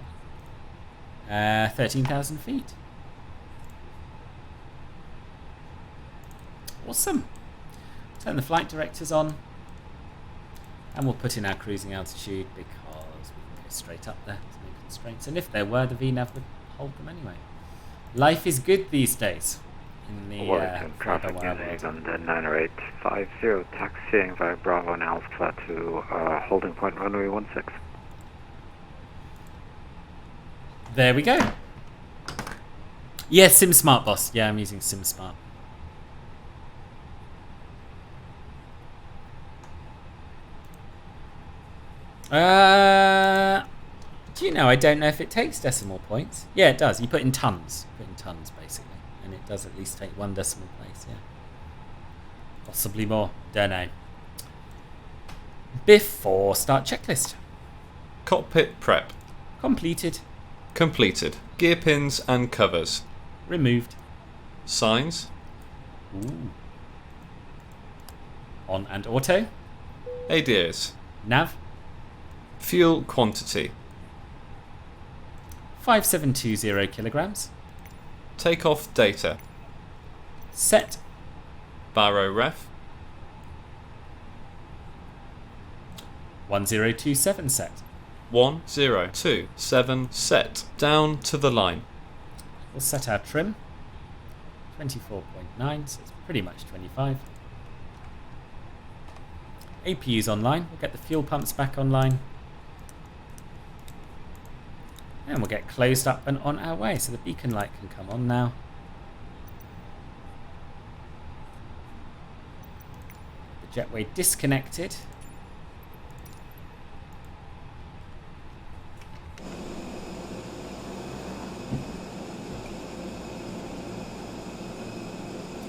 13,000 feet. Awesome. Turn the flight directors on. And we'll put in our cruising altitude because we can go straight up there. There's no constraints. And if there were, the VNAV would hold them anyway. Life is good these days. In the Wellington traffic using on the 90850, taxiing via Bravo and Alpha to holding point runway 16. There we go. Yeah, SimSmart, boss. Yeah, I'm using SimSmart. Do you know, I don't know if it takes decimal points. Yeah, it does. You put in tons. Basically. And it does at least take 1 decimal place, yeah. Possibly more. Don't know. Before start checklist. Cockpit prep. Completed. Completed. Gear pins and covers. Removed. Signs. Ooh. On and auto. ADS. Nav. Fuel quantity. 5720 kilograms. Takeoff data. Set. Baro ref. 1027 set. 1027 set. Down to the line. We'll set our trim. 24.9, so it's pretty much 25. APU's online. We'll get the fuel pumps back online. And we'll get closed up and on our way. So the beacon light can come on now. The jetway disconnected.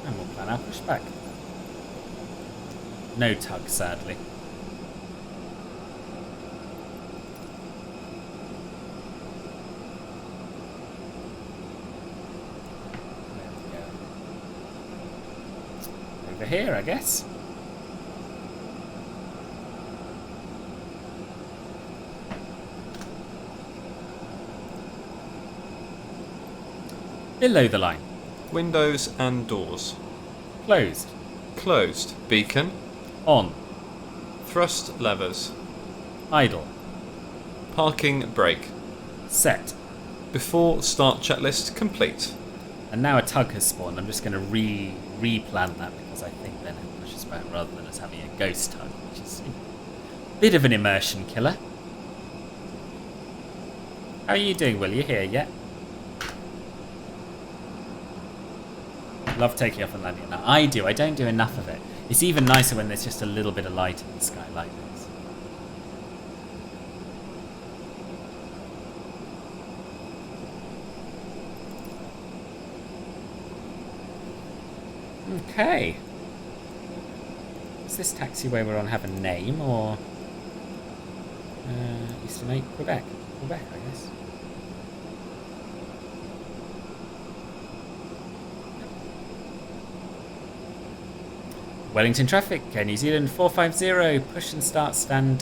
And we'll plan our pushback. No tug, sadly. There we go. Over here, I guess. Below the line. Windows and doors. Closed. Closed. Beacon. On. Thrust levers. Idle. Parking brake. Set. Before start checklist complete. And now a tug has spawned. I'm just going to replan that because I think then it pushes back rather than us having a ghost tug, which is a bit of an immersion killer. How are you doing, Will? You here yet? Love taking off and landing at night. I do. I don't do enough of it. It's even nicer when there's just a little bit of light in the sky like this. Okay. Does this taxiway we're on have a name or Eastern 8 Quebec? Quebec, I guess. Wellington traffic, New Zealand 450, push and start stand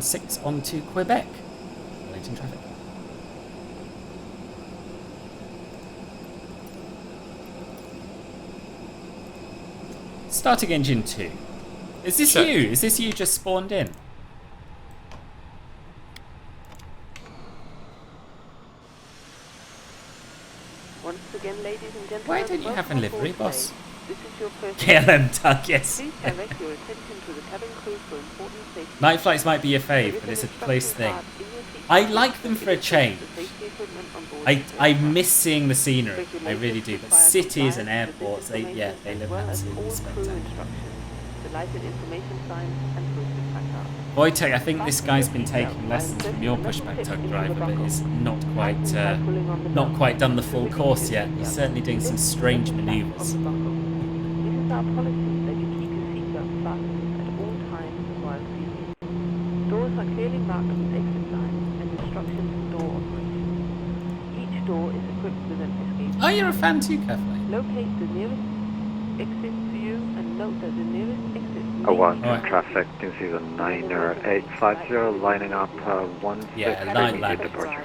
16 onto Quebec. Wellington traffic. Starting engine 2. Is this Check. you? Is this you just spawned in? Once again, ladies and gentlemen, Why don't you have a welcome livery, aboard boss? today. This is your first KLM tug, yes. Please direct your attention to the cabin crew for important safety. Night flights might be your There fave, is but an it's a instruction close thing. card in your seat I pocket like them that for a indicates change. the safety equipment on board I the aircraft. miss seeing the scenery. I really do. But Regulations cities and require compliance airports, with this they information look as well as absolutely all crew spectacular. instructions, the lighted information signs, and posted placards. Wojtek, I think this guy's been taking lessons from your pushback tug driver, but is not quite done the full course yet. He's certainly doing some strange manoeuvres. This is our policy that you keep your seatbelt fastened at all times while seated. Doors are clearly marked with exit signs and instructions for door operation. Each door is equipped with an escape. Oh, you're a fan too, Kathleen. Locate the nearest exit to you and note that the nearest exit may One Alright. traffic, New Zealand 90850, lining up 16 Yeah, line immediate landing. departure.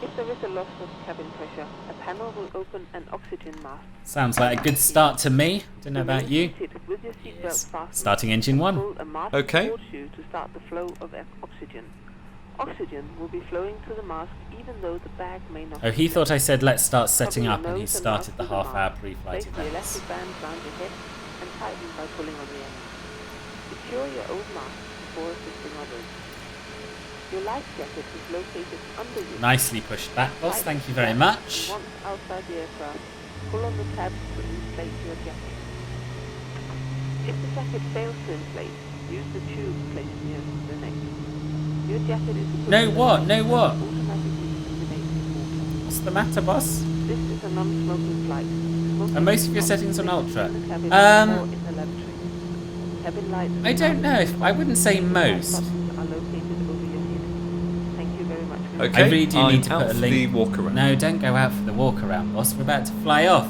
If there is a loss of cabin pressure, a panel will open an oxygen mask. Sounds like a good start to me. Don't know about you. Seated with your seatbelt Yes. fastened, Starting engine 1. pull a mask Okay. towards you to start the flow of oxygen. Oxygen will be flowing to the mask even though the bag may not. Oh, he thought I said let's start setting Cover up, your and he nose and started mouth the with a half-hour mask. pre-flight Place the events. elastic band round your head and tighten by pulling on the end. Secure your own mask before assisting others. Your life jacket is located under you. Nicely pushed back, boss. Tighten Thank you the very strap, much. and once outside the aircraft, pull on the tabs to inflate your jacket. If the jacket fails to inflate, use the tube placed near the neck. Your jacket is equipped No with a what? light No that what? automatically eliminates water. What's the matter, boss? This is a non-smoking flight. Smoking Are most is of your not settings on permitted ultra? in the cabin or in the lavatory. Cabin lights I don't know. I wouldn't say most. buttons are located over your head. Thank you very much for your Okay, I really do I'm need to out put a for link. the walk around. No, don't go out for the walk around, boss. We're about to fly off.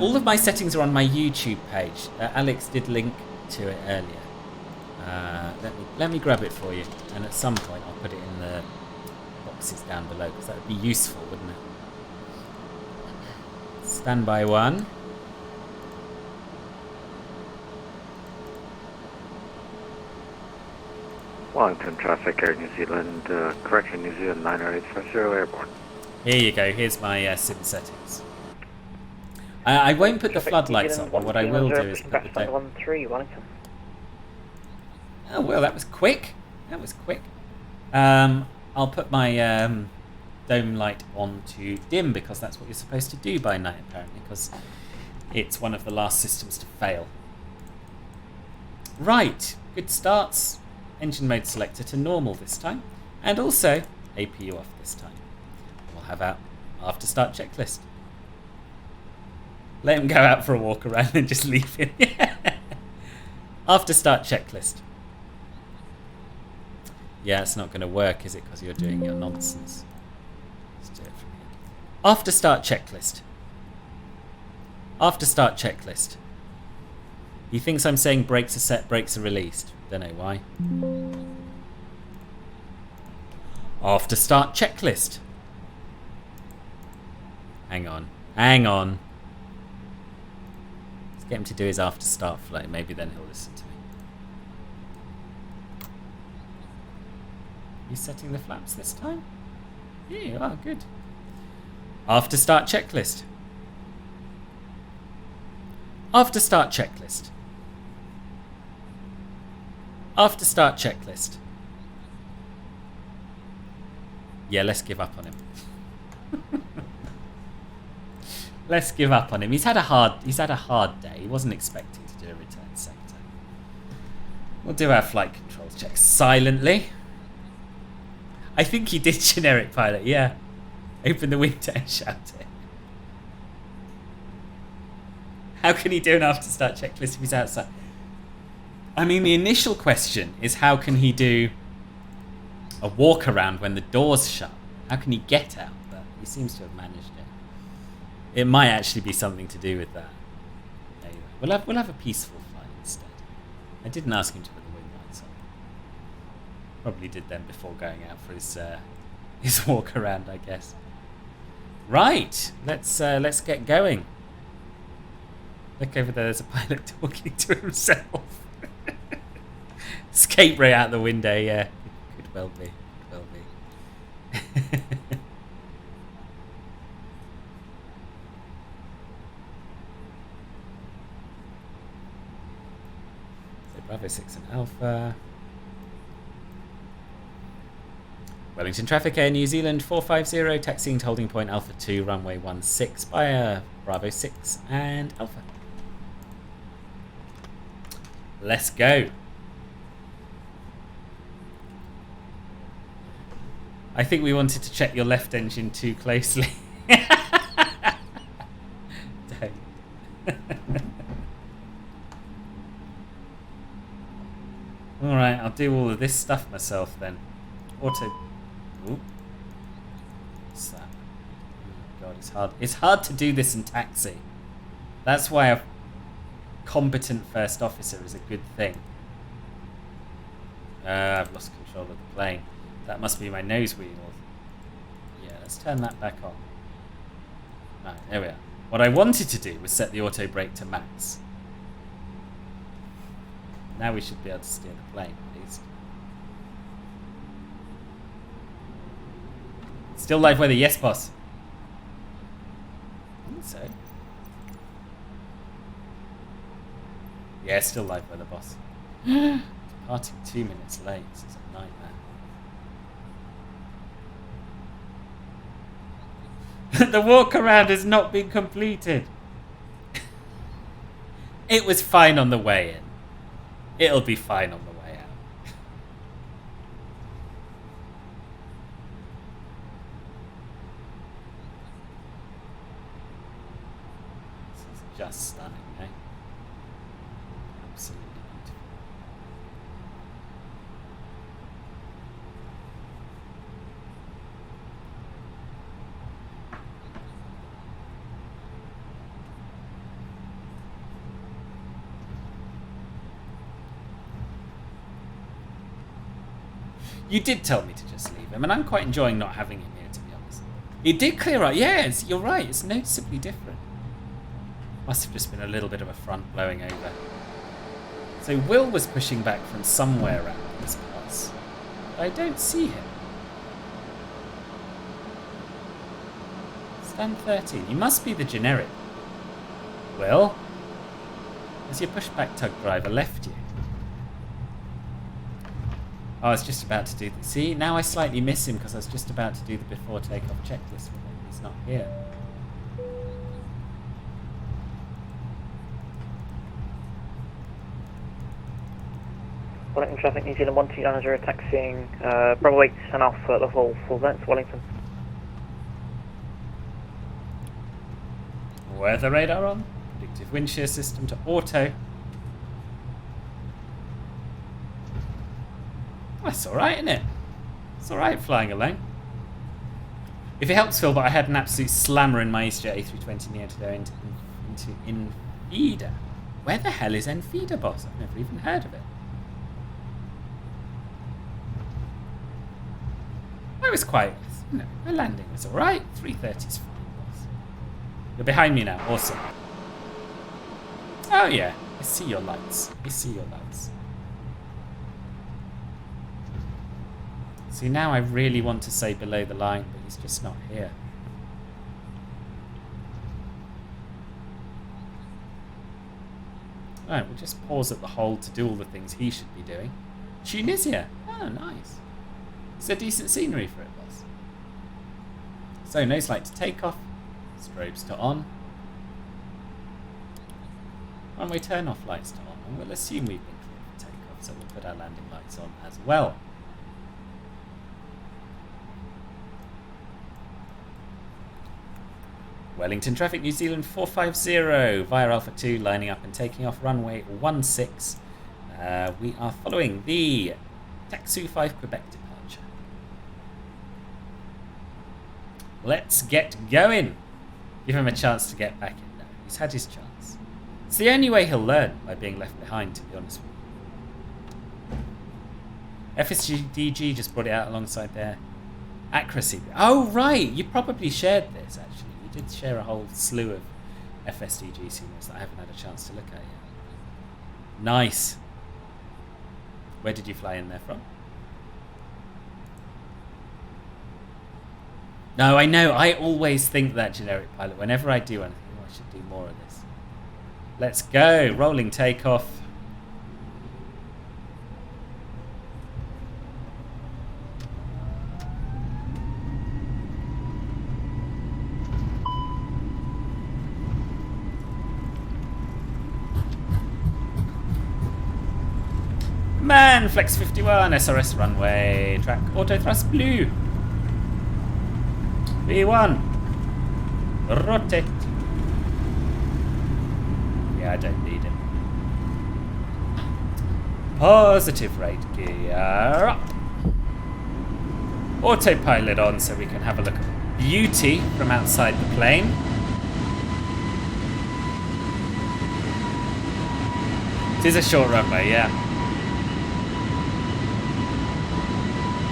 All of my settings are on my YouTube page. Alex did link to it earlier. Let me grab it for you, and at some point I'll put it in the boxes down below because that would be useful, wouldn't it? Standby 1. Wellington traffic, Air New Zealand, correction, New Zealand 90850 airborne. Here you go, here's my sim settings. I won't put the floodlights on, but what I will do is put the dome. 13 Wellington. Oh, well, that was quick. That was quick. I'll put my dome light on to dim because that's what you're supposed to do by night, apparently, because it's one of the last systems to fail. Right, good starts. Engine mode selector to normal this time, and also APU off this time. We'll have our after start checklist. Let him go out for a walk around and just leave him. After start checklist. Yeah, it's not going to work, is it? Because you're doing your nonsense. Let's do it from here. After start checklist. After start checklist. He thinks I'm saying brakes are set, brakes are released. Don't know why. After start checklist. Hang on. Hang on. Let's get him to do his after start flow. Maybe then he'll listen to me. You setting the flaps this time? Yeah, you are. Good. After start checklist. After start checklist. After start checklist. Yeah, let's give up on him. Let's give up on him. He's had a hard day. He wasn't expecting to do a return sector. We'll do our flight controls check silently. I think he did generic pilot, yeah. Open the window and shout it. How can he do an after start checklist if he's outside? I mean, the initial question is how can he do a walk around when the door's shut? How can he get out? But he seems to have managed it. It might actually be something to do with that. Anyway, we'll have a peaceful flight instead. I didn't ask him to put the wing lights on. Probably did them before going out for his walk around, I guess. Right, let's get going. Look over there. There's a pilot talking to himself. Escape right out the window. Yeah, could well be. Could well be. So Bravo 6 and Alpha. Wellington traffic, Air New Zealand 450, taxiing to holding point Alpha 2, runway 16 via Bravo 6 and Alpha. Let's go. I think we wanted to check your left engine too closely. Don't. Alright, I'll do all of this stuff myself then. Auto. Ooh. What's that? Oh God, it's hard. It's hard to do this in taxi. That's why a competent first officer is a good thing. I've lost control of the plane. That must be my nose wheel. Yeah, let's turn that back on. Right, there we are. What I wanted to do was set the auto brake to max. Now we should be able to steer the plane, at least. Still live weather, yes, boss. I think so. Yeah, still live weather, boss. Departing 2 minutes late. This is a nightmare. The walk around has not been completed. It was fine on the way in. It'll be fine on the way out. This is just stunning, eh? Absolutely beautiful. You did tell me to just leave him, and I'm quite enjoying not having him here, to be honest. It did clear up. Yes, you're right. It's noticeably different. Must have just been a little bit of a front blowing over. So Will was pushing back from somewhere around this pass. but I don't see him. Stand 13. He must be the generic. Will? Has your pushback tug driver left you? Oh, I was just about to do the... See, now I slightly miss him because I was just about to do the before takeoff checklist with him. He's not here. Wellington traffic, New Zealand 1290 taxiing Bravo 8 and Alpha level 4 vents, Wellington. Weather radar on. Predictive wind shear system to auto. That's alright, isn't it? It's alright flying alone. If it helps, Phil, but I had an absolute slammer in my EasyJet A320neo to go into Enfeeder. Where the hell is Enfeeder, boss? I've never even heard of it. I was quite... No, my landing was alright. 330's fine, boss. You're behind me now. Awesome. Oh, yeah. I see your lights. I see your lights. See, now I really want to say below the line, but he's just not here. Alright, we'll just pause at the hold to do all the things he should be doing. Tunisia. Oh, nice. It's a decent scenery for it, boss. So, nose light to take off. Strobes to on. Runway turn off lights to on. And we'll assume we've been cleared for takeoff, so we'll put our landing lights on as well. Wellington traffic, New Zealand 450 via Alpha 2, lining up and taking off runway 16. We are following the Taxu 5 Quebec departure. Let's get going. Give him a chance to get back in now. He's had his chance. It's the only way he'll learn, by being left behind, to be honest with you. FSGDG just brought it out alongside their accuracy. Oh, right. You probably shared this, actually. You did share a whole slew of FSDG seniors that I haven't had a chance to look at yet. Nice. Where did you fly in there from? No, I know. I always think that generic pilot. Whenever I do anything, I should do more of this. Let's go. Rolling takeoff. Man, Flex 51, SRS runway, track auto thrust blue. V1. Rotate. Yeah, I don't need it. Positive rate gear up. Autopilot on so we can have a look at beauty from outside the plane. It is a short runway, yeah.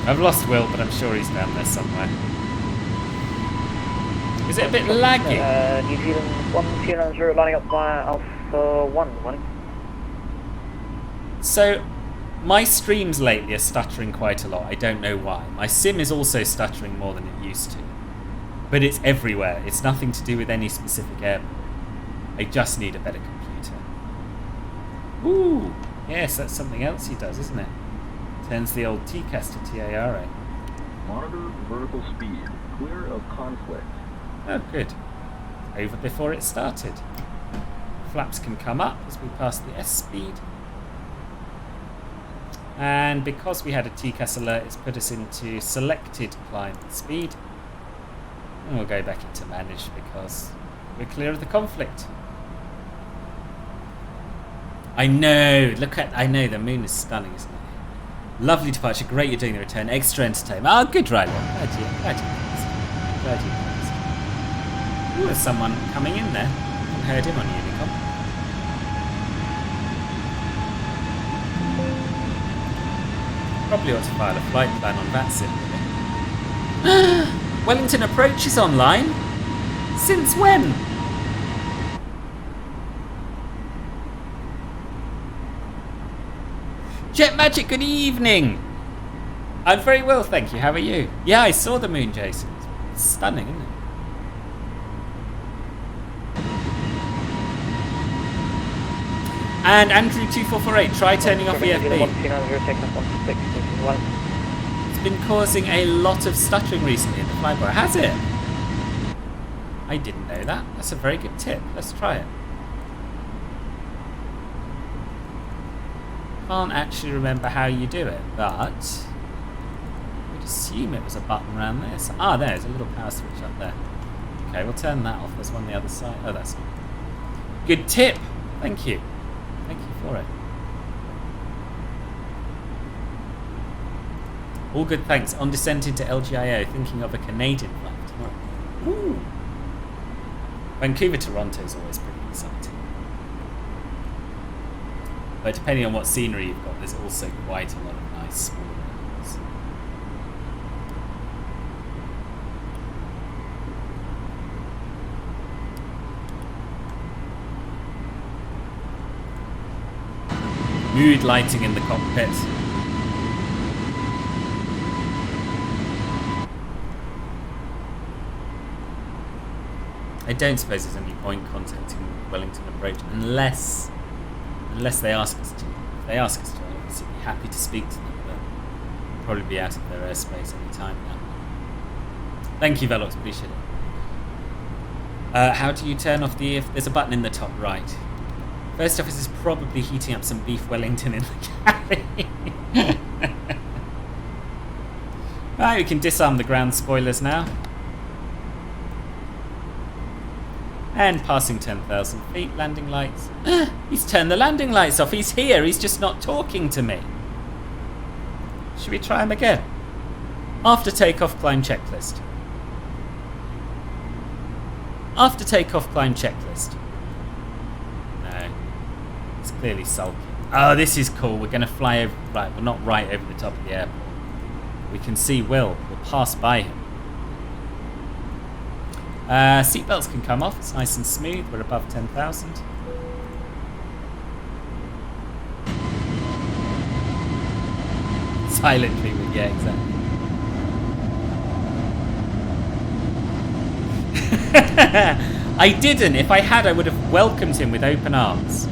I've lost Will, but I'm sure he's down there somewhere. Is it a bit laggy? New Zealand 1290 lining up via Alpha 1, running. So, my streams lately are stuttering quite a lot. I don't know why. My sim is also stuttering more than it used to. But it's everywhere. It's nothing to do with any specific airport. I just need a better computer. Ooh, yes, that's something else he does, isn't it? Turns the old TCAS to TARA. Monitor vertical speed. Clear of conflict. Oh, good. Over before it started. Flaps can come up as we pass the S speed. And because we had a TCAS alert, it's put us into selected climb speed. And we'll go back into managed because we're clear of the conflict. I know, I know, the moon is stunning, isn't it? Lovely departure, great you're doing the return, extra entertainment. Oh, good, Riley. Glad you pleased. Ooh, there's someone coming in there. I heard him on Unicom. Probably ought to file a flight plan on that sim, really. Wellington Approach is online? Since when? Jet Magic, good evening! I'm very well, thank you. How are you? Yeah, I saw the moon, Jason. It's stunning, isn't it? And Andrew2448, try turning off EFB. It's been causing a lot of stuttering recently in the flyby. Has it? I didn't know that. That's a very good tip. Let's try it. Can't actually remember how you do it, but I would assume it was a button around this. Ah, there's a little power switch up there. Okay, we'll turn that off. There's one on the other side. Oh, that's good tip. Thank you. Thank you for it. All good, thanks. On descent into LGIO, thinking of a Canadian flight tomorrow. Ooh. Vancouver, Toronto is always pretty exciting. But depending on what scenery you've got, there's also quite a lot of nice small areas. Mood lighting in the cockpit. I don't suppose there's any point contacting Wellington Approach unless they ask us to. If they ask us to, I'll obviously be happy to speak to them, but we'll probably be out of their airspace any time now. Thank you, Velox, appreciate it. How do you turn off the... There's a button in the top right. First office is probably heating up some beef Wellington in the cabin. Right, we can disarm the ground spoilers now. And passing 10,000 feet, landing lights. He's turned the landing lights off. He's here. He's just not talking to me. Should we try him again? After takeoff, climb checklist. After takeoff, climb checklist. No. It's clearly sulking. Oh, this is cool. We're going to fly over... Right, we're not right over the top of the airport. We can see Will. We'll pass by him. Seatbelts can come off. It's nice and smooth. We're above 10,000. Silently, yeah, exactly. I didn't. If I had, I would have welcomed him with open arms.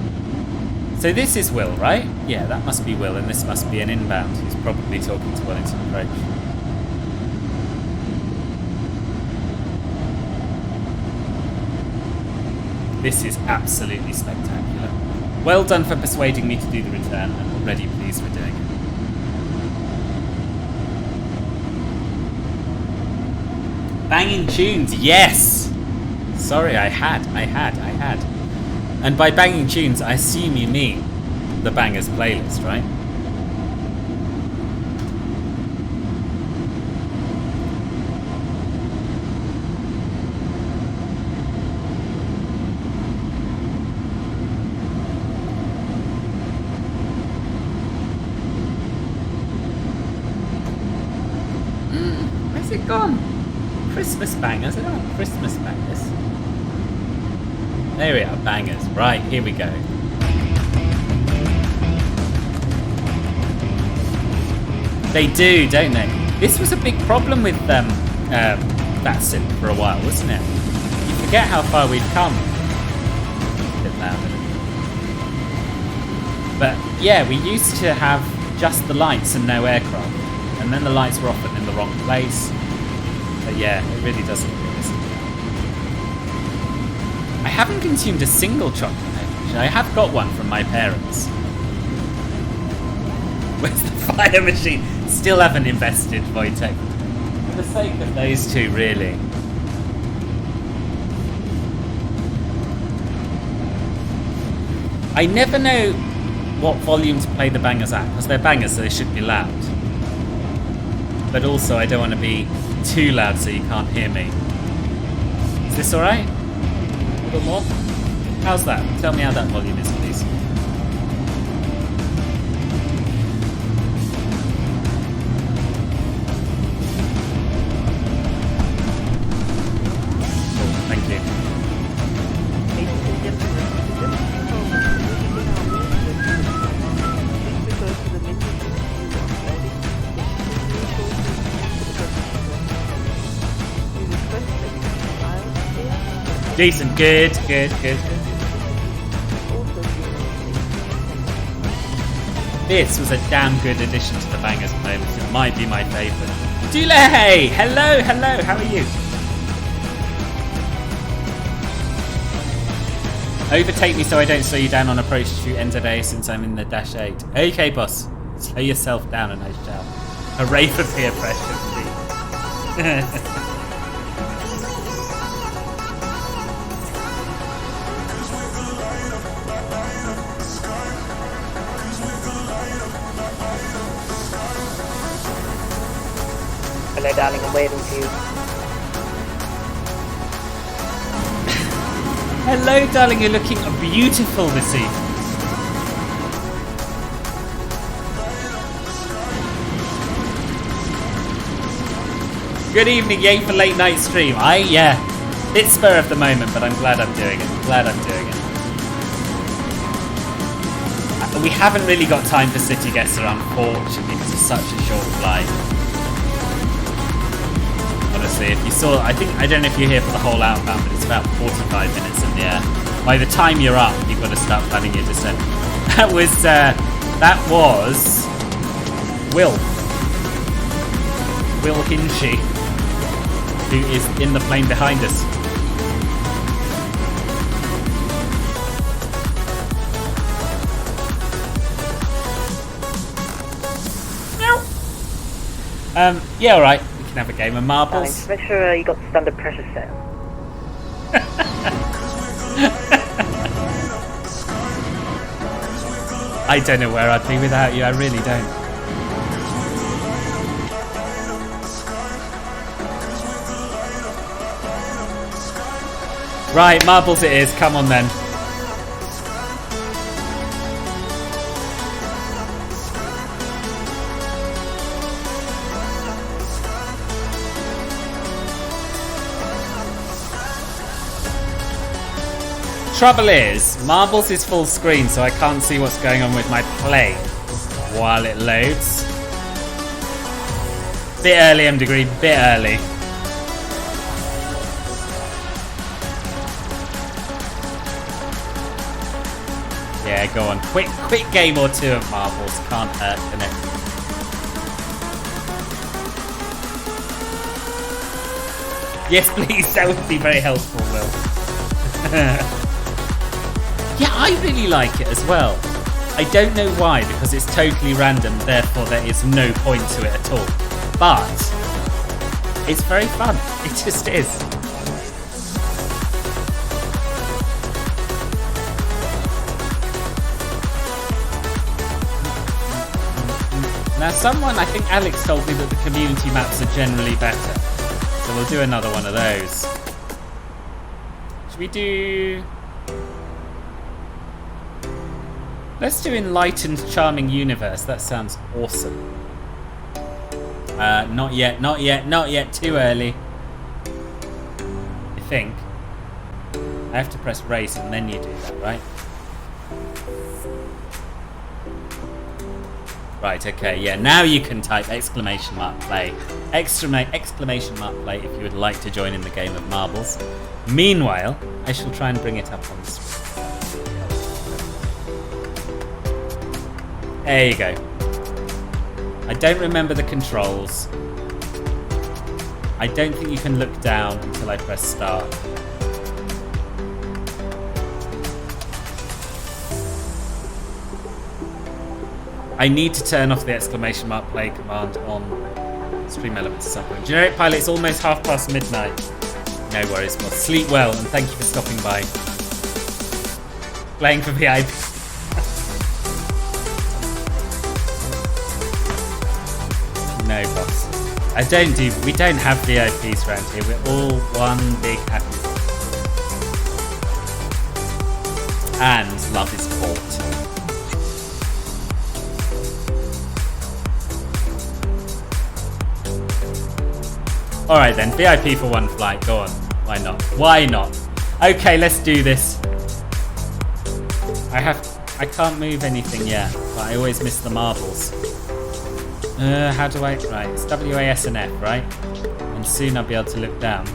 So this is Will, right? Yeah, that must be Will, and this must be an inbound who's probably talking to Wellington Approach. This is absolutely spectacular. Well done for persuading me to do the return. I'm already pleased we're doing it. Banging tunes, yes! Sorry, I had. And by banging tunes, I assume you mean the Bangers playlist, right? Where's it gone? Christmas bangers. I don't want Christmas bangers. There we are, bangers. Right, here we go. They do, don't they? This was a big problem with that synth for a while, wasn't it? You forget how far we've come. A bit louder. But yeah, we used to have just the lights and no aircraft. And then the lights were often in the wrong place. But yeah, it really doesn't feel this. I haven't consumed a single chocolate egg. I have got one from my parents. Where's the fire machine? Still haven't invested, Wojtek. For the sake of those two, really. I never know what volume to play the bangers at, because they're bangers, so they should be loud. But also, I don't want to be too loud so you can't hear me. Is this alright? A little more? How's that? Tell me how that volume is, please. Cool, thank you. Ladies and gentlemen, in just a few moments, we begin our meal service. Please refer to the menu to view the service. Decent. Good. This was a damn good addition to the Bangers playlist. It might be my favourite. Dule! Hello. How are you? Overtake me so I don't slow you down on approach to NZA since I'm in the Dash 8. Okay, boss. Slow yourself down, a nice shout. Hooray for peer pressure. Hello, darling, I'm waving to you. Hello, darling. You're looking beautiful this evening. Good evening, yay for late night stream. Bit spur of the moment, but I'm glad I'm doing it. We haven't really got time for city guests, unfortunately, because it's such a short flight. Honestly, if you saw, I don't know if you're here for the whole outbound, but it's about 45 minutes in the air. By the time you're up, you've got to start planning your descent. That was Will Hinchy, who is in the plane behind us. Yeah, all right. We can have a game of marbles. Darling, make sure you got the standard pressure set. I don't know where I'd be without you. I really don't. Right, marbles it is. Come on then. Trouble is, marbles is full screen, so I can't see what's going on with my plane while it loads. Bit early, M Degree, bit early. Yeah, go on. Quick game or two of marbles. Can't hurt, can it? Yes, please. That would be very helpful, Will. Yeah, I really like it as well. I don't know why, because it's totally random, therefore there is no point to it at all. But it's very fun. It just is. Now someone, I think Alex told me that the community maps are generally better. So we'll do another one of those. Should we do... Let's do Enlightened Charming Universe. That sounds awesome. Not yet. Too early. I think. I have to press race and then you do that, right? Right, okay, yeah. Now you can type exclamation mark play. Exclamation mark play if you would like to join in the game of marbles. Meanwhile, I shall try and bring it up on the screen. There you go. I don't remember the controls. I don't think you can look down until I press start. I need to turn off the exclamation mark play command on Stream Elements at some point. Generic pilot, it's almost midnight. No worries, boss. Sleep well and thank you for stopping by. Playing for VIP. No, boss. We don't have VIPs around here. We're all one big happy. And love is bought. Alright then, VIP for one flight. Go on. Why not? Okay, let's do this. I can't move anything yet, but I always miss the marbles. How do I... Right, it's WAS and F, right? And soon I'll be able to look down.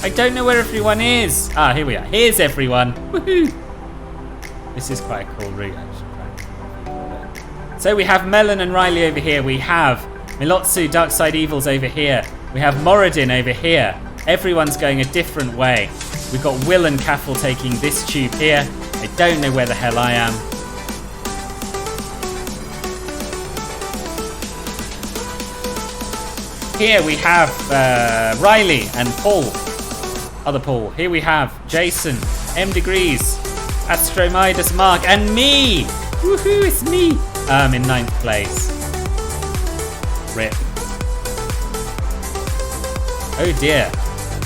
I don't know where everyone is. Ah, here we are. Here's everyone. Woohoo! This is quite a cool route, actually. So we have Melon and Riley over here. We have Milotsu, Darkside Evils over here. We have Moradin over here. Everyone's going a different way. We've got Will and Caffel taking this tube here. I don't know where the hell I am. Here we have Riley and Paul. Other Paul. Here we have Jason, M Degrees, Astromidas Mark, and me! Woohoo, it's me! In 9th place. RIP. Oh dear.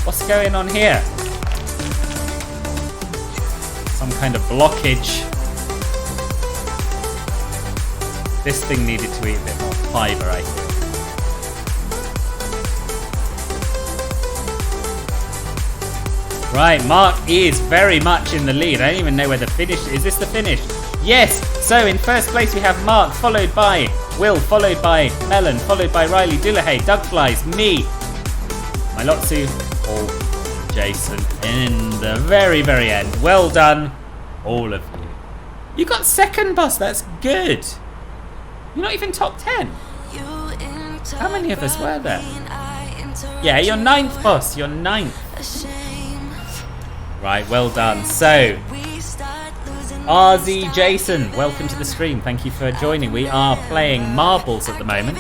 What's going on here? Some kind of blockage. This thing needed to eat a bit more fibre, I think. Right, Mark is very much in the lead. I don't even know where the finish is. Is this the finish? Yes! So in first place we have Mark, followed by Will, followed by Melon, followed by Riley, Dillahay, Dougflies, me, Milotsu, Paul, Jason, in the very, very end. Well done, all of you. You got second, boss. That's good. You're not even top 10. How many of us were there? Yeah, you're 9th, boss. You're 9th. Right, well done. So, RZ Jason, welcome to the stream. Thank you for joining. We are playing marbles at the moment.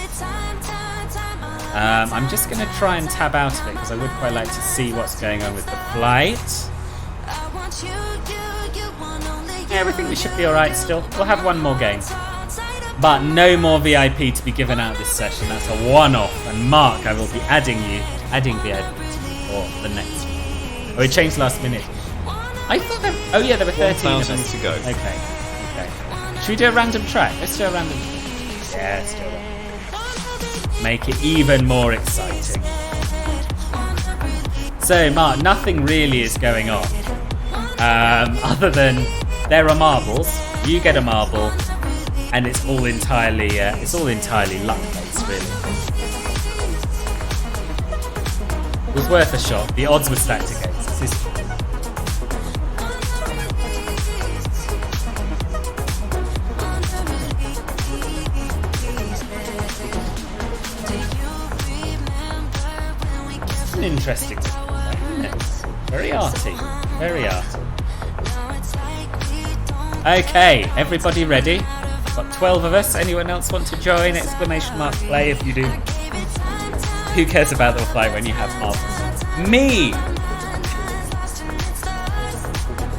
I'm just going to try and tab out of it because I would quite like to see what's going on with the flight. Yeah, we think we should be alright still. We'll have one more game. But no more VIP to be given out this session. That's a one-off. And Mark, I will be adding VIP for the next one. Oh, it changed last minute. I thought there... Oh yeah, there were 13 of us. to go. Okay. Should we do a random track? Let's do a random... Yeah, let's do it. Make it even more exciting. So, Mark, nothing really is going on. Other than there are marbles. You get a marble. And it's all entirely luck-based, really. It was worth a shot. The odds were stacked against us. It's an interesting one, isn't it? Very arty. Very arty. Okay, everybody ready? Got 12 of us. Anyone else want to join? Exclamation mark play if you do. Who cares about the flight when you have marbles? Me!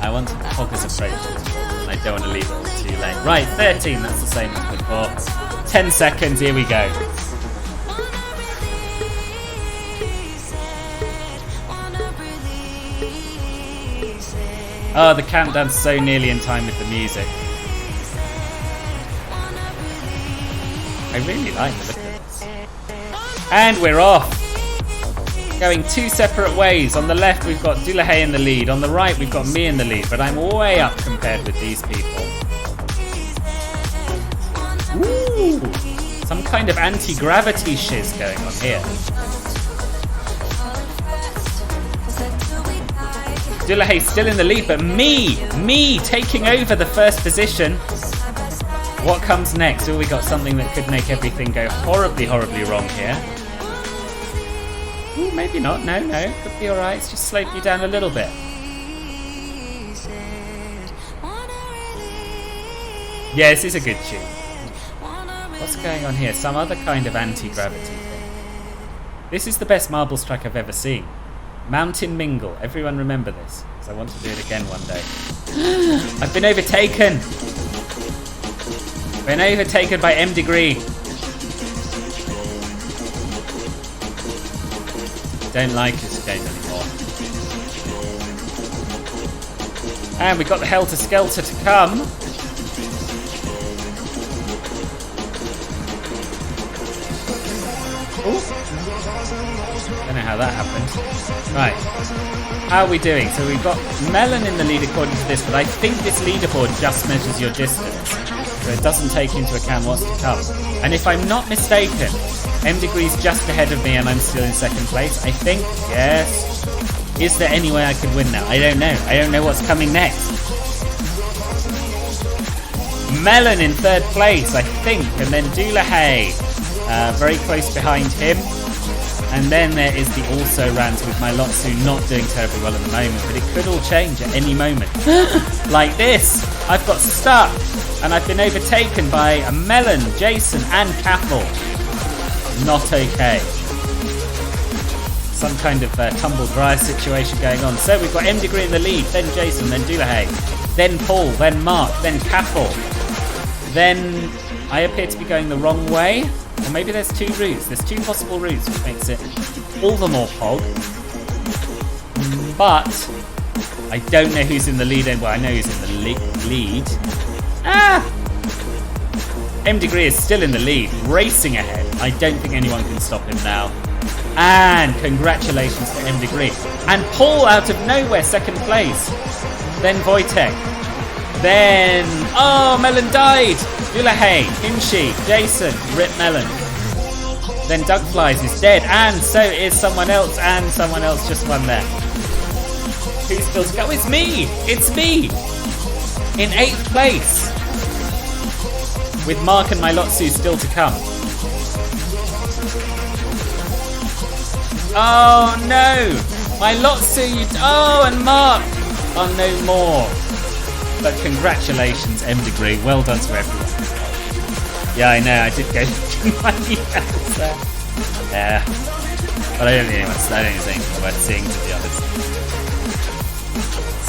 I want to focus approach and I don't want to leave it all too late. Right, 13, that's the same as before. 10 seconds, here we go. Oh, the countdown's so nearly in time with the music. I really like the look of this. And we're off! Going two separate ways. On the left we've got Dillahay in the lead. On the right we've got me in the lead. But I'm way up compared with these people. Ooh! Some kind of anti-gravity shiz going on here. Dillahay's still in the lead, but me taking over the first position. What comes next? Oh, we got something that could make everything go horribly, horribly wrong here. Ooh, maybe not. No. Could be alright. It's just slowed you down a little bit. Yeah, this is a good tune. What's going on here? Some other kind of anti-gravity thing. This is the best marbles track I've ever seen. Mountain Mingle. Everyone remember this, because I want to do it again one day. I've been overtaken. Been overtaken by M Degree. Don't like this game anymore. And we've got the Helter Skelter to come. Ooh. Don't know how that happened. Right. How are we doing? So we've got Melon in the lead according to this, but I think this leaderboard just measures your distance. So it doesn't take into account what's to come. And if I'm not mistaken, M Degree's just ahead of me and I'm still in second place, I think. Yes. Is there any way I could win now? I don't know. I don't know what's coming next. Melon in third place, I think, and then Doulahay very close behind him. And then there is the also rans with my Lotsu not doing terribly well at the moment, but it could all change at any moment. Like this, I've got stuck, and I've been overtaken by a Melon, Jason, and Caffel. Not okay. Some kind of tumble dryer situation going on. So we've got M Degree in the lead, then Jason, then Doulahay, then Paul, then Mark, then Caffel. Then I appear to be going the wrong way. Or maybe there's two routes. There's two possible routes, which makes it all the more pog. But I don't know who's in the lead. Well, I know who's in the lead. M Degree is still in the lead, racing ahead. I don't think anyone can stop him now. And congratulations to M Degree. And Paul out of nowhere, second place. Then Wojtek. Then, Melon died. Doulahay, Kimchi, Jason, Rip Melon. Then Doug Flies is dead, and so is someone else, and someone else just won there. Who's still to go? It's me! It's me! In 8th place. With Mark and my Lotsu still to come. Oh no! My Lotsu, and Mark are no more. But congratulations, M Degree. Well done to everyone. Yeah, I know. I did go through my emails there. Yeah. But I don't think there's anything worth seeing, to be honest.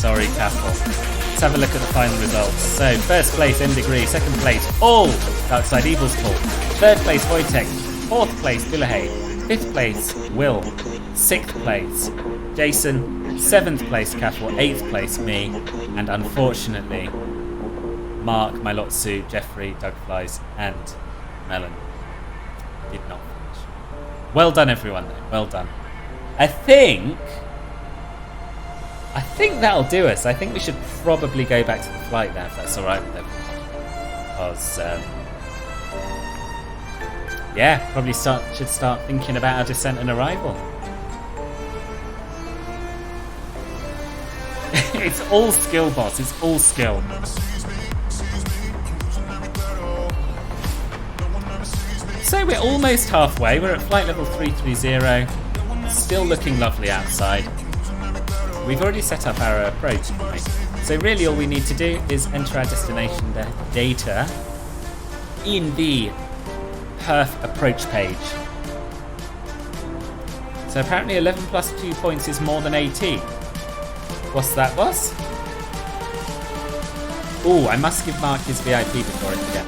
Sorry, Caffel. Let's have a look at the final results. So, first place, M Degree. Second place, all Darkside Evil's Paul. Third place, Wojtek. Fourth place, Doulahay. Fifth place, Will. Sixth place, Jason. 7th place, Caffel. 8th place, me. And unfortunately, Mark, my Lotsu, Jeffrey, Doug Flies, and Melon did not finish. Well done, everyone, though. Well done. I think that'll do us. I think we should probably go back to the flight now, if that's all right with everyone. Because, probably should start thinking about our descent and arrival. It's all skill, boss. It's all skill. So we're almost halfway. We're at flight level 330. Still looking lovely outside. We've already set up our approach. So really all we need to do is enter our destination data in the perf approach page. So apparently 11 plus 2 points is more than 18. What's that, boss? Oh, I must give Mark his VIP before I forget.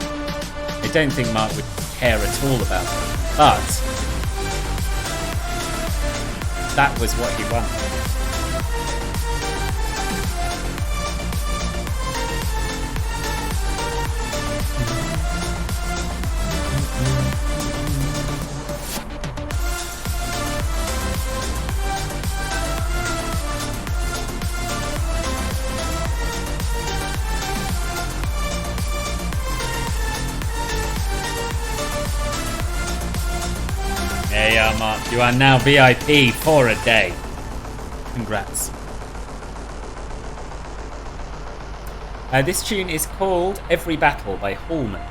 I don't think Mark would care at all about it, but that was what he won. There you are, Mark. You are now VIP for a day. Congrats. This tune is called Every Battle by Hallman.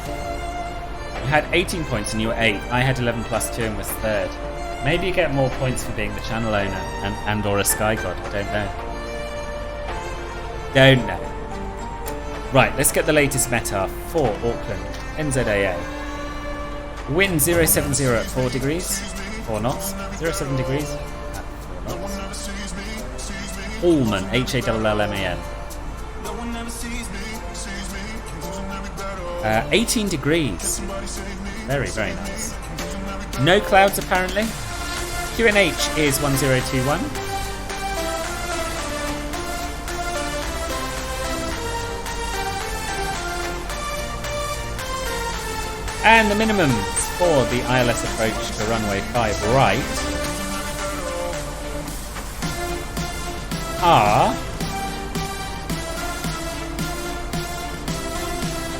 You had 18 points and you were 8. I had 11 plus 2 and was 3rd. Maybe you get more points for being the channel owner and or a sky god. I don't know. Right, let's get the latest meta for Auckland. NZAA. Wind 070 at 4 degrees, 4 knots. 07 degrees at 4 knots. Hallman, Hallman. 18 degrees. Very, very nice. No clouds apparently. QNH is 1021. And the minimums for the ILS approach to runway 5 right are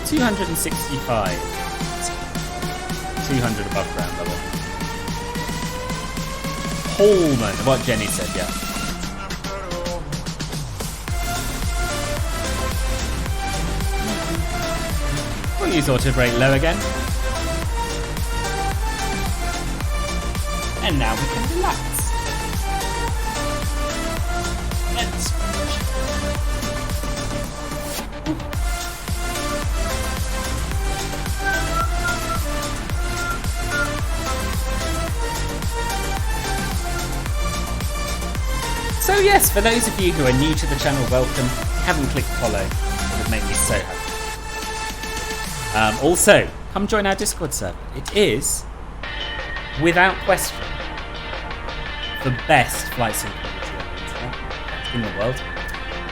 265. 200 above ground level. Hallman, what Jenny said, yeah. We'll use auto brake low again. And now we can relax. Let's So yes, for those of you who are new to the channel, welcome. If you haven't clicked follow, it would make me so happy. Also, come join our Discord server. It is, without question, the best flight sim community on the internet, in the world.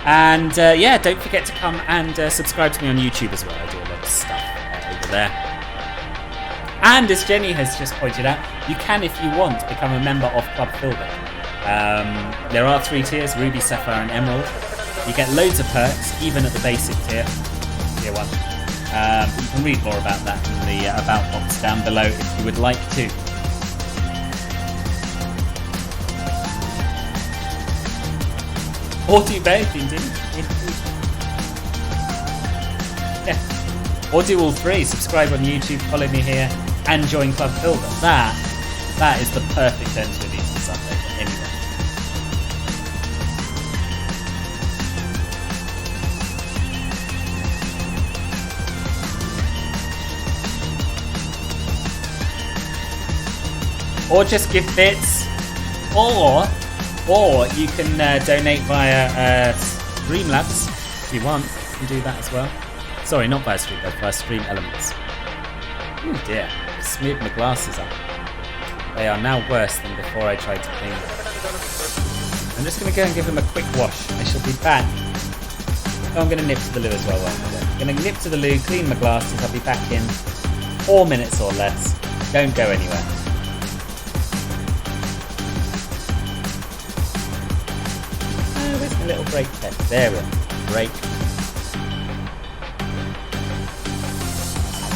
And yeah, don't forget to come and subscribe to me on YouTube as well. I do a lot of stuff over there. And as Jenny has just pointed out, you can, if you want, become a member of Club Filbert. There are 3 tiers, Ruby, Sapphire and Emerald. You get loads of perks, even at the basic tier, tier 1. You can read more about that in the About box down below if you would like to. Or do both, indeed. Yeah. Or do all 3, subscribe on YouTube, follow me here, and join Club Filbert. That is the perfect end to an Easter Sunday for anyone. Or just give bits, or you can donate via Streamlabs if you want. You can do that as well. Sorry, not via Streamlabs, via Stream Elements. Oh dear, I've smeared my glasses up. They are now worse than before I tried to clean them. I'm just going to go and give them a quick wash. I shall be back. Oh, I'm going to nip to the loo as well. I'm going to nip to the loo, clean my glasses. I'll be back in 4 minutes or less. Don't go anywhere. Where's the little brake test? There we are. Brake.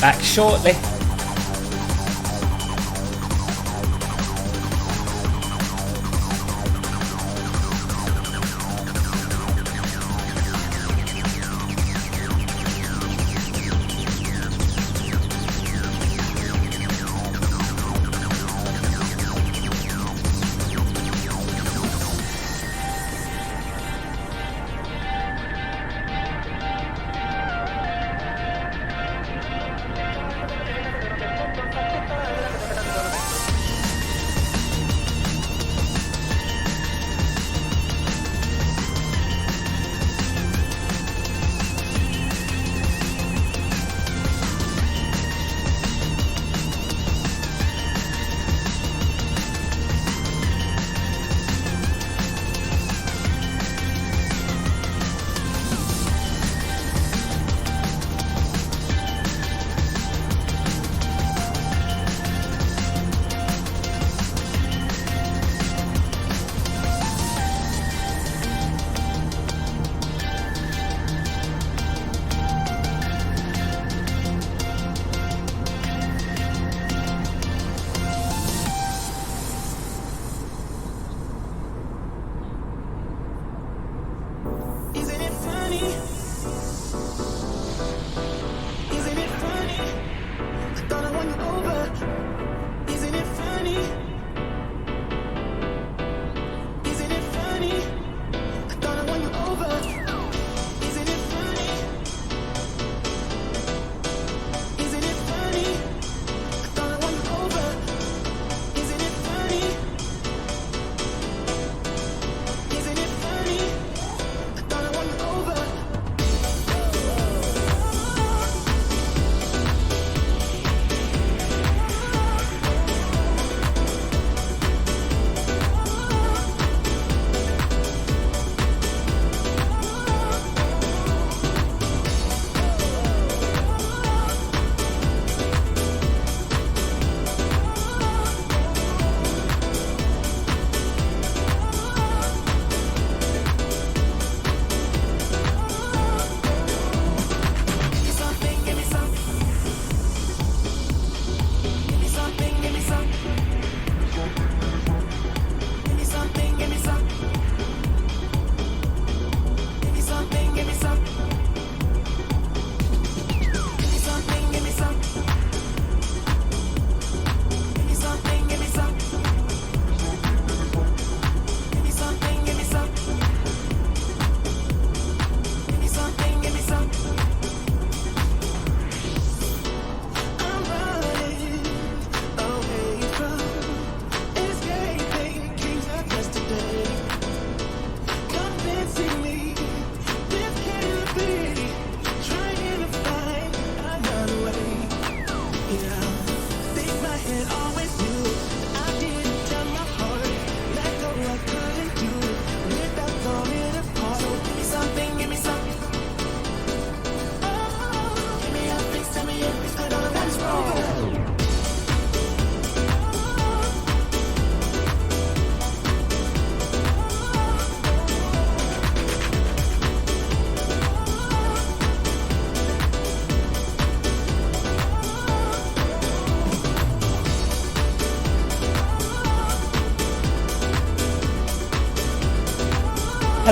Back shortly.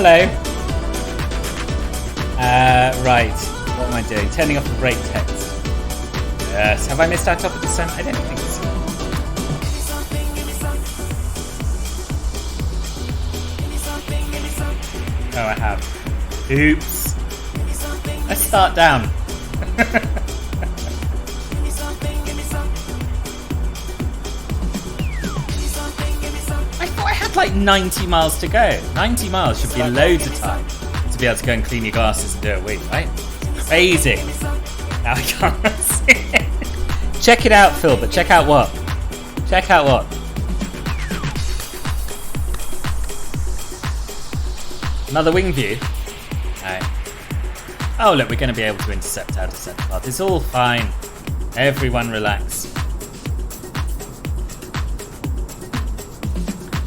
hello. Right. What am I doing? Turning off the brake text. Yes. Have I missed our top of descent? I don't think so. Oh, I have. Oops. Let's start down. I thought I had like 90 miles to go. 90 miles should be loads of time to be able to go and clean your glasses and do a wee, right? Crazy. Now I can't see it. Check it out, Phil, but check out what? Check out what? Another wing view. Alright. Oh look, we're going to be able to intercept our descent path. It's all fine. Everyone relax.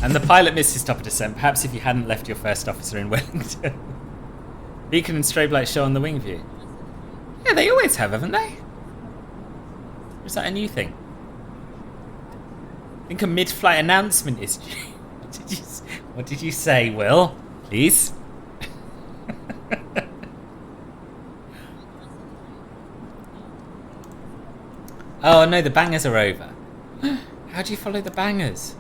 And the pilot missed his top of descent, perhaps if you hadn't left your first officer in Wellington. Beacon and strobe light show on the wing view. Yeah, they always have, haven't they? Or is that a new thing? I think a mid-flight announcement is due. What did you say, Will? Please? Oh no, the bangers are over. How do you follow the bangers?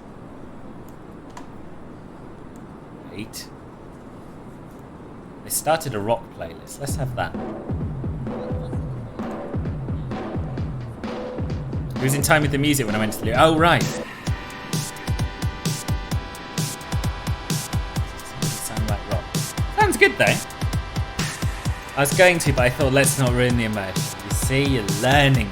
Wait. They started a rock playlist. Let's have that. It was in time with the music when I went to the... Oh, right. Sound like rock. Sounds good, though. I was going to, but I thought, let's not ruin the immersion. You see, you're learning.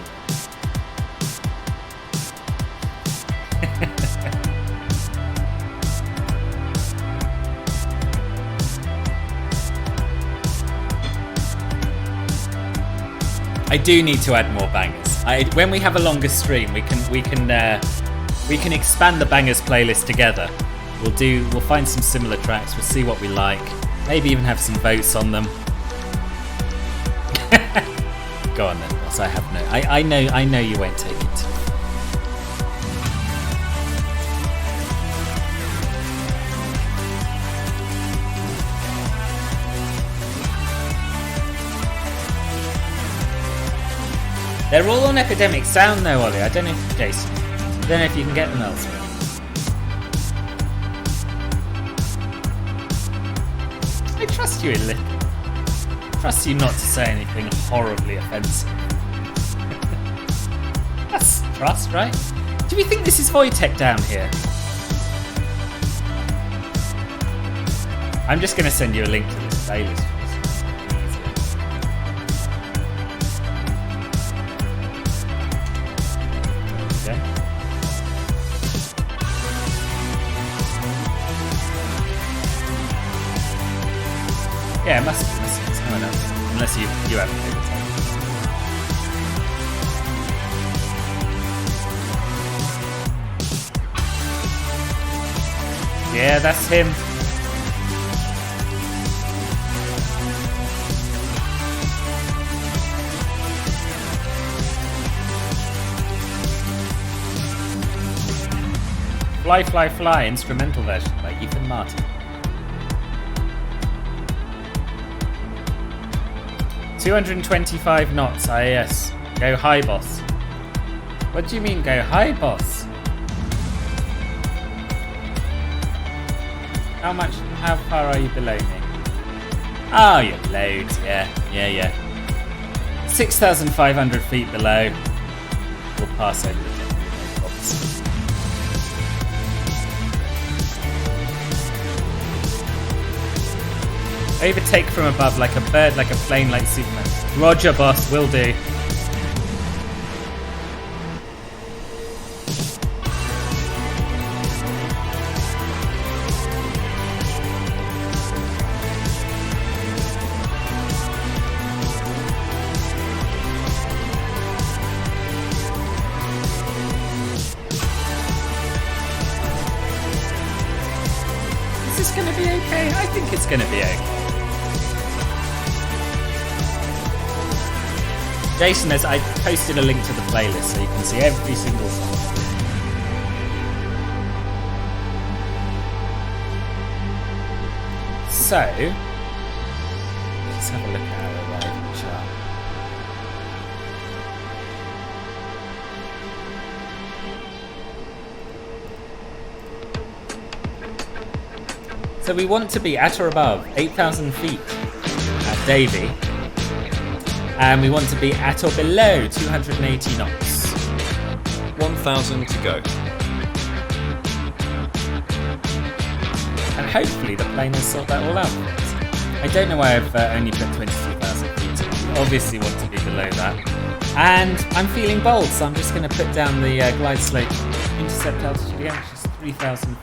I do need to add more bangers. When we have a longer stream, we can expand the bangers playlist together. We'll find some similar tracks. We'll see what we like. Maybe even have some votes on them. Go on then, boss. I have no. I know you won't take it. They're all on Epidemic Sound though, Ollie. I don't know if Jason. I don't know if you can get them elsewhere. I trust you a little. I trust you not to say anything horribly offensive. That's trust, right? Do we think this is Wojtek down here? I'm just going to send you a link to this playlist. Yeah, it must be. It's no one else. Unless you have a favourite song. Yeah, that's him. Fly, Fly, Fly, instrumental version by Ethan Martin. 225 knots, IAS. Go high, boss. What do you mean, go high, boss? How far are you below me? Oh, you're loads, yeah. 6,500 feet below. We'll pass over the jet. Overtake from above like a bird, like a plane, like Superman. Roger, boss, will do. Is this going to be okay? I think it's going to be okay. Jason, I posted a link to the playlist so you can see every single song. So, let's have a look at our arrival chart. So we want to be at or above 8,000 feet at Davy, and we want to be at or below 280 knots. 1,000 to go. And hopefully the plane will sort that all out for us. I don't know why I've only put 22,000 feet. We obviously want to be below that. And I'm feeling bold, so I'm just going to put down the glide slope intercept altitude again, which is 3,000 feet.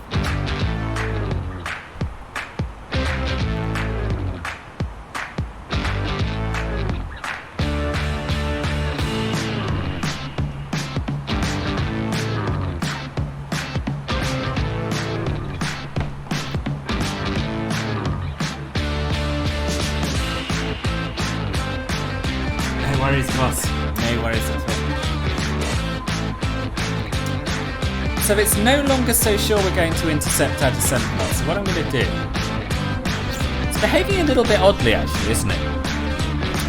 No worries, boss. No worries at all. So it's no longer so sure we're going to intercept our descent path. So what I'm going to do... It's behaving a little bit oddly, actually, isn't it?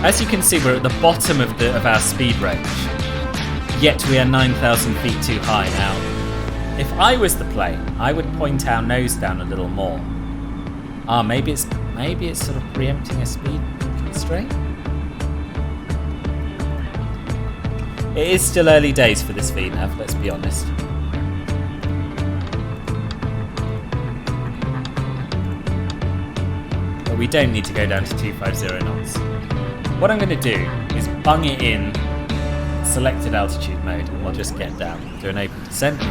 As you can see, we're at the bottom of our speed range. Yet we are 9,000 feet too high now. If I was the plane, I would point our nose down a little more. Ah, maybe it's sort of preempting a speed constraint? It is still early days for this VNAV, let's be honest. But we don't need to go down to 250 knots. What I'm going to do is bung it in selected altitude mode, and we'll just get down, do an open descent.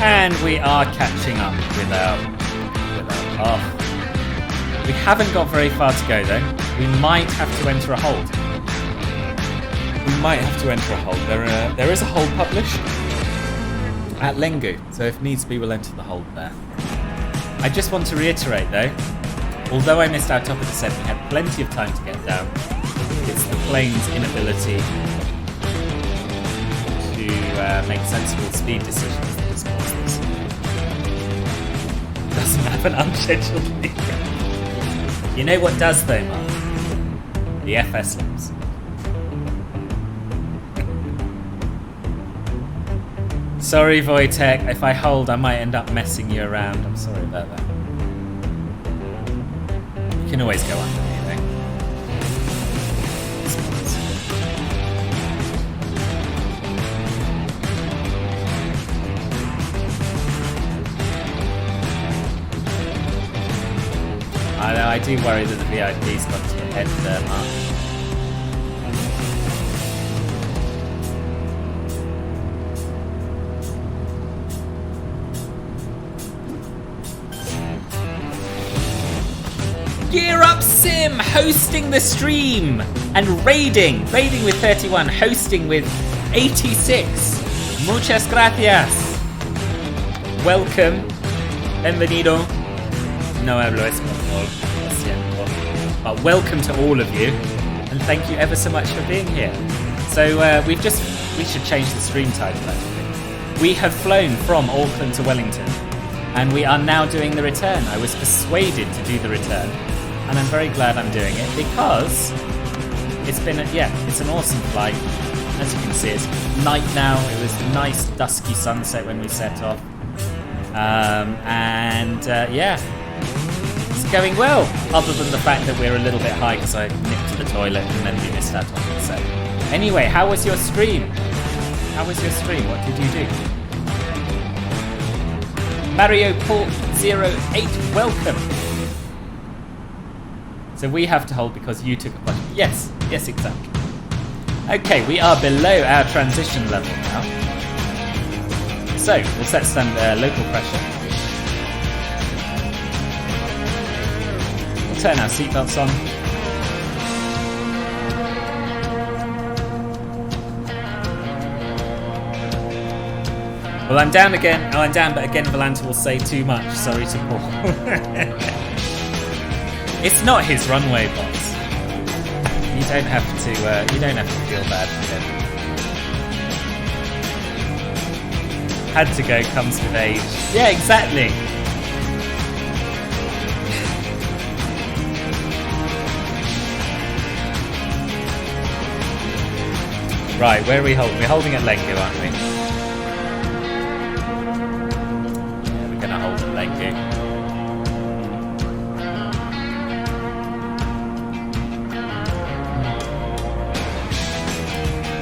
And we are catching up with our path. We haven't got very far to go though. We might have to enter a hold. There is a hold published at Lengu, so if needs be we'll enter the hold there. I just want to reiterate though, although I missed our top of descent, we had plenty of time to get down. It's the plane's inability to make sensible speed decisions that has caused this. Doesn't have an unscheduled lead. You know what does though, Mark? The FS loops. Sorry, Wojtek, if I hold I might end up messing you around. I'm sorry about that. You can always go under me, though. I know, I do worry that the VIP's got to your head there, Mark. Gear Up Sim hosting the stream and raiding with 31, hosting with 86. Muchas gracias. Welcome. Bienvenido. No hablo español, lo siento. But welcome to all of you, and thank you ever so much for being here. So we should change the stream title actually. We have flown from Auckland to Wellington, and we are now doing the return. I was persuaded to do the return, and I'm very glad I'm doing it because it's been it's an awesome flight. As you can see, it's night now. It was a nice dusky sunset when we set off, it's going well. Other than the fact that we're a little bit high because I nipped to the toilet and then we missed our topic. So anyway, how was your stream? What did you do? Mario Paul 08, welcome. So we have to hold because you took a bunch. Yes, exactly. Okay, we are below our transition level now. So we'll set some local pressure. We'll turn our seatbelts on. Well, I'm down again. Oh, I'm down, but again, Volanta will say too much. Sorry to Paul. It's not his runway, boss. You don't have to feel bad for him. Had to go comes with age. Yeah, exactly. Right, where are we holding? We're holding at Lengu, aren't we? Yeah, we're going to hold at Lengu.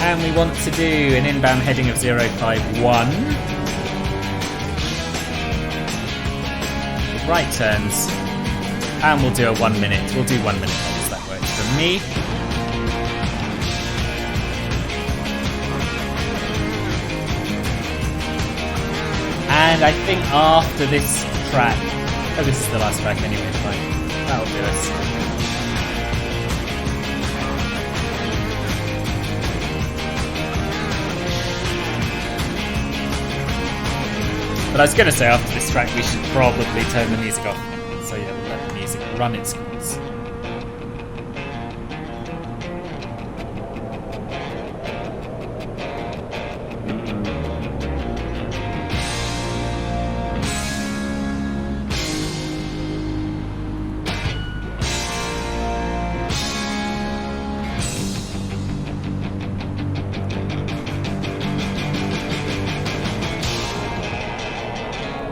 And we want to do an inbound heading of 051. With right turns. And we'll do a 1 minute. We'll do 1 minute holds. That works for me. And I think after this track... Oh, this is the last track anyway, fine. That'll do us. But I was going to say, after this track, we should probably turn the music off. So yeah, we'll let the music run its course.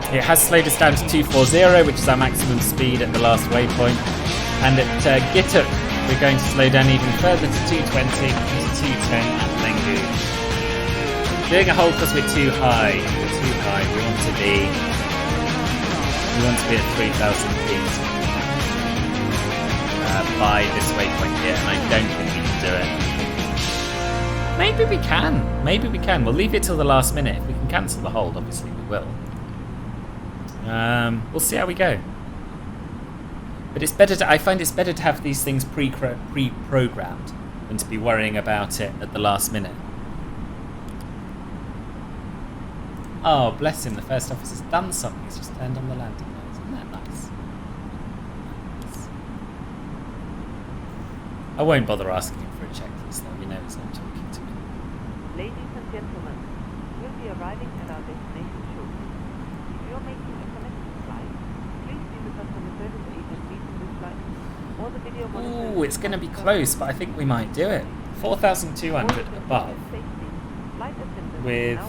It has slowed us down to 240, which is our maximum speed at the last waypoint. And at Gittuk, we're going to slow down even further to 220 and to 210 at Lengu. Doing a hold because we're too high. We're too high. We want to be at 3,000 feet by this waypoint here, and I don't think we can do it. Maybe we can. Maybe we can. We'll leave it till the last minute. If we can cancel the hold, obviously we will. We'll see how we go. But it's better I find it's better to have these things pre-programmed than to be worrying about it at the last minute. Oh, bless him, the first officer's done something. He's just turned on the landing lights. Isn't that nice? I won't bother asking him for a checklist though. He knows I'm talking to him. Ladies and gentlemen, we'll be arriving at our destination shortly. If you're making a connecting flight, please see the customer service agent meeting this flight or the video monitor. Ooh, it's going to be close, but I think we might do it. 4,200 above. With...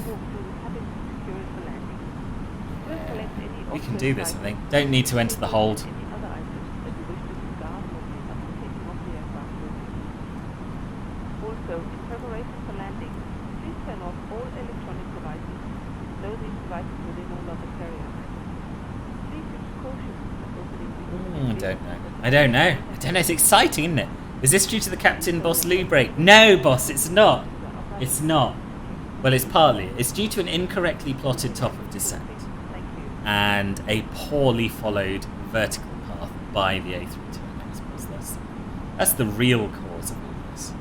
we can do this, I think. Don't need to enter the hold. Also, in preparation for landing, please turn off all electronic devices. Load these devices within all other carrier. Please use caution when opening the I don't know. It's exciting, isn't it? Is this due to the Captain Boss Loo break? No, boss, it's not. It's not. Well, it's partly. It's due to an incorrectly plotted top of descent and a poorly followed vertical path by the A320. I suppose that's the real cause of all this.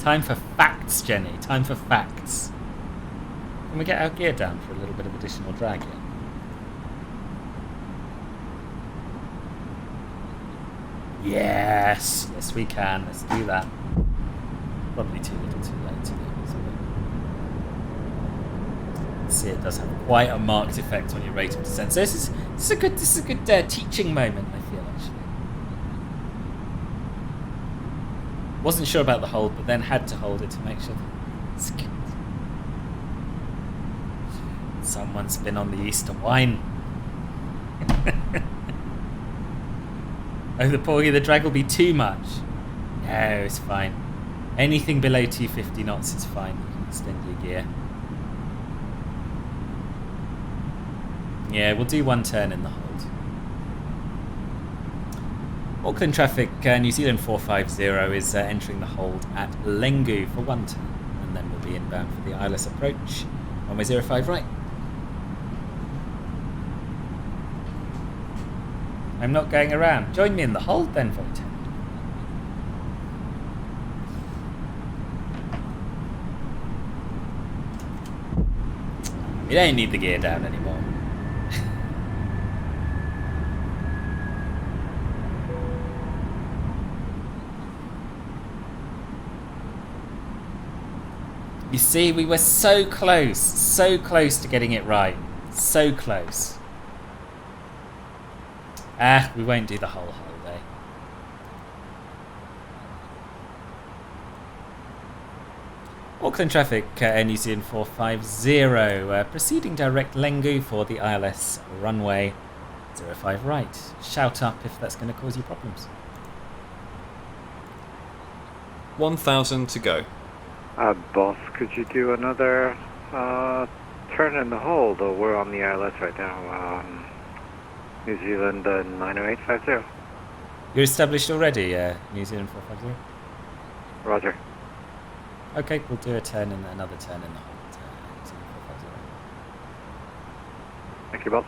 Time for facts, Jenny. Time for facts. Can we get our gear down for a little bit of additional drag here? Yes! Yes, we can. Let's do that. Probably too little too late to do this. Let's see, it does have quite a marked effect on your rate of descent. So this is a good teaching moment, I feel, actually. Wasn't sure about the hold, but then had to hold it to make sure that it's good. Someone's been on the Easter wine. Oh, the porgy, the drag will be too much. No, it's fine. Anything below 250 knots is fine. You can extend your gear. Yeah, we'll do one turn in the hold. Auckland traffic, New Zealand 450 is entering the hold at Lengu for one turn, and then we'll be inbound for the ILS approach. Runway 05 right. I'm not going around. Join me in the hold then, Voitek. You don't need the gear down anymore. You see, we were so close to getting it right. So close. We won't do the whole holiday. Auckland traffic, NZ450, proceeding direct Lengu for the ILS runway 05 right. Shout up if that's going to cause you problems. 1,000 to go. Boss, could you do another turn in the hold? We're on the ILS right now. New Zealand 90850. You're established already, New Zealand 450? Roger. Okay, we'll do a turn and another turn in the hold. New Zealand 450. Thank you, boss.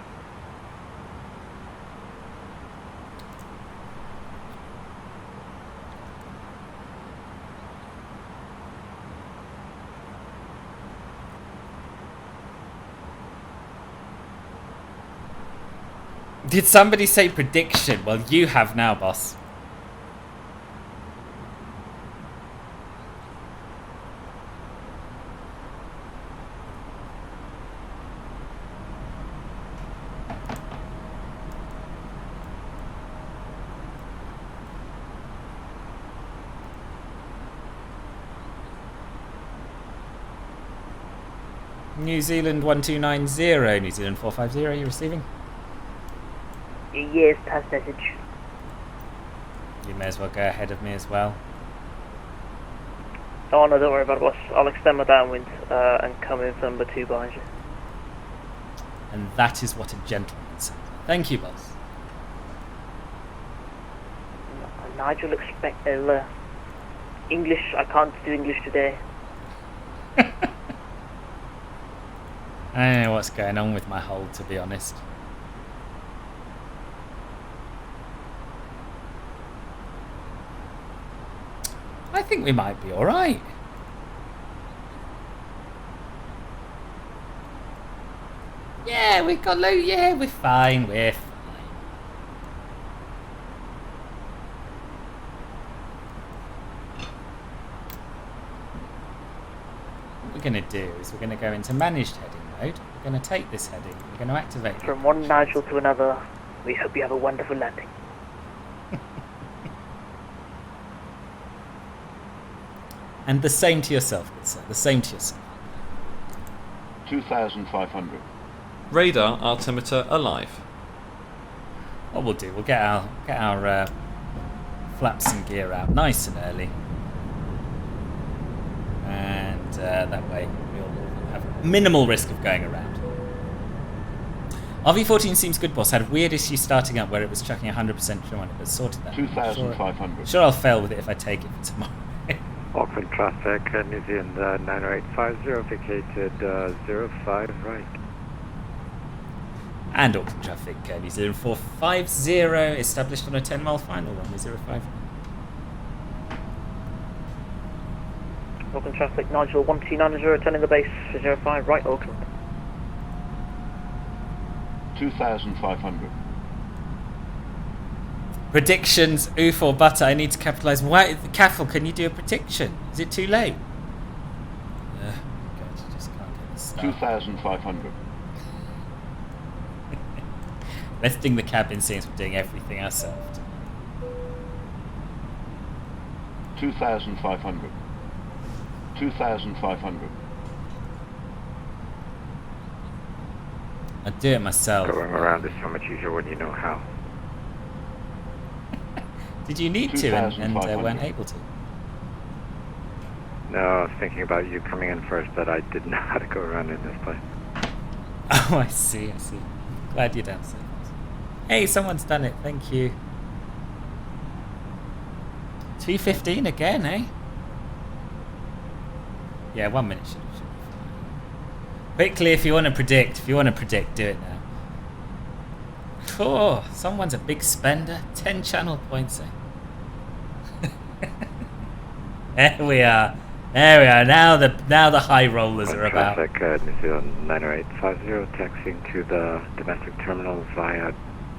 Did somebody say prediction? Well, you have now, boss. New Zealand 1290, New Zealand 450, are you receiving? Yes, pass message. You may as well go ahead of me as well. Oh no, don't worry about it, boss. I'll extend my downwind and come in for number 2 behind you. And that is what a gentleman says. Thank you, boss. Nigel, expect English. I can't do English today. I don't know what's going on with my hold, to be honest. I think we might be alright. Yeah, we've got low. Yeah, we're fine. We're fine. What we're going to do is we're going to go into managed heading mode. We're going to take this heading. We're going to activate it. From one Nigel to another, we hope you have a wonderful landing. And the same to yourself, good sir. The same to yourself. 2,500. Radar altimeter alive. What we'll do, we'll get our flaps and gear out nice and early, and that way we'll have minimal risk of going around. RV14 seems good, boss. Had a weird issue starting up where it was chucking 100% true on it, but sorted that. 2,500. Sure, I'll fail with it if I take it for tomorrow. Auckland traffic, New Zealand 90850, vacated 05 right. And Auckland traffic, New Zealand 450, established on a 10-mile final, runway 05. Auckland traffic, Nigel 1290, returning the base for 05 right, Auckland. 2,500. Predictions, oof or butter. I need to capitalise. Why, Caffel, can you do a prediction? Is it too late? God, you just can't get this stuff. 2,500. Let's ding the cabin since we're doing everything ourselves. 2,500. 2,500. I'd do it myself. Going around is so much easier when you know how. Did you need to and weren't able to? No, I was thinking about you coming in first, that I didn't know how to go around in this place. Oh, I see. Glad you're downstairs. Hey, someone's done it. Thank you. 2:15 again, eh? Yeah, 1 minute should be fine. Quickly, if you want to predict, do it now. Oh, someone's a big spender. 10 channel points, eh? There we are. There we are. Now the high rollers are about. Traffic, New Zealand 90850, taxiing to the domestic terminal via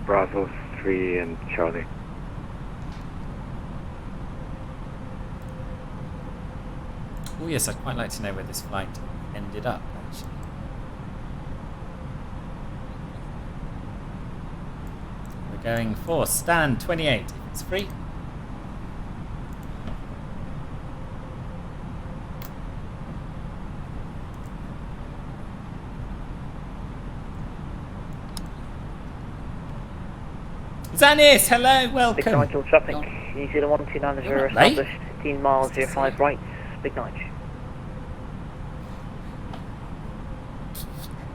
Bravo 3 and Charlie. Oh yes, I'd quite like to know where this flight ended up, actually. We're going for stand 28, if it's free. Zanis, hello, welcome. Big Nigel traffic, New Zealand 1290 established, 15 miles, 05 right, Big Nigel.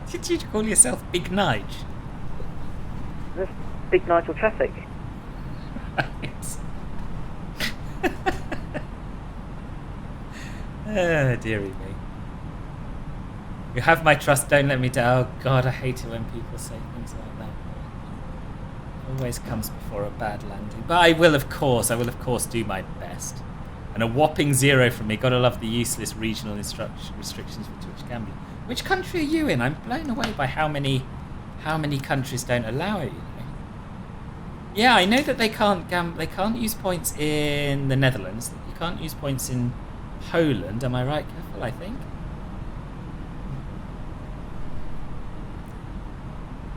Did you call yourself Big Nige? This Big Nigel traffic. Oh, dearie me. You have my trust, don't let me down. Oh God, I hate it when people say things like that. Always comes before a bad landing. But I will of course do my best. And a whopping 0 from me. Gotta love the useless regional restrictions for Twitch gambling. Which country are you in? I'm blown away by how many countries don't allow it, you know? Yeah, I know that they can't use points in the Netherlands. You can't use points in Poland, am I right, Careful, I think?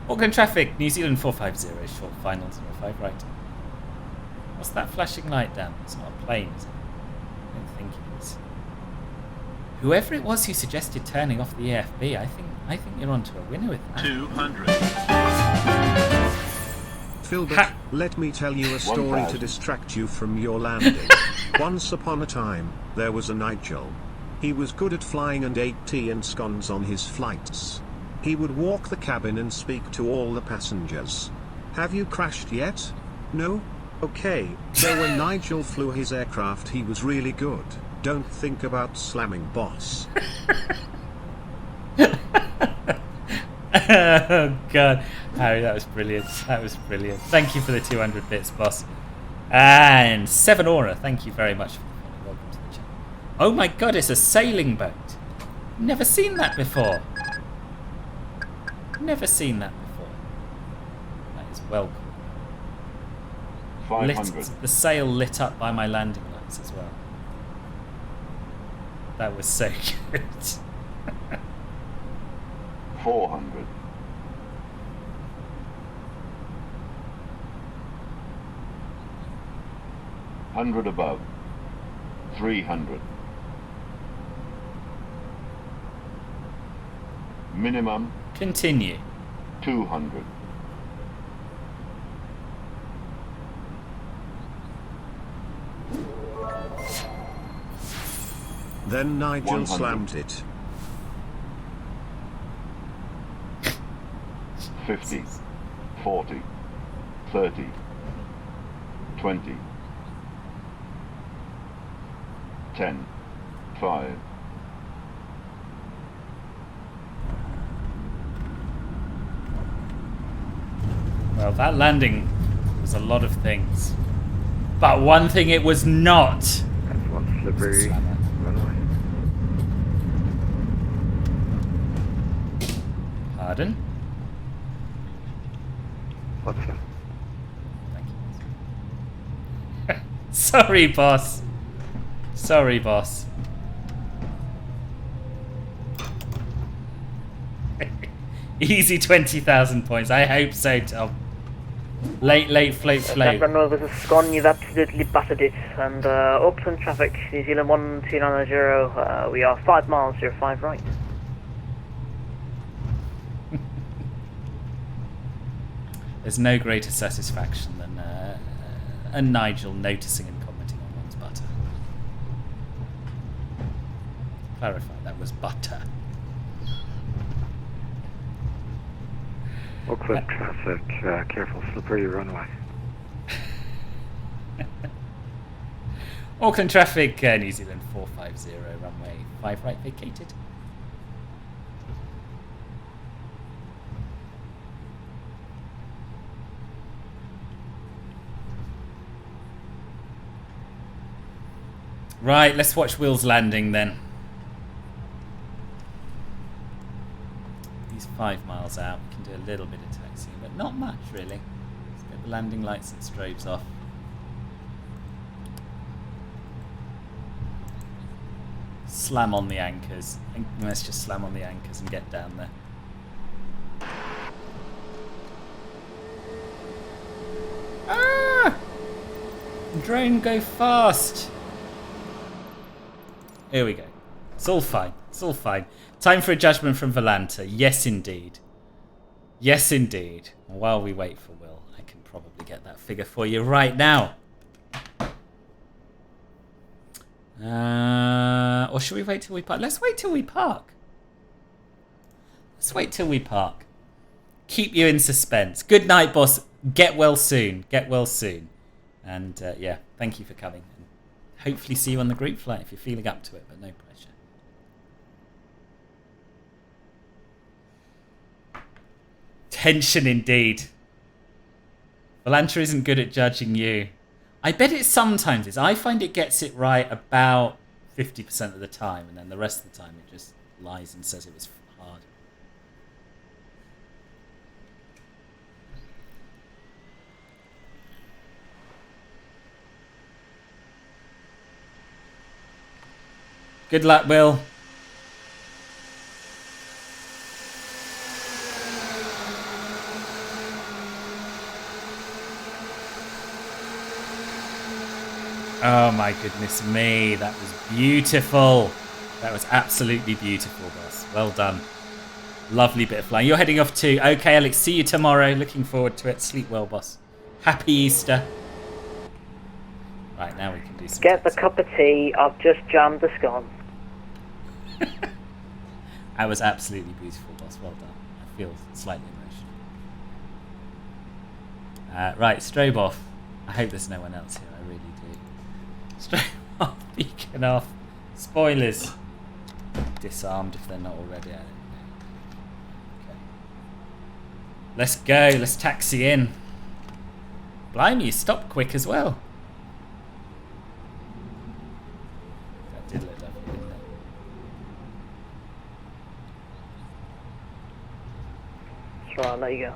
Auckland traffic, New Zealand 450, short final 05, right. What's that flashing light, Dan? It's not a plane, is it? I don't think it is. Whoever it was who suggested turning off the AFB, I think you're onto a winner with that. 200. Philbert, let me tell you a story 1,000. to distract you from your landing. Once upon a time, there was a Nigel. He was good at flying and ate tea and scones on his flights. He would walk the cabin and speak to all the passengers. Have you crashed yet? No? Okay, so when Nigel flew his aircraft he was really good. Don't think about slamming boss. Oh God, Harry, that was brilliant. That was brilliant. Thank you for the 200 bits, boss. And 7 Aura, thank you very much for the follow. Welcome to the channel. Oh my God, it's a sailing boat. Never seen that before. Never seen that before. That is well cool. 500. The sail lit up by my landing lights as well. That was so good. 400. 100 above. 300. Minimum. Continue. 200. Then Nigel 100. slammed it. 50. 40. 30. 20. 10. 5. Well, that landing was a lot of things. But one thing it was not. That's one slippery runway. Pardon? What's that? Thank you. Sorry, boss. Sorry, boss. Easy 20,000 points. I hope so, Tom. Late, float. That runway was a scone, you've absolutely buttered it. And Auckland traffic, New Zealand 1290, we are 5 miles, 05 right. There's no greater satisfaction than a Nigel noticing and commenting on one's butter. Clarify, that was butter. Auckland traffic, careful, slippery runway. Auckland traffic, New Zealand 450, runway 5 right vacated. Right, let's watch Will's landing then. He's 5 miles out. We can do a little bit of taxiing, but not much really. Let's get the landing lights and strobes off. Slam on the anchors. Let's just slam on the anchors and get down there. Ah! Drone, go fast. Here we go. It's all fine. It's all fine. Time for a judgment from Volanta. Yes, indeed. Yes, indeed. And while we wait for Will, I can probably get that figure for you right now. Or should we wait till we park? Let's wait till we park. Let's wait till we park. Keep you in suspense. Good night, boss. Get well soon. Get well soon. And yeah, thank you for coming. And hopefully see you on the group flight if you're feeling up to it, but no pressure. Tension indeed. Volanta isn't good at judging you. I bet it sometimes is. I find it gets it right about 50% of the time, and then the rest of the time it just lies and says it was hard. Good luck, Will. Oh my goodness me, that was beautiful. That was absolutely beautiful, boss. Well done. Lovely bit of flying. You're heading off too. Okay, Alex, see you tomorrow. Looking forward to it. Sleep well, boss. Happy Easter. Right, now we can do some Get the taxi. cup of tea. I've just jammed the scone. That was absolutely beautiful, boss. Well done. I feel slightly emotional. Right, strobe off. I hope there's no one else here. I really do. Strobe off. Beacon off. Spoilers. Disarmed if they're not already. I don't know. Okay. Let's go. Let's taxi in. Blimey, you stopped quick as well. That did look lovely, didn't it? That's right, I'll let you go.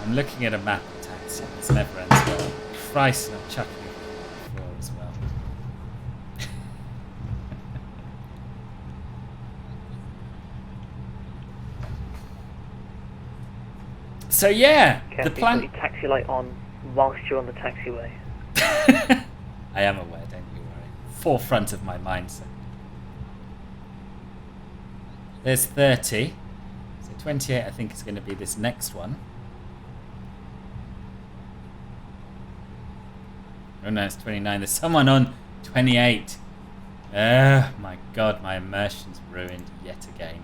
I'm looking at a map of taxi. This never ends well. Christ, I'm chucking it on the floor as well. So yeah, Okay, the put plan. your taxi light on whilst you're on the taxiway. I am aware, don't you worry. Forefront of my mindset. There's 30. So 28 I think is going to be this next one. Oh no, it's 29. There's someone on 28. My god, my immersion's ruined yet again.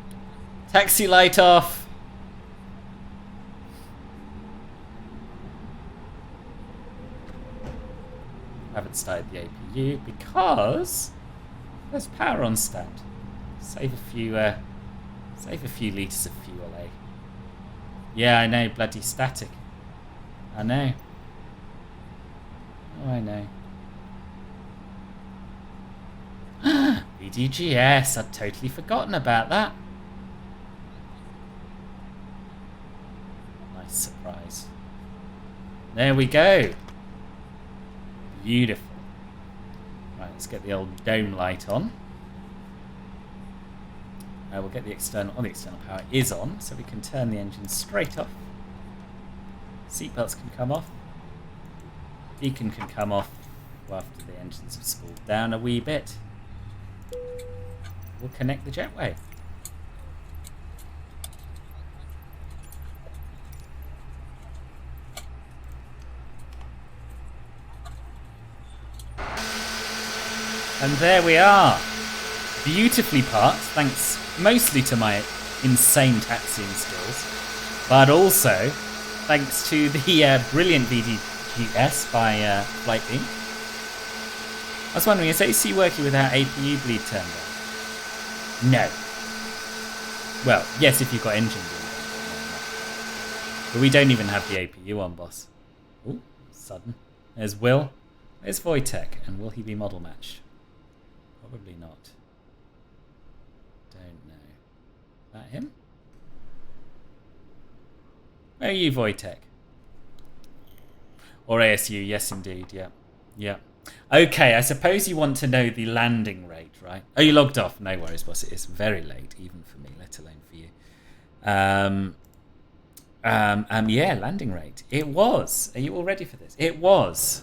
Taxi light off! I haven't started the APU because there's power on stand. Save a few litres of fuel, eh? Yeah, I know, bloody static. I know. Oh, I know. VDGS, I'd totally forgotten about that. Nice surprise. There we go. Beautiful. Right, let's get the old dome light on. We'll get the external. Oh, the external power is on, so we can turn the engine straight off. Seatbelts can come off. Beacon can come off after the engines have spooled down a wee bit. We'll connect the jetway. And there we are. Beautifully parked, thanks mostly to my insane taxiing skills, but also thanks to the brilliant VDGS by Flightbeam. I was wondering, is AC working without APU bleed turned on? No. Well, yes, if you've got engine bleed. But we don't even have the APU on, boss. Ooh, sudden. There's Will. There's Wojtek. And will he be model matched? Probably not. Don't know. That him? Where are you, Wojtek? Or ASU, yes indeed, yeah. Yeah. Okay, I suppose you want to know the landing rate, right? Oh, you logged off. No worries, boss. It is very late, even for me, let alone for you. Yeah, landing rate. It was. Are you all ready for this? It was.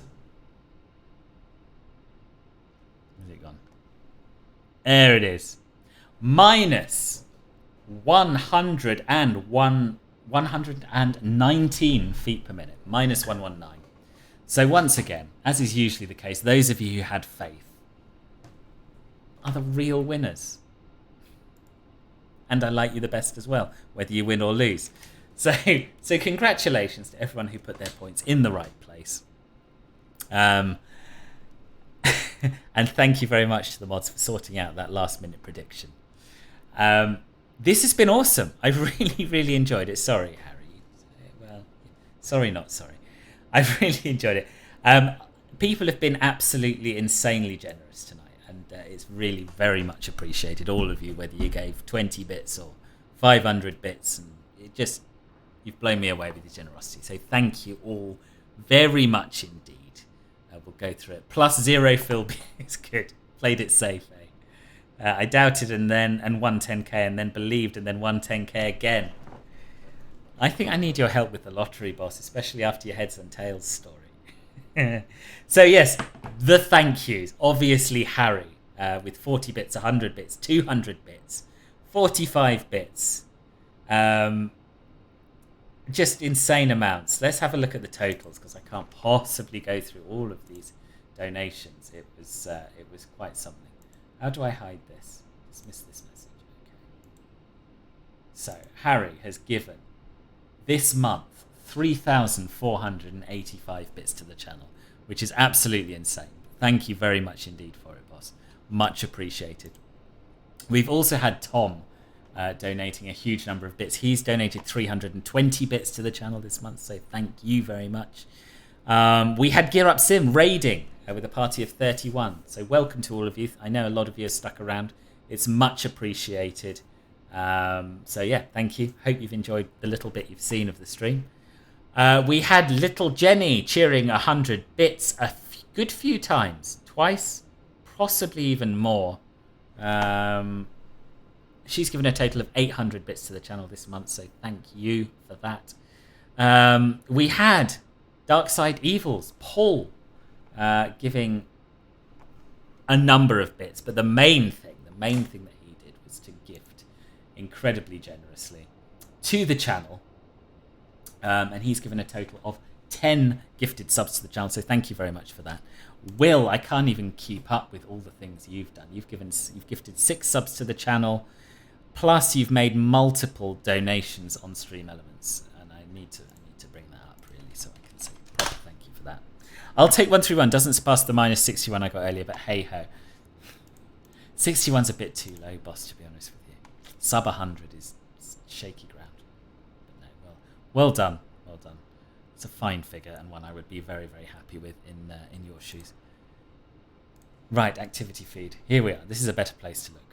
Where's it gone? There it is. Minus 119 feet per minute. Minus 119. So once again, as is usually the case, those of you who had faith are the real winners. And I like you the best as well, whether you win or lose. So congratulations to everyone who put their points in the right place. And thank you very much to the mods for sorting out that last minute prediction. This has been awesome. I've really, really enjoyed it. Sorry, Harry. Well, sorry, not sorry. I've really enjoyed it. People have been absolutely insanely generous tonight, and it's really very much appreciated. All of you, whether you gave 20 bits or 500 bits, and you've blown me away with your generosity. So thank you all very much indeed. We'll go through it. Plus 0 Phil is good. Played it safe, eh? I doubted and won 10k and then believed and then won 10k again. I think I need your help with the lottery, boss, especially after your heads and tails story. So yes, the thank yous. Obviously Harry with 40 bits, 100 bits, 200 bits, 45 bits. Just insane amounts. Let's have a look at the totals because I can't possibly go through all of these donations. It was quite something. How do I hide this? Dismiss this message. Okay. So Harry has given this month 3,485 bits to the channel, which is absolutely insane. Thank you very much indeed for it, boss. Much appreciated. We've also had Tom donating a huge number of bits. He's donated 320 bits to the channel this month, so thank you very much. We had Gear Up Sim raiding with a party of 31, so welcome to all of you. I know a lot of you are stuck around. It's much appreciated. So yeah, thank you. Hope you've enjoyed the little bit you've seen of the stream. We had little Jenny cheering 100 bits a good few times. Twice, possibly even more. She's given a total of 800 bits to the channel this month, so thank you for that. We had Darkside Evils, Paul, giving a number of bits, but the main thing that he did was to gift incredibly generously to the channel, and he's given a total of 10 gifted subs to the channel, so thank you very much for that. Will, I can't even keep up with all the things you've done. You've gifted 6 subs to the channel, plus you've made multiple donations on Stream Elements, and I need to bring that up really so I can say proper thank you for that. I'll take 131. Doesn't surpass the minus 61 I got earlier, but hey ho. 61's a bit too low, boss, to be honest with you. Sub 100 is shaky ground. But no, well done. Well done. It's a fine figure and one I would be very, very happy with in your shoes. Right, activity feed. Here we are. This is a better place to look.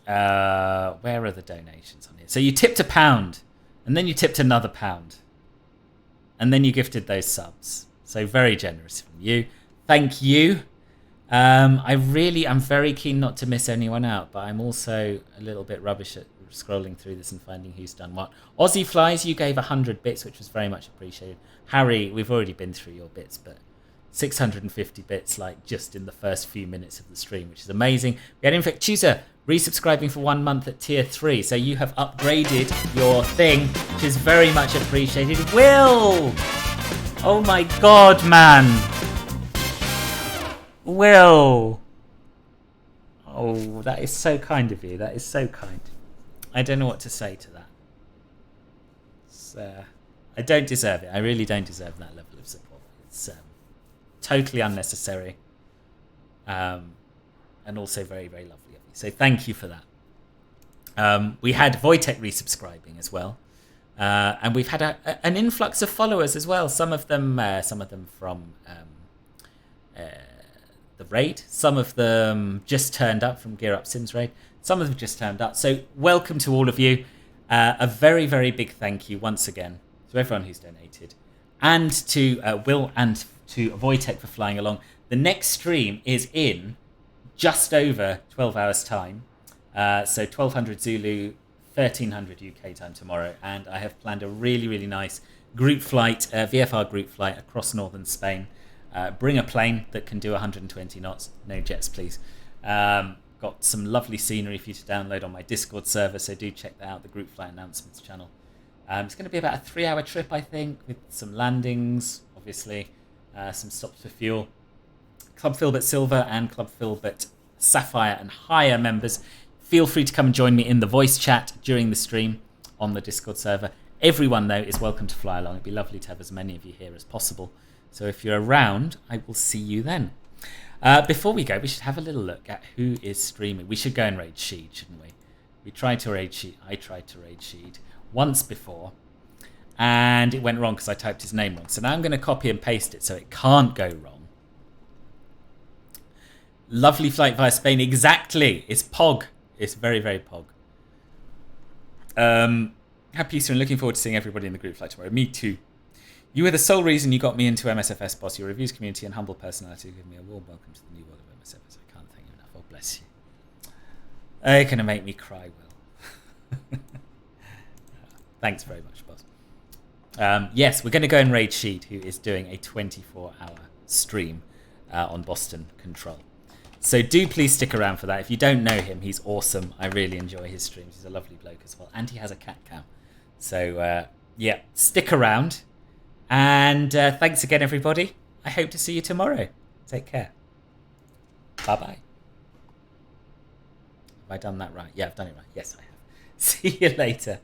Where are the donations on here? So you tipped £1, and then you tipped another £1, and then you gifted those subs. So very generous from you. Thank you. I'm very keen not to miss anyone out, but I'm also a little bit rubbish at scrolling through this and finding who's done what. Aussie Flies, you gave 100 bits, which was very much appreciated. Harry, we've already been through your bits, but 650 bits like just in the first few minutes of the stream, which is amazing. We had Infectuser resubscribing for 1 month at tier 3, so you have upgraded your thing, which is very much appreciated. Will! Oh my god, man! Will! Oh, that is so kind of you. That is so kind. I don't know what to say to that. I don't deserve it. I really don't deserve that level of support. It's totally unnecessary. and also very, very lovely of you. So thank you for that. We had Wojtek resubscribing as well. And we've had an influx of followers as well. Some of them from the raid. Some of them just turned up from Gear Up Sims raid. Some of them just turned up. So welcome to all of you. A very, very big thank you once again to everyone who's donated, and to Will and to Wojtek for flying along. The next stream is in just over 12 hours time. So 1200 Zulu, 1300 UK time tomorrow, and I have planned a really, really nice group flight, VFR group flight across northern Spain. Bring a plane that can do 120 knots, no jets please. Got some lovely scenery for you to download on my Discord server, so do check that out, the group flight announcements channel. It's going to be about a 3-hour trip, I think, with some landings, obviously, some stops for fuel. Club Filbert Silver and Club Filbert Sapphire and higher members, feel free to come and join me in the voice chat during the stream on the Discord server. Everyone, though, is welcome to fly along. It'd be lovely to have as many of you here as possible. So if you're around, I will see you then. Before we go, we should have a little look at who is streaming. We should go and raid Sheed, shouldn't we? We tried to raid Sheed. I tried to raid Sheed once before, and it went wrong because I typed his name wrong. So now I'm going to copy and paste it so it can't go wrong. Lovely flight via Spain. Exactly. It's POG. It's very, very POG. Happy Easter and looking forward to seeing everybody in the group flight tomorrow. Me too. You were the sole reason you got me into MSFS, boss. Your reviews community and humble personality give me a warm welcome to the new world of MSFS. I can't thank you enough. Oh, bless you. You're going to make me cry, Will. Thanks very much, boss. Yes, we're going to go and raid Sheed, who is doing a 24-hour stream on Boston Control. So do please stick around for that. If you don't know him, he's awesome. I really enjoy his streams. He's a lovely bloke as well. And he has a cat cam. So, yeah, stick around. And thanks again, everybody. I hope to see you tomorrow. Take care. Bye-bye. Have I done that right? Yeah, I've done it right. Yes, I have. See you later.